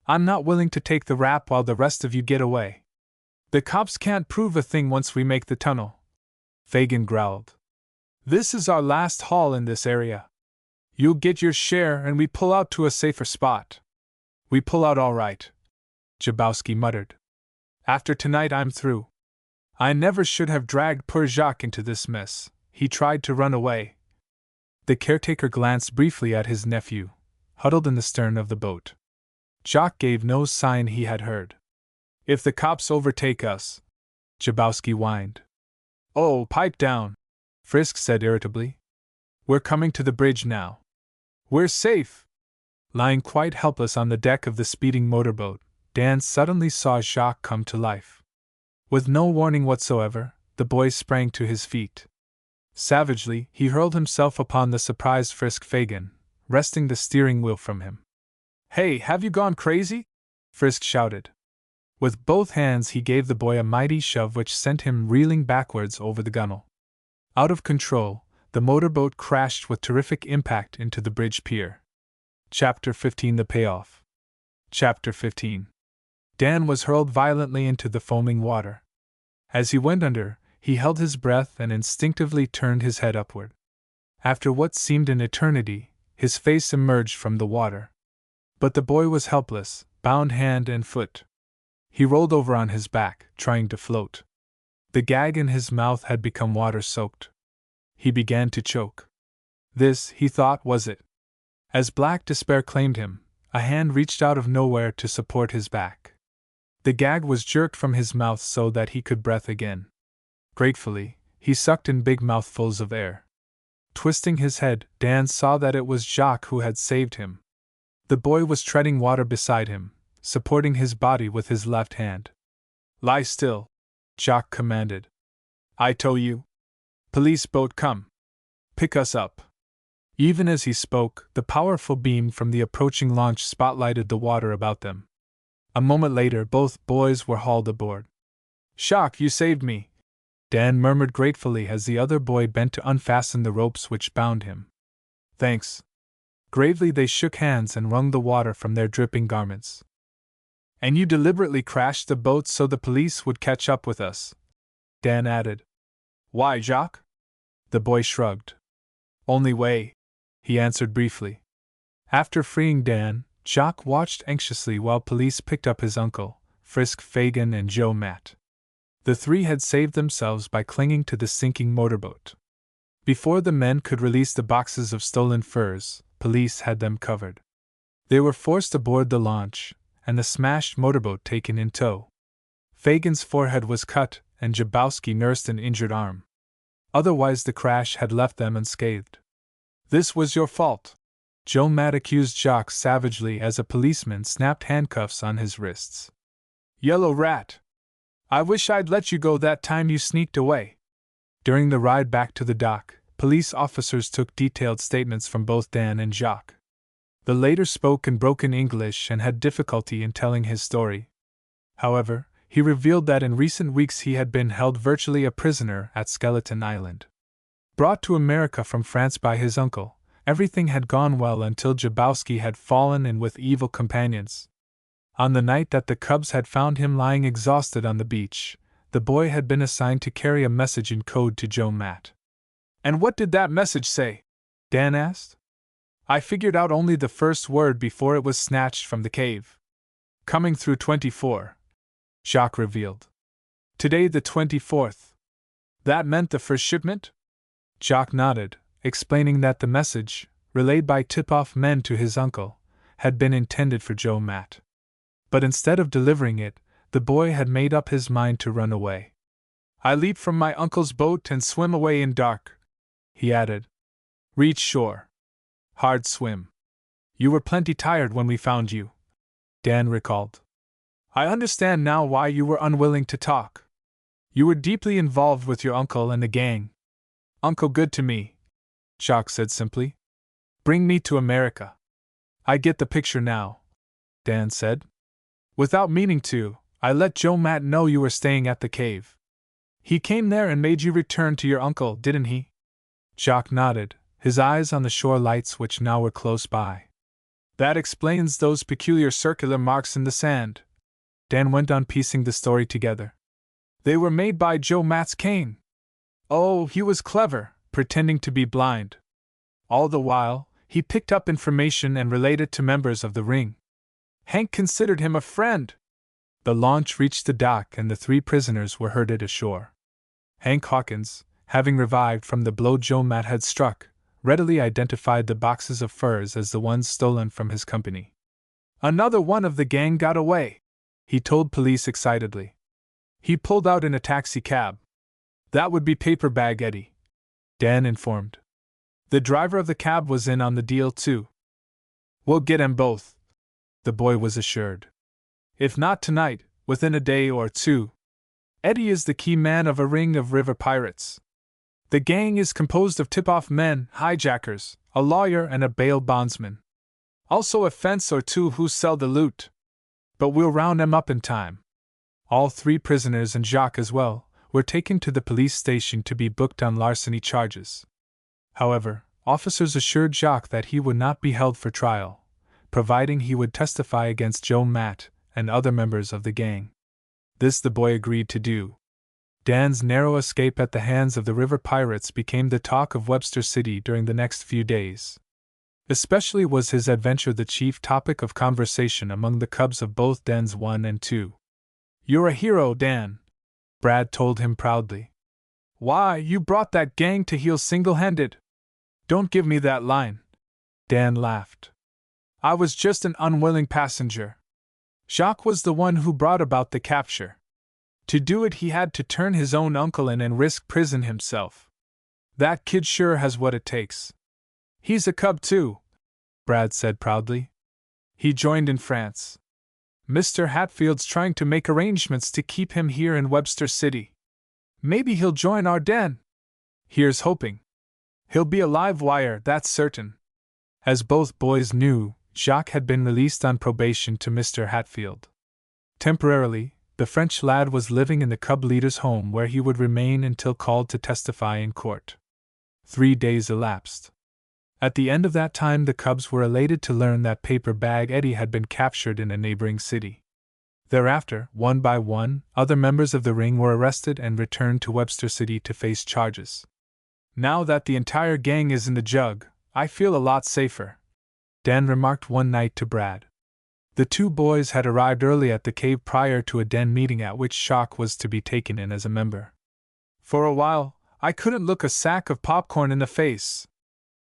I'm not willing to take the rap while the rest of you get away. The cops can't prove a thing once we make the tunnel," Fagan growled. This is our last haul in this area. You'll get your share and we pull out to a safer spot. We pull out all right, Jabowski muttered. After tonight I'm through. I never should have dragged poor Jacques into this mess. He tried to run away. The caretaker glanced briefly at his nephew, huddled in the stern of the boat. Jacques gave no sign he had heard. If the cops overtake us, Jabowski whined. Oh, pipe down, Frisk said irritably. We're coming to the bridge now. We're safe. Lying quite helpless on the deck of the speeding motorboat, Dan suddenly saw Jacques come to life. With no warning whatsoever, the boy sprang to his feet. Savagely, he hurled himself upon the surprised Frisk Fagin, wresting the steering wheel from him. Hey, have you gone crazy? Frisk shouted. With both hands he gave the boy a mighty shove which sent him reeling backwards over the gunwale. Out of control, the motorboat crashed with terrific impact into the bridge pier. Chapter 15 The Payoff. Chapter 15. Dan was hurled violently into the foaming water. As he went under, he held his breath and instinctively turned his head upward. After what seemed an eternity, his face emerged from the water. But the boy was helpless, bound hand and foot. He rolled over on his back, trying to float. The gag in his mouth had become water-soaked. He began to choke. This, he thought, was it. As black despair claimed him, a hand reached out of nowhere to support his back. The gag was jerked from his mouth so that he could breathe again. Gratefully, he sucked in big mouthfuls of air. Twisting his head, Dan saw that it was Jacques who had saved him. The boy was treading water beside him, supporting his body with his left hand. Lie still, Jacques commanded. I tow you. Police boat come. Pick us up. Even as he spoke, the powerful beam from the approaching launch spotlighted the water about them. A moment later, both boys were hauled aboard. Jacques, you saved me, Dan murmured gratefully as the other boy bent to unfasten the ropes which bound him. Thanks. Gravely they shook hands and wrung the water from their dripping garments. And you deliberately crashed the boat so the police would catch up with us, Dan added. Why, Jacques? The boy shrugged. Only way, he answered briefly. After freeing Dan, Jacques watched anxiously while police picked up his uncle, Frisk Fagin and Joe Matt. The three had saved themselves by clinging to the sinking motorboat. Before the men could release the boxes of stolen furs, police had them covered. They were forced aboard the launch, and the smashed motorboat taken in tow. Fagin's forehead was cut, and Jabowski nursed an injured arm. Otherwise the crash had left them unscathed. This was your fault, Joe Matt accused Jacques savagely as a policeman snapped handcuffs on his wrists. Yellow rat! I wish I'd let you go that time you sneaked away. During the ride back to the dock, police officers took detailed statements from both Dan and Jacques. The latter spoke in broken English and had difficulty in telling his story. However, he revealed that in recent weeks he had been held virtually a prisoner at Skeleton Island. Brought to America from France by his uncle, everything had gone well until Jabowski had fallen in with evil companions. On the night that the cubs had found him lying exhausted on the beach, the boy had been assigned to carry a message in code to Joe Matt. And what did that message say? Dan asked. I figured out only the first word before it was snatched from the cave. Coming through 24, Jacques revealed. Today the 24th. That meant the first shipment? Jacques nodded, explaining that the message, relayed by tip-off men to his uncle, had been intended for Joe Matt. But instead of delivering it, the boy had made up his mind to run away. I leap from my uncle's boat and swim away in dark, he added. Reach shore. Hard swim. You were plenty tired when we found you, Dan recalled. I understand now why you were unwilling to talk. You were deeply involved with your uncle and the gang. Uncle good to me, Jacques said simply. Bring me to America. I get the picture now, Dan said. Without meaning to, I let Joe Matt know you were staying at the cave. He came there and made you return to your uncle, didn't he? Jacques nodded, his eyes on the shore lights which now were close by. That explains those peculiar circular marks in the sand. Dan went on piecing the story together. They were made by Joe Matt's cane. Oh, he was clever, pretending to be blind. All the while, he picked up information and relayed it to members of the ring. Hank considered him a friend. The launch reached the dock and the 3 prisoners were herded ashore. Hank Hawkins, having revived from the blow Joe Matt had struck, readily identified the boxes of furs as the ones stolen from his company. "Another one of the gang got away," he told police excitedly. He pulled out in a taxi cab. "That would be Paper Bag Eddie," Dan informed. "The driver of the cab was in on the deal too." "We'll get 'em both," the boy was assured. "If not tonight, within a day or 2. Eddie is the key man of a ring of river pirates. The gang is composed of tip-off men, hijackers, a lawyer and a bail bondsman. Also a fence or 2 who sell the loot. But we'll round 'em up in time." All 3 prisoners and Jacques as well were taken to the police station to be booked on larceny charges. However, officers assured Jacques that he would not be held for trial, providing he would testify against Joe Matt and other members of the gang. This the boy agreed to do. Dan's narrow escape at the hands of the river pirates became the talk of Webster City during the next few days. Especially was his adventure the chief topic of conversation among the cubs of both dens 1 and 2. "You're a hero, Dan," Brad told him proudly. "Why, you brought that gang to heel single-handed." "Don't give me that line," Dan laughed. "I was just an unwilling passenger. Jacques was the one who brought about the capture. To do it, he had to turn his own uncle in and risk prison himself. That kid sure has what it takes." "He's a cub too," Brad said proudly. "He joined in France. Mr. Hatfield's trying to make arrangements to keep him here in Webster City. Maybe he'll join our den. Here's hoping. He'll be a live wire, that's certain." As both boys knew, Jacques had been released on probation to Mr. Hatfield. Temporarily, the French lad was living in the cub leader's home where he would remain until called to testify in court. 3 days elapsed. At the end of that time, the cubs were elated to learn that Paper Bag Eddie had been captured in a neighboring city. Thereafter, one by one, other members of the ring were arrested and returned to Webster City to face charges. "Now that the entire gang is in the jug, I feel a lot safer," Dan remarked one night to Brad. The 2 boys had arrived early at the cave prior to a den meeting at which Jacques was to be taken in as a member. "For a while, I couldn't look a sack of popcorn in the face."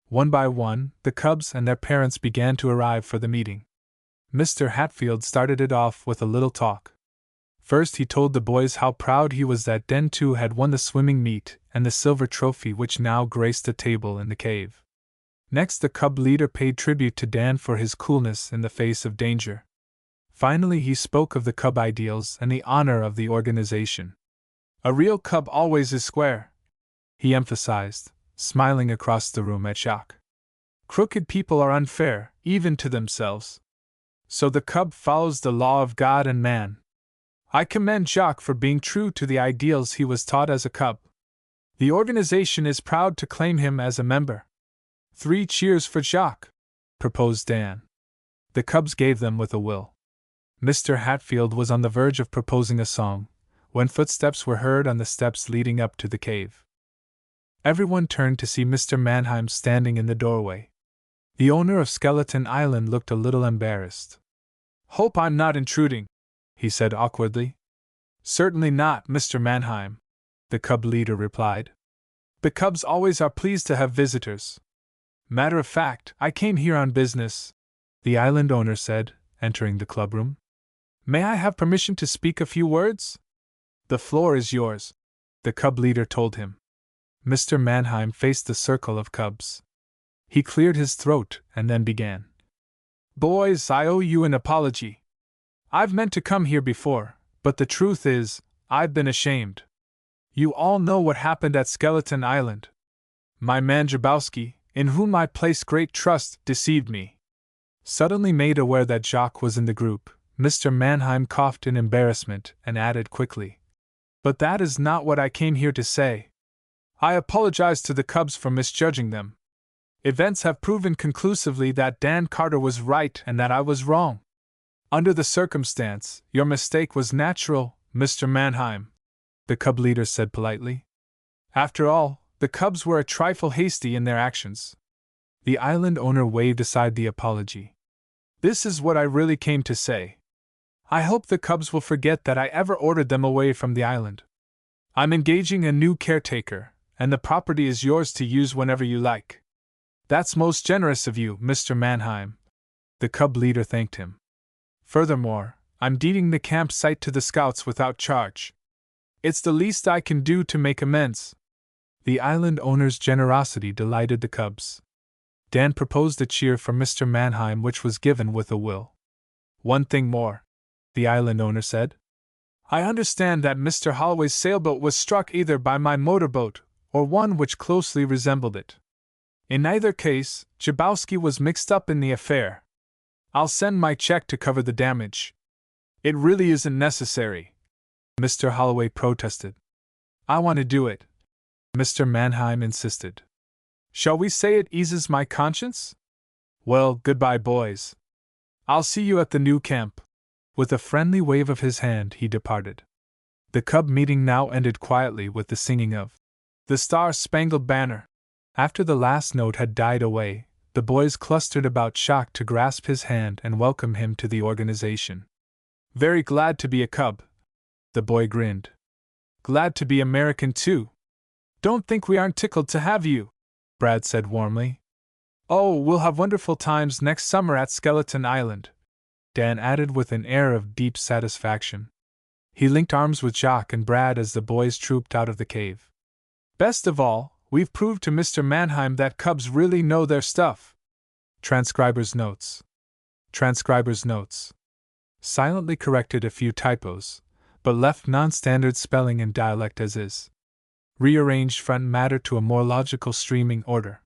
One by one, the cubs and their parents began to arrive for the meeting. Mr. Hatfield started it off with a little talk. First, he told the boys how proud he was that Den 2 had won the swimming meet and the silver trophy which now graced a table in the cave. Next, the cub leader paid tribute to Dan for his coolness in the face of danger. Finally, he spoke of the cub ideals and the honor of the organization. "A real cub always is square," he emphasized, smiling across the room at Jacques. "Crooked people are unfair, even to themselves. So the cub follows the law of God and man. I commend Jacques for being true to the ideals he was taught as a cub. The organization is proud to claim him as a member." 3 cheers for Jacques," proposed Dan. The cubs gave them with a will. Mr. Hatfield was on the verge of proposing a song, when footsteps were heard on the steps leading up to the cave. Everyone turned to see Mr. Mannheim standing in the doorway. The owner of Skeleton Island looked a little embarrassed. "Hope I'm not intruding," he said awkwardly. "Certainly not, Mr. Mannheim," the cub leader replied. "The cubs always are pleased to have visitors. Matter of fact, I came here on business," the island owner said, entering the clubroom. "May I have permission to speak a few words?" "The floor is yours," the cub leader told him. Mr. Mannheim faced the circle of cubs. He cleared his throat and then began. "Boys, I owe you an apology. I've meant to come here before, but the truth is, I've been ashamed. You all know what happened at Skeleton Island. My man Jabowski, in whom I place great trust, deceived me." Suddenly made aware that Jacques was in the group, Mr. Mannheim coughed in embarrassment and added quickly, "But that is not what I came here to say. I apologize to the cubs for misjudging them. Events have proven conclusively that Dan Carter was right and that I was wrong. Under the circumstance, your mistake was natural, Mr. Mannheim," the cub leader said politely. "After all, the cubs were a trifle hasty in their actions. The island owner waved aside the apology. This is what I really came to say. I hope the cubs will forget that I ever ordered them away from the island. I'm engaging a new caretaker, and the property is yours to use whenever you like. That's most generous of you, Mr. Mannheim. The cub leader thanked him. Furthermore, I'm deeding the campsite to the scouts without charge. It's the least I can do to make amends. The island owner's generosity delighted the cubs. Dan proposed a cheer for Mr. Mannheim, which was given with a will. One thing more, the island owner said. I understand that Mr. Holloway's sailboat was struck either by my motorboat or one which closely resembled it. In either case, Jabowski was mixed up in the affair. I'll send my check to cover the damage. It really isn't necessary, Mr. Holloway protested. I want to do it, Mr. Mannheim insisted. Shall we say it eases my conscience? Well, goodbye, boys. I'll see you at the new camp. With a friendly wave of his hand, he departed. The cub meeting now ended quietly with the singing of The Star-Spangled Banner. After the last note had died away, the boys clustered about Shock to grasp his hand and welcome him to the organization. Very glad to be a cub. The boy grinned. Glad to be American, too. Don't think we aren't tickled to have you, Brad said warmly. Oh, we'll have wonderful times next summer at Skeleton Island, Dan added with an air of deep satisfaction. He linked arms with Jock and Brad as the boys trooped out of the cave. Best of all, we've proved to Mr. Mannheim that cubs really know their stuff. Transcriber's notes. Transcriber's notes. Silently corrected a few typos, but left non-standard spelling and dialect as is. Rearranged front matter to a more logical streaming order.